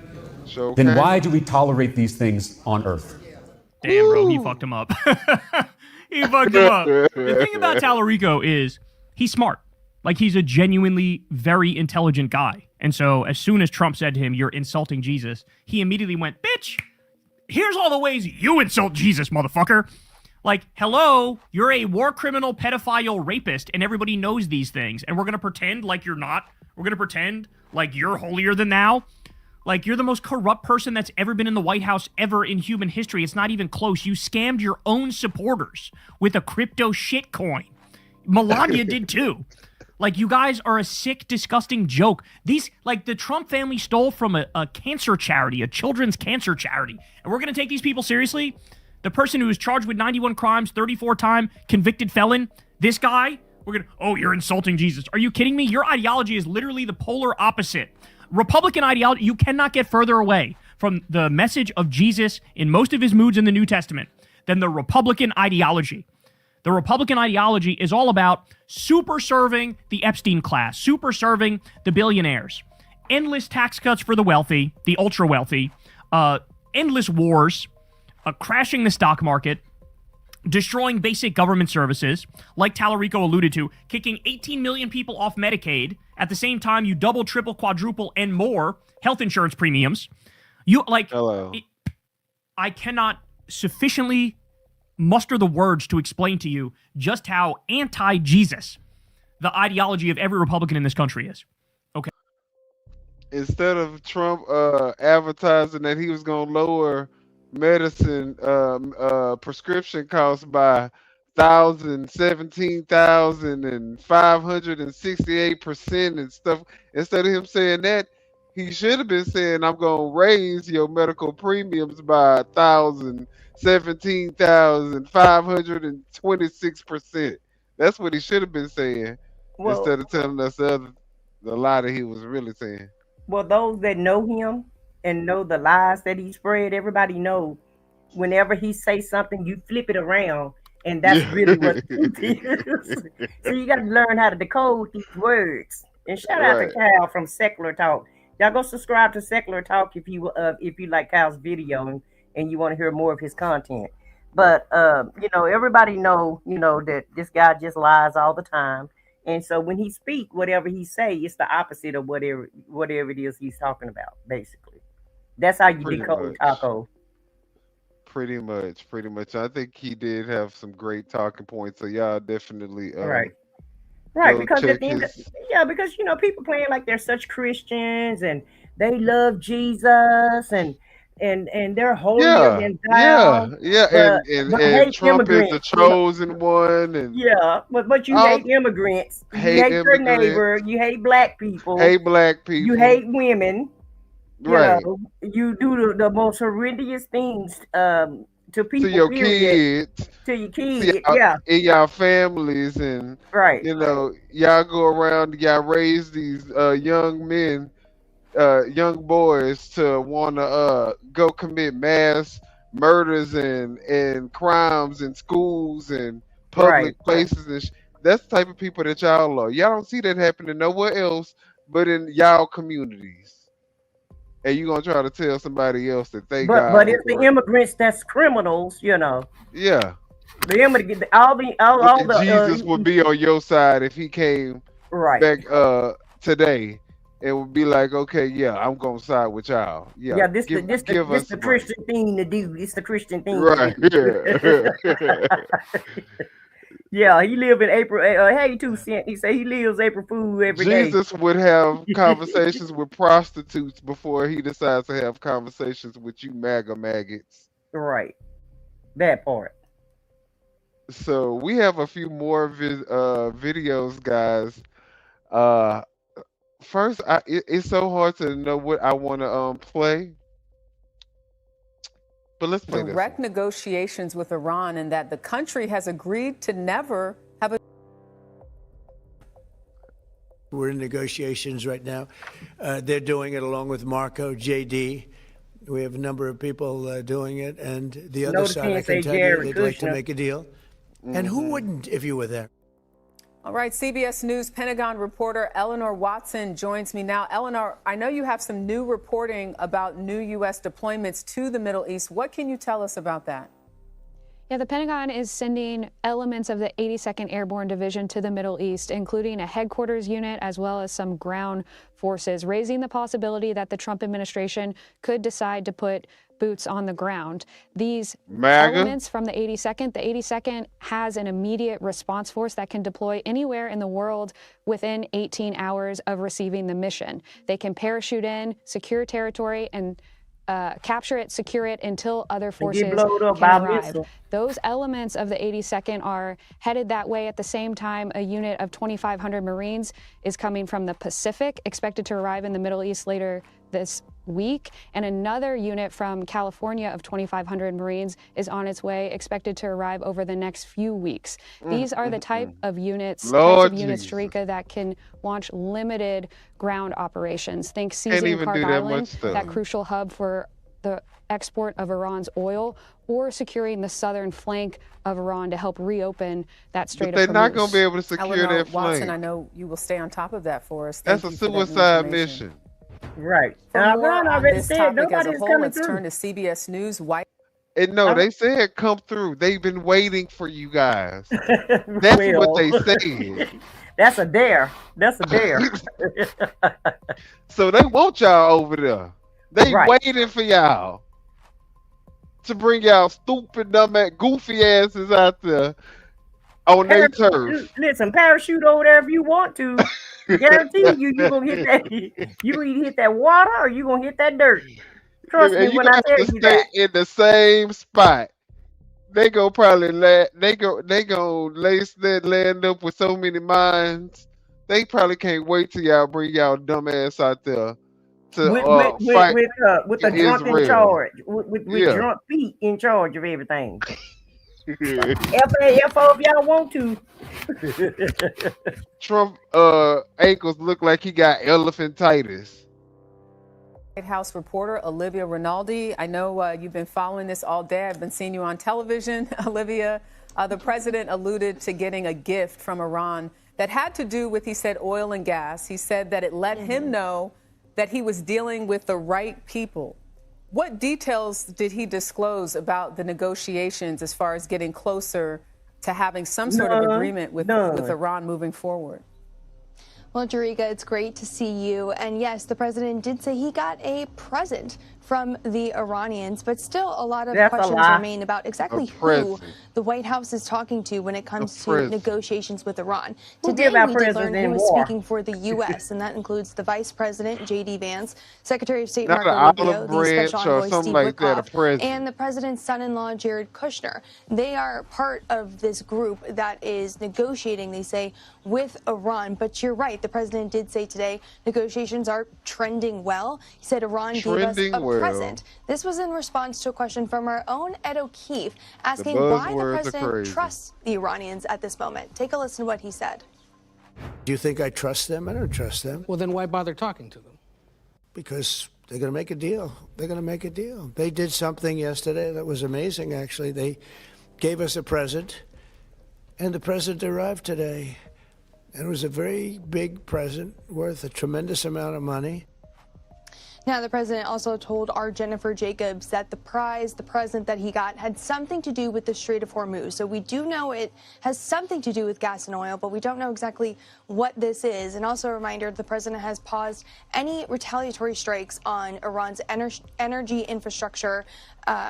Then why do we tolerate these things on earth? Damn, bro, he fucked him up. He fucked him up. The thing about Talarico is he's smart. Like, he's a genuinely very intelligent guy. And so as soon as Trump said to him, you're insulting Jesus, he immediately went, bitch, here's all the ways you insult Jesus, motherfucker. Like, hello, you're a war criminal, pedophile, rapist, and everybody knows these things. And we're going to pretend like you're not. We're going to pretend like you're holier than thou. Like, you're the most corrupt person that's ever been in the White House ever in human history. It's not even close. You scammed your own supporters with a crypto shitcoin. Melania did too. Like, you guys are a sick, disgusting joke. These, like, the Trump family stole from a cancer charity, a children's cancer charity. And we're going to take these people seriously? The person who was charged with 91 crimes, 34-time convicted felon, this guy, we're going to, oh, you're insulting Jesus. Are you kidding me? Your ideology is literally the polar opposite. Republican ideology, you cannot get further away from the message of Jesus in most of his moods in the New Testament than the Republican ideology. The Republican ideology is all about super serving the Epstein class, super serving the billionaires, endless tax cuts for the wealthy, the ultra wealthy, endless wars, crashing the stock market, destroying basic government services, like Talarico alluded to, kicking 18 million people off Medicaid. At the same time, you double, triple, quadruple, and more health insurance premiums. You like, I cannot sufficiently muster the words to explain to you just how anti-Jesus the ideology of every Republican in this country is. Okay. Instead of Trump advertising that he was going to lower medicine prescription costs by 17,000 and 568% and stuff, instead of him saying that, he should have been saying, I'm going to raise your medical premiums by 17,526%. That's what he should have been saying, instead of telling us the lie that he was really saying. Well, those that know him and know the lies that he spread, everybody knows whenever he says something, you flip it around, and that's really what it is. So you got to learn how to decode these words. And shout out to Kyle from Secular Talk. Y'all go subscribe to Secular Talk if you like Kyle's video and you want to hear more of his content. But everybody know that this guy just lies all the time. And so when he speak, whatever he say, it's the opposite of whatever it is he's talking about, basically. That's how you decode Taco. Pretty much. I think he did have some great talking points. So y'all definitely right, because at the end because people playing like they're such Christians and they love Jesus and they're holier than thou. And Trump is the chosen one, and but you hate immigrants, you hate your neighbor, you hate black people, you hate women. You do the most horrendous things to people, to your kids, in y'all families, and y'all go around, y'all raise these young men, young boys to want to go commit mass murders and crimes in schools and public places, and that's the type of people that y'all are. Y'all don't see that happening nowhere else but in y'all communities. And you gonna try to tell somebody else that they got. But it's the immigrants that's criminals, Yeah. The immigrants, all the Jesus would be on your side if he came back today, and would be like, okay, I'm gonna side with y'all. This the Christian thing to do. It's the Christian thing. Right. He live in April. Hey, 2 cents. He say he lives April Fool every day. Jesus would have conversations with prostitutes before he decides to have conversations with you MAGA maggots. Right. That part. So we have a few more videos, guys. First, it's so hard to know what I want to play. But let's play direct negotiations with Iran, and that the country has agreed to never have a. We're in negotiations right now. They're doing it along with Marco, JD. We have a number of people doing it, and the other side, I can tell you, they'd like to make a deal. And who wouldn't if you were there? All right, CBS News Pentagon reporter Eleanor Watson joins me now. Eleanor, I know you have some new reporting about new U.S. deployments to the Middle East. What can you tell us about that? Yeah, the Pentagon is sending elements of the 82nd Airborne Division to the Middle East, including a headquarters unit as well as some ground forces, raising the possibility that the Trump administration could decide to put boots on the ground. These elements from the 82nd has an immediate response force that can deploy anywhere in the world within 18 hours of receiving the mission. They can parachute in, secure territory, and capture it, secure it until other forces get blown up can by a arrive. missile. Those elements of the 82nd are headed that way. At the same time, a unit of 2,500 Marines is coming from the Pacific, expected to arrive in the Middle East later this week, and another unit from California of 2,500 Marines is on its way, expected to arrive over the next few weeks. These are the type of units, Sharika, that can launch limited ground operations. Think seizing Khark Island, that crucial hub for the export of Iran's oil, or securing the southern flank of Iran to help reopen that Strait of Hormuz. They're not going to be able to secure Eleanor that flank. Watson, I know you will stay on top of that for us. That's a suicide mission. Right. For more Ron on already this said topic as a nobody's whole, coming let's through. turn to CBS News. And no, they said come through. They've been waiting for you guys. That's what they said. That's a dare. That's a dare. So they want y'all over there. They waiting for y'all to bring y'all stupid, dumb, goofy asses out there on their turf. Listen, parachute over there if you want to. Guarantee you gonna hit that. You gonna either hit that water or you gonna hit that dirt. Trust me when I tell you that. In the same spot. They go probably they go lace that land up with so many mines. They probably can't wait till y'all bring y'all dumb ass out there to fight with the drunk in charge, with drunk feet in charge of everything. FAFO if y'all want to. Trump ankles look like he got elephantitis. White House reporter Olivia Rinaldi. I know you've been following this all day. I've been seeing you on television, Olivia. The president alluded to getting a gift from Iran that had to do with, he said, oil and gas. He said that it let him know that he was dealing with the right people. What details did he disclose about the negotiations as far as getting closer to having some sort of agreement with Iran moving forward? Well, Jarika, it's great to see you. And yes, the president did say he got a present from the Iranians, but still a lot of questions remain about exactly who the White House is talking to when it comes to negotiations with Iran. Today, we did learn who was speaking for the U.S., and that includes the Vice President, J.D. Vance, Secretary of State Marco Rubio, the Special Envoy Steve Witkoff, and the president's son-in-law, Jared Kushner. They are part of this group that is negotiating, they say, with Iran. But you're right, the president did say today negotiations are trending well. He said Iran gave us a present. This was in response to a question from our own Ed O'Keefe asking why the president trusts the Iranians at this moment. Take a listen to what he said. Do you think I trust them? I don't trust them. Well, then why bother talking to them? Because they're going to make a deal. They're going to make a deal. They did something yesterday that was amazing, actually. They gave us a present, and the present arrived today. And it was a very big present worth a tremendous amount of money. Now, the president also told our Jennifer Jacobs that the prize, the present that he got, had something to do with the Strait of Hormuz. So we do know it has something to do with gas and oil, but we don't know exactly what this is. And also a reminder, the president has paused any retaliatory strikes on Iran's energy infrastructure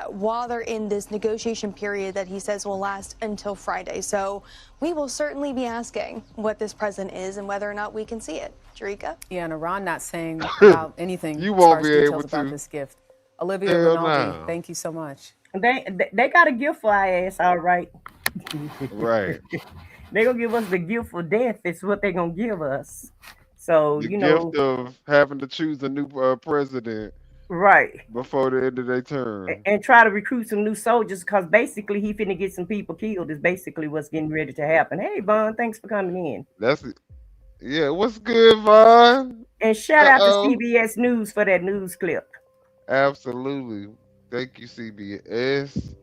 while they're in this negotiation period that he says will last until Friday. So we will certainly be asking what this present is and whether or not we can see it. Jarika? Yeah, and Iran not saying about anything You as won't far as be details able about to. this gift. Olivia Hell Rinaldi, no. thank you so much. They got a gift for our ass, all right. Right. They gonna give us the gift for death. It's what they gonna give us. So The you know, gift of having to choose a new president right? before the end of their term. And try to recruit some new soldiers because basically he finna get some people killed. Is basically what's getting ready to happen. Hey, Vaughn, thanks for coming in. That's it. Yeah, what's good, Vaughn? And shout out to CBS News for that news clip. Absolutely. Thank you, CBS.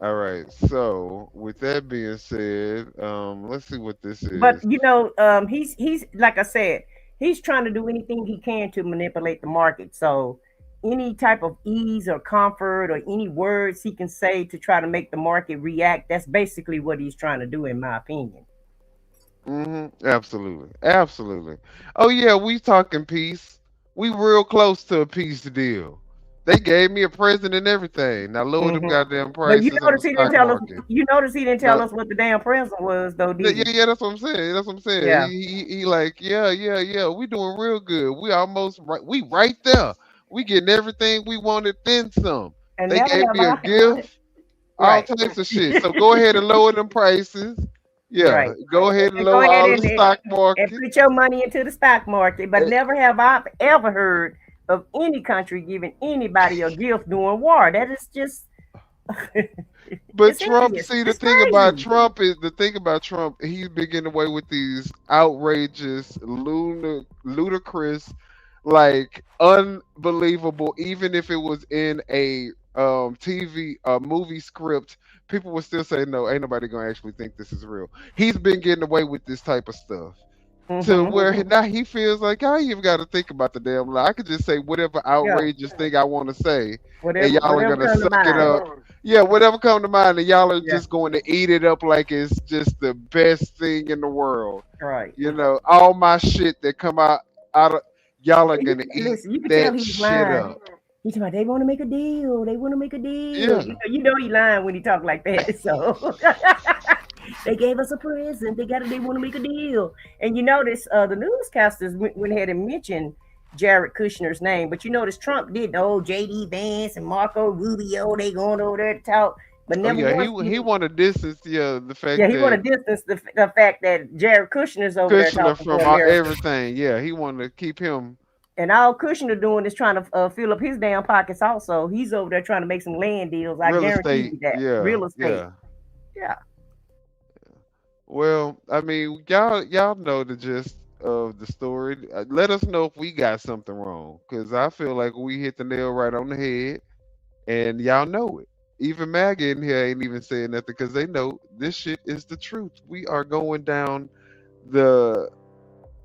All right. So, with that being said, let's see what this is. But you know, he's like I said, he's trying to do anything he can to manipulate the market. So any type of ease or comfort or any words he can say to try to make the market react, that's basically what he's trying to do, in my opinion. Absolutely. Absolutely. Oh yeah, we talking peace. We real close to a peace deal. They gave me a present and everything. Now lower them goddamn But prices. you notice he didn't tell us. You notice he didn't tell No. us what the damn present was, though. Did he? Yeah, that's what I'm saying. That's what I'm saying. Yeah. He like, yeah. We doing real good. We almost right. We right there. We getting everything we wanted, then some. And They never gave have me a I. gift, all Right. types of shit. So go ahead and lower them prices. Yeah, Right. go ahead and And go lower ahead all the stock and market. put your money into the stock market. But Eh, never have I ever heard of any country giving anybody a gift during war. That is just But it's Trump, hideous. see, the It's thing about crazy. Trump is the thing about Trump, he's been getting away with these outrageous, ludicrous, like unbelievable. Even if it was in a TV movie script, people would still say no. Ain't nobody gonna actually think this is real. He's been getting away with this type of stuff to where now he feels like I ain't even got to think about the damn lie. I could just say whatever Yeah. outrageous thing I want to say, and Whatever y'all are gonna come to suck it mind. up. Yeah, whatever come to mind, and y'all are Yeah. just going to eat it up like it's just the best thing in the world. Right. You know, all my shit that come out of y'all are gonna eat Listen, you can tell that he's shit lying. up. He's talking about they want to make a deal. They want to make a deal. Yeah. You know he lying when he talk like that. So they gave us a present. They want to make a deal. And you notice the newscasters went ahead and mentioned Jared Kushner's name, but you notice Trump did. Oh, J.D. Vance and Marco Rubio, they going over there to talk, but Oh never yeah, once. he want to distance the fact Yeah, he want that to distance the fact that Jared Kushner's over there Kushner talking from for America. everything. Yeah, he wanted to keep him. And all Kushner doing is trying to fill up his damn pockets. Also, he's over there trying to make some land deals. I Real guarantee estate, you that. yeah, Real estate. yeah. Yeah. Well, I mean, y'all know the gist of the story. Let us know if we got something wrong, because I feel like we hit the nail right on the head, and y'all know it. Even MAGA in here ain't even saying nothing because they know this shit is the truth. We are going down the.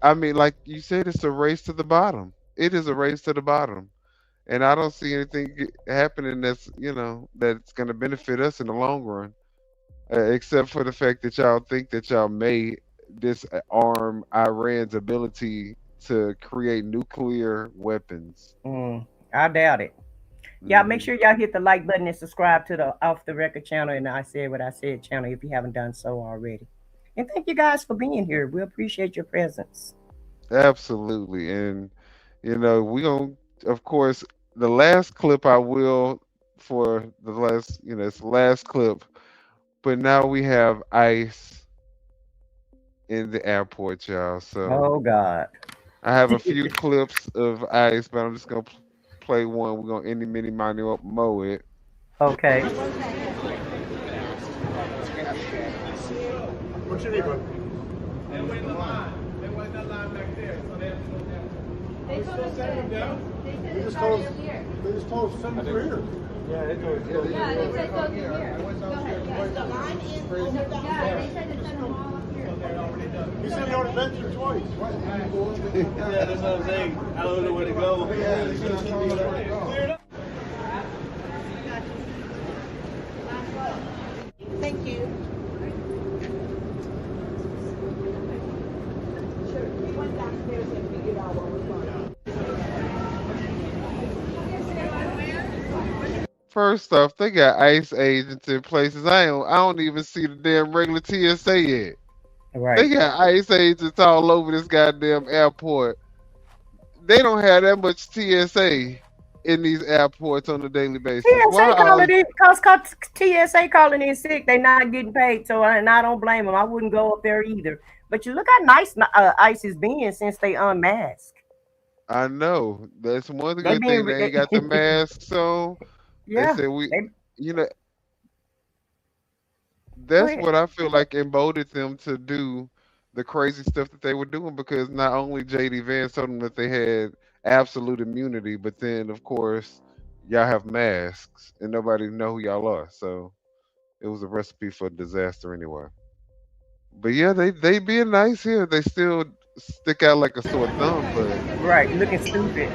I mean, like you said, it's a race to the bottom. It is a race to the bottom, and I don't see anything happening that's that's going to benefit us in the long run. Except for the fact that y'all think that y'all may disarm Iran's ability to create nuclear weapons. I doubt it. Y'all make sure y'all hit the like button and subscribe to the Off the Record channel and I Said What I Said channel if you haven't done so already. And thank you guys for being here. We appreciate your presence. Absolutely. And we gonna, of course, the last clip I will for the last, it's the last clip. But now we have ICE in the airport, y'all. So oh God, I have a few clips of ICE, but I'm just gonna play one. We're gonna mini mow it. Okay. What's your name, bro? They wait in the line. They wait in that line back there, so they have to go down. They told us send them down. They just told us to send them through here. Yeah, they told us. Yeah, they said go through here. Go ahead. The line is over there. Yeah, they said to send them all up here. He said he already been through twice. Yeah, that's what I'm saying. I don't know where to go. Clear it up. Thank you. First off, they got ICE agents in places I don't even see the damn regular TSA yet. Right. They got ICE agents all over this goddamn airport. They don't have that much TSA in these airports on a daily basis. TSA calling in, cause TSA calling in sick. They not getting paid, so I don't blame them. I wouldn't go up there either. But you look how nice ICE is being since they unmasked. I know. That's one good thing. They ain't got the masks on. Yeah. They said that's what I feel like emboldened them to do the crazy stuff that they were doing, because not only J.D. Vance told them that they had absolute immunity, but then of course y'all have masks and nobody know who y'all are. So it was a recipe for disaster anyway. But yeah, they being nice here. They still stick out like a sore thumb, but right, looking stupid.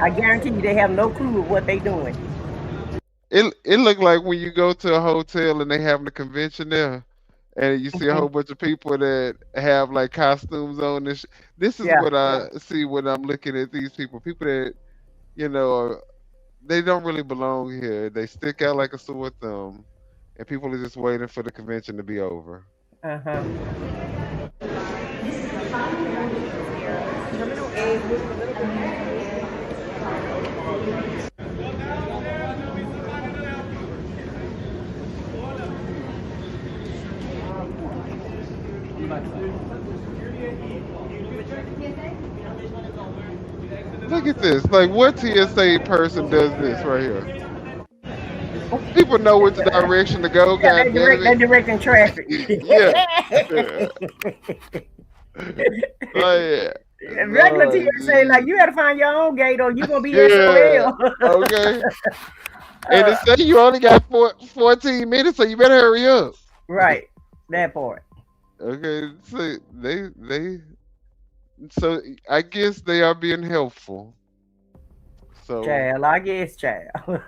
I guarantee you they have no clue of what they doing. It looked like when you go to a hotel and they having a convention there, and you see a whole bunch of people that have like costumes on. This is what I see when I'm looking at these people. People that they don't really belong here. They stick out like a sore thumb, and people are just waiting for the convention to be over. The little egg look at this. Like, what TSA person does this right here? People know which direction to go. Yeah, God damn they it. directing traffic. Yeah. Oh yeah. Regular Lord, TSA, like you got to find your own gate, or you're gonna be yeah. SOL. Okay. And it say you only got 14 minutes, so you better hurry up. Right. That part. Okay. So so I guess they are being helpful. So child, I guess, child.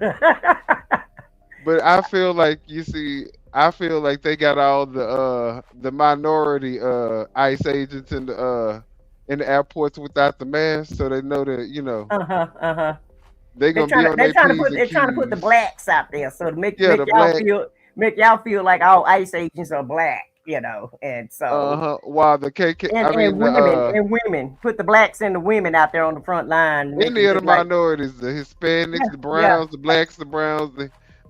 But I feel like I feel like they got all the minority ICE agents in the airports without the mask, so they know that they're gonna be on their P's and Q's. They're trying to put the blacks out there, so to make the y'all feel like all ICE agents are black, and so while the KK and women put the blacks and the women out there on the front line. Any of the minorities, the Hispanics, the browns, the blacks, the browns,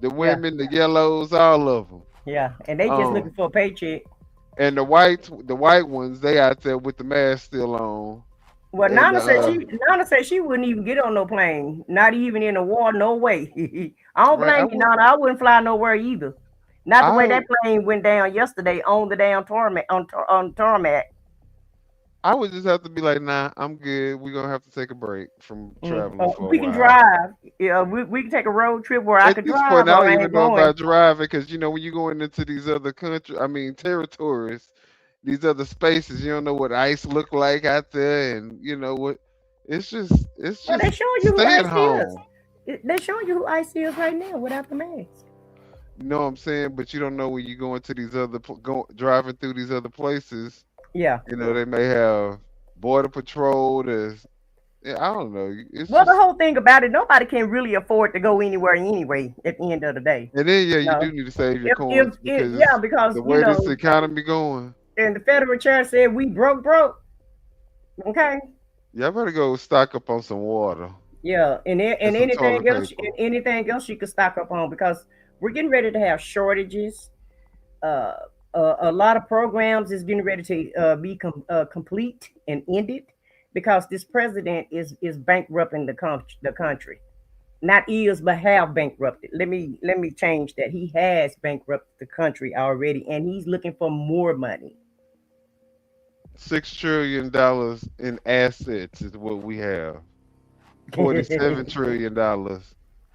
the women, the yellows, all of them. Yeah, and they just looking for a paycheck. And the white ones, they out there with the mask still on. Well, Nana said she wouldn't even get on no plane, not even in a war, no way. I don't blame you, Nana. I wouldn't fly nowhere either. Not the way that plane went down yesterday on the damn tarmac on tarmac. I would just have to be like, nah, I'm good. We're gonna have to take a break from traveling. We can drive. Yeah, we can take a road trip where I could drive. At this point, I don't even know about driving because when you're going into these other territories, these other spaces, you don't know what ice look like out there, and what. It's just they showing you stay who at home. Is. They're showing you who ICE is right now without the mask. You know what I'm saying? But you don't know when you go into these driving through these other places. Yeah. They may have border patrol. I don't know. The whole thing about it, nobody can really afford to go anywhere anyway at the end of the day. And then, you do need to save your coins because the way this economy going. And the Federal Reserve said we broke. Okay. Y'all better go stock up on some water. Yeah, and anything else you can stock up on because we're getting ready to have shortages. A lot of programs is getting ready to be complete and ended because this president is bankrupting the country. Not is, but have bankrupted. Let me change that. He has bankrupted the country already, and he's looking for more money. $6 trillion in assets is what we have. $47 trillion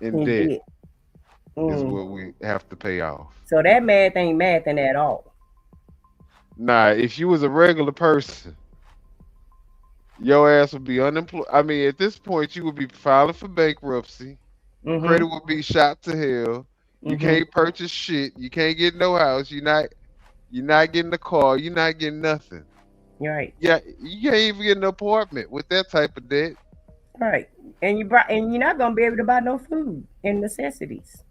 in debt is what we have to pay off. So that math ain't mathing at all. Nah, if you was a regular person, your ass would be unemployed. I mean, at this point, you would be filing for bankruptcy. Credit would be shot to hell. You can't purchase shit. You can't get no house. You're not getting a car. You're not getting nothing. Right. Yeah, you can't even get an apartment with that type of debt. Right. And you're not gonna be able to buy no food and necessities.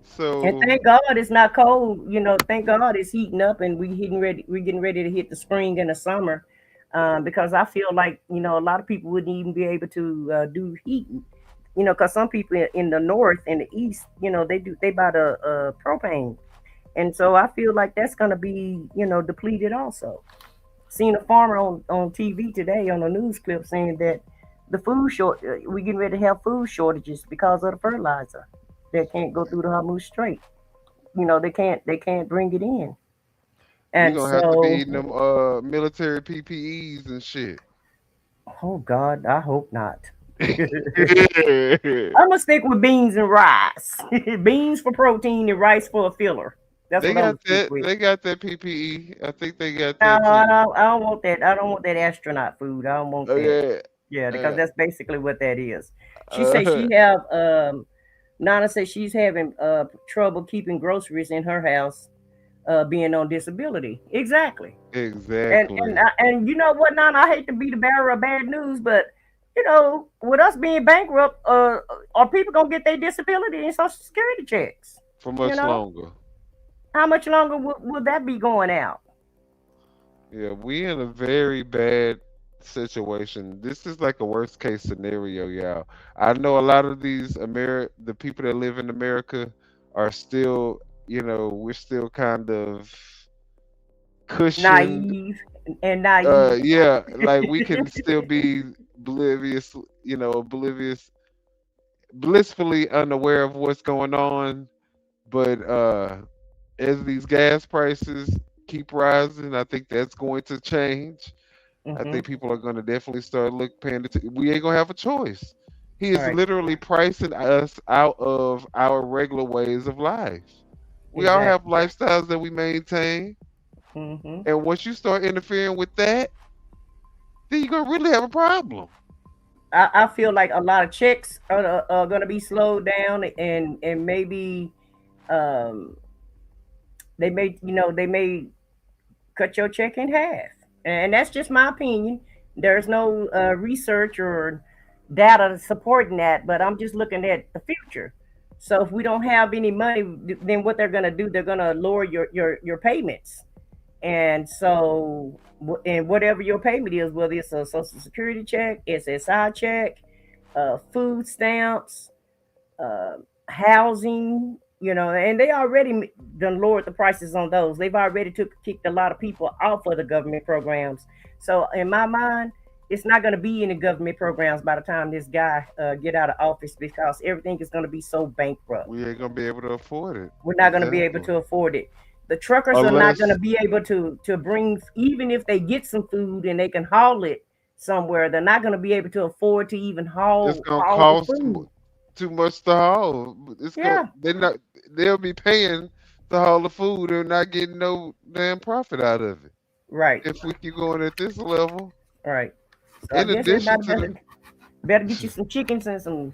So and thank God it's not cold. Thank God it's heating up and we're getting ready to hit the spring and the summer. Because I feel like a lot of people wouldn't even be able to do heating. Because some people in the north and the east, they buy the propane. And so I feel like that's going to be, depleted also. Seen a farmer on TV today on a news clip saying that we're getting ready to have food shortages because of the fertilizer. They can't go through the Hormuz Strait. They can't bring it in. And you're gonna have to be eating them military PPEs and shit. Oh God, I hope not. I'm gonna stick with beans and rice. Beans for protein and rice for a filler. They got that PPE. I think they got that. No, I don't want that. I don't want that astronaut food. I don't want that. Yeah, because that's basically what that is. She said she have Nana said she's having trouble keeping groceries in her house, being on disability. Exactly. And you know what, Nana? I hate to be the bearer of bad news, but with us being bankrupt, are people gonna get their disability and Social Security checks for much longer? How much longer will that be going out? Yeah, we in a very bad situation. This is like a worst case scenario, y'all. I know a lot of these the people that live in America are still, we're still kind of cushioned. Naive. Yeah, like we can still be oblivious, blissfully unaware of what's going on. But as these gas prices keep rising, I think that's going to change. I think people are going to definitely start paying attention. We ain't gonna have a choice. He is Right. literally pricing us out of our regular ways of life. We all have Exactly. lifestyles that we maintain, and once you start interfering with that, then you're gonna really have a problem. I feel like a lot of checks are going to be slowed down, and maybe um, they may cut your check in half, and that's just my opinion. There's no research or data supporting that, but I'm just looking at the future. So if we don't have any money, then what they're going to do, they're going to lower your payments. And so, and whatever your payment is, whether it's a Social Security check, SSI check, food stamps, uh, housing, and they already done lowered the prices on those. They've already kicked a lot of people off of the government programs. So in my mind, it's not going to be any government programs by the time this guy get out of office, because everything is going to be so bankrupt. We ain't gonna be able to afford it. We're not going to be able to afford it. The truckers are not going to be able to bring, even if they get some food and they can haul it somewhere, they're not going to be able to afford to even haul. It's gonna haul cost too much to haul. They'll be paying to haul the food and not getting no damn profit out of it. Right. If we keep going at this level. Right. So In addition to better get you some chickens and some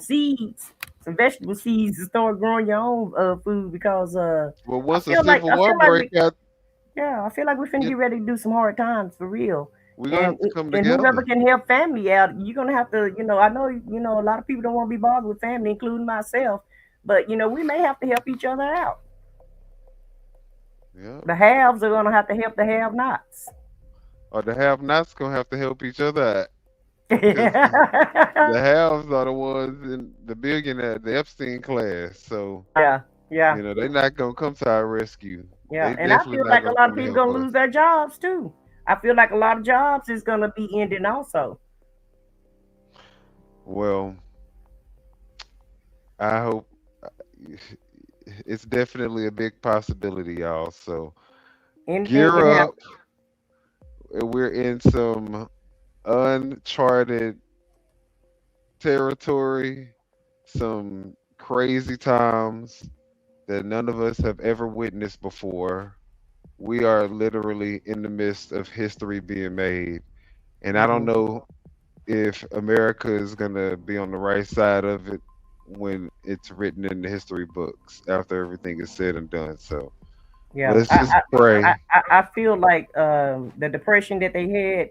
seeds, some vegetable seeds, to start growing your own food, because once a civil war break out, I feel like we're finna get ready to do some hard times for real. We're gonna have to come and together. whoever can help family out, you're gonna have to, I know, a lot of people don't want to be bothered with family, including myself, but we may have to help each other out. Yeah. The haves are gonna have to help the have-nots. Or the have-nots gonna have to help each other out. The haves are the ones in the billionaire, the Epstein class. So yeah. They're not gonna come to our rescue. Yeah, and I feel like a lot of people gonna lose their jobs too. I feel like a lot of jobs is gonna be ending also. Well, I hope it's definitely a big possibility, y'all. So gear up. We're in some uncharted territory, some crazy times that none of us have ever witnessed before. We are literally in the midst of history being made. And I don't know if America is going to be on the right side of it when it's written in the history books after everything is said and done. So let's just pray. I feel like the depression that they had,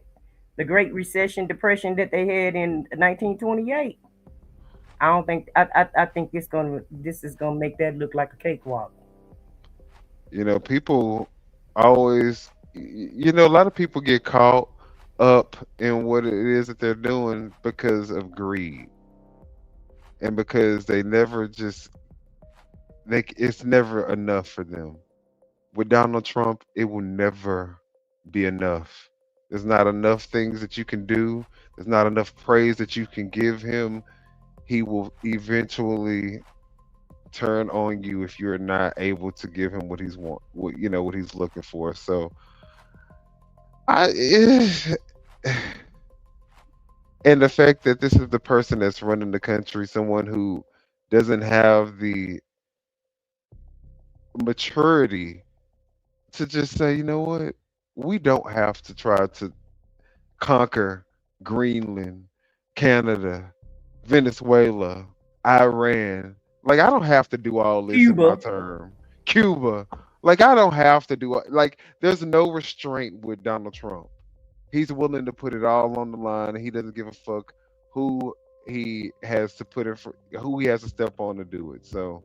the Great Recession depression that they had in 1928. I think this is gonna make that look like a cakewalk. People always, a lot of people get caught up in what it is that they're doing because of greed, and because they never it's never enough for them. With Donald Trump, it will never be enough. There's not enough things that you can do. There's not enough praise that you can give him. He will eventually turn on you if you're not able to give him what he's what he's looking for. So and the fact that this is the person that's running the country, someone who doesn't have the maturity to just say, you know what, we don't have to try to conquer Greenland, Canada, Venezuela, Iran. Like, I don't have to do all this in my term. Cuba. Like, I don't have to do there's no restraint with Donald Trump. He's willing to put it all on the line, and he doesn't give a fuck who he has to who he has to step on to do it. So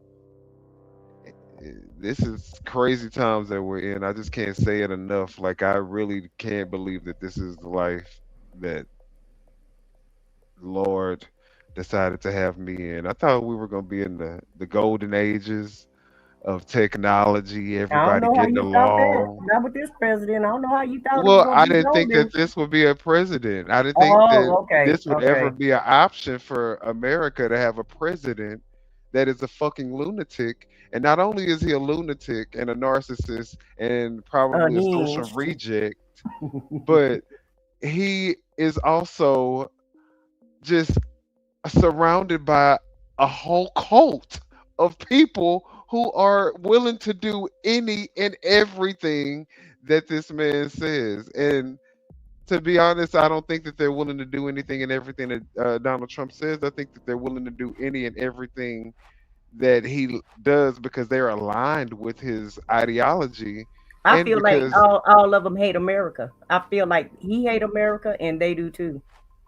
this is crazy times that we're in. I just can't say it enough. Like, I really can't believe that this is the life that Lord decided to have me in. I thought we were going to be in the golden ages of technology, I don't everybody know how getting you thought that. along. Not with this president. I don't know how you thought it was Well, gonna I be didn't think golden. that this would be a president. I didn't think that Oh, okay, this would ever okay. be an option for America to have a president that is a fucking lunatic. And not only is he a lunatic and a narcissist and probably a social Unhinged. reject, but he is also just surrounded by a whole cult of people who are willing to do any and everything that this man says. And to be honest, I don't think that they're willing to do anything and everything that Donald Trump says. I think that they're willing to do any and everything that he does because they're aligned with his ideology. I And feel like because, all of them hate America. I feel like he hate America and they do too.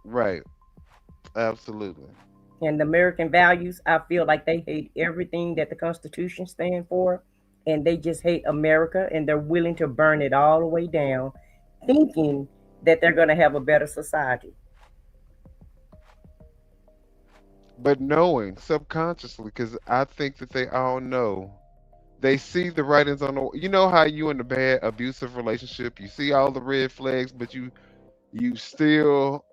right, absolutely. And the American values, I feel like they hate everything that the Constitution stands for, and they just hate America, and they're willing to burn it all the way down, thinking that they're going to have a better society. But knowing subconsciously, because I think that they all know, they see the writings on the. You know how you in a bad abusive relationship, you see all the red flags, but you still,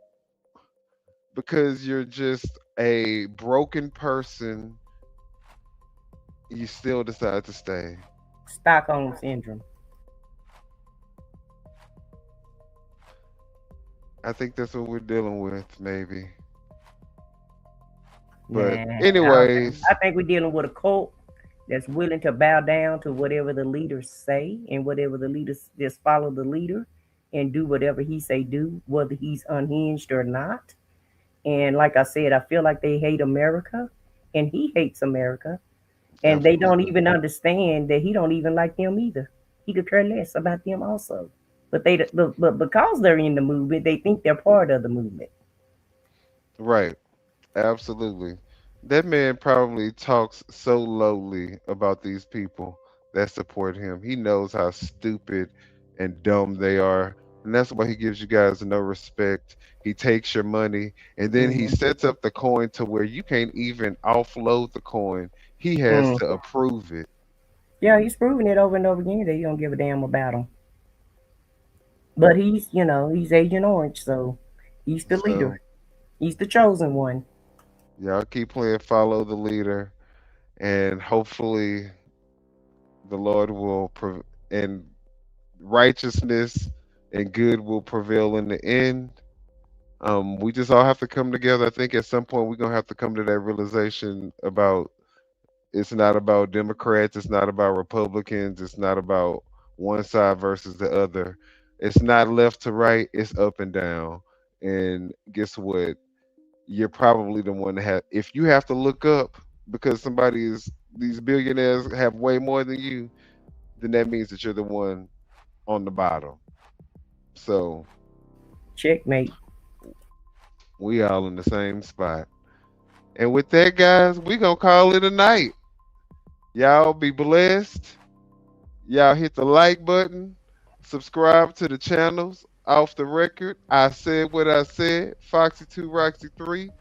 because you're just a broken person, you still decide to stay. Stockholm syndrome. I think that's what we're dealing with, maybe. But Man, anyways, I think we're dealing with a cult that's willing to bow down to whatever the leaders say, and whatever the leaders just follow the leader and do whatever he say do, whether he's unhinged or not. And like I said, I feel like they hate America, and he hates America, and they don't even understand that he don't even like them either. He could care less about them also. But because they're in the movement, they think they're part of the movement. right, absolutely. That man probably talks so lowly about these people that support him. He knows how stupid and dumb they are. And that's why he gives you guys no respect. He takes your money and then he sets up the coin to where you can't even offload the coin. He has to approve it. Yeah, he's proving it over and over again that he don't give a damn about them. But he's Agent Orange, so he's the leader. He's the chosen one. Y'all keep playing follow the leader, and hopefully the Lord will and righteousness and good will prevail in the end. We just all have to come together. I think at some point we're gonna have to come to that realization about it's not about Democrats, it's not about Republicans, it's not about one side versus the other. It's not left to right, it's up and down. And guess what? You're probably the one that have, if you have to look up because these billionaires have way more than you, then that means that you're the one on the bottom. So checkmate. We all in the same spot. And with that, guys, we gonna call it a night. Y'all be blessed. Y'all hit the like button, subscribe to the channels. Off the record, I said what I said, Foxy2 Roxy 3,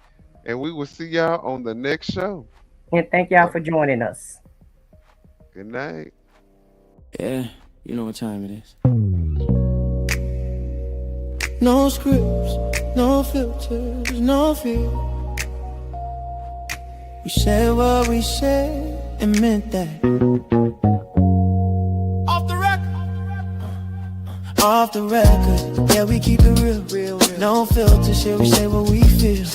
and we will see y'all on the next show. And thank y'all for joining us. Good night. Yeah, you know what time it is. No scripts, no filters, no fear. We said what we said and meant that. Off the record, yeah, we keep it real. No filter, shit, we say what we feel.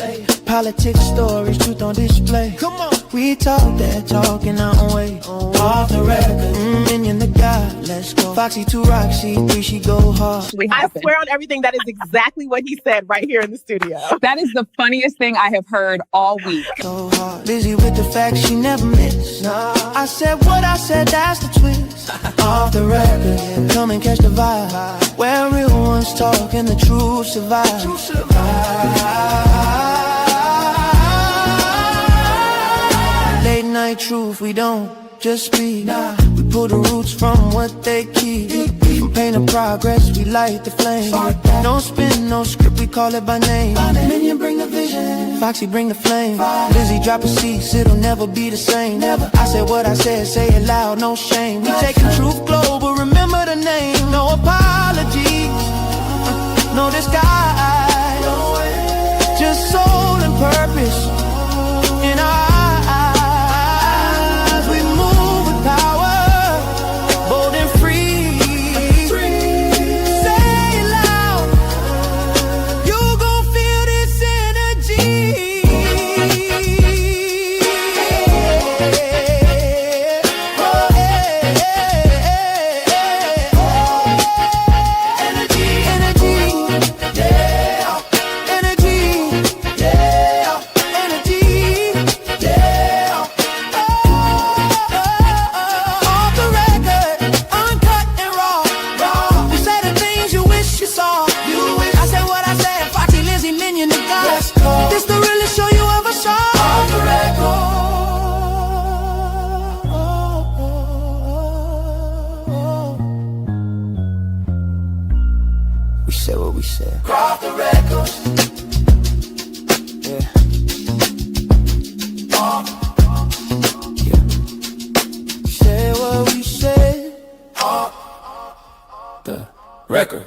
Politics, stories, truth on display. Come on, we talk that talk in our own way. Off the record, Minion the guy, let's go. Foxy2 Roxy 3, she go hard. I swear on everything, that is exactly what he said right here in the studio. That is the funniest thing I have heard all week. So hard, busy with the facts she never missed. Nah. I said what I said, that's the twist. Off the record, yeah, come and catch the vibe. Where real ones talk and the truth survive. Late night truth, we don't just speak. We pull the roots from what they keep. From pain to progress, we light the flame. No spin, no script, we call it by name. Minion bring the vision. Foxy, bring the flame. Lizzie, drop a cease, it'll never be the same. I said what I said, say it loud, no shame. We taking truth global, remember the name. No apologies, no disguise. Just soul and purpose in our eyes. We move with power, bold and free. Say it loud, you gon' feel this energy. Minion, the guys. This the realest show you ever saw. Off the record. We said what we said. Off the record. Yeah. Yeah. Say what we said. Off the record.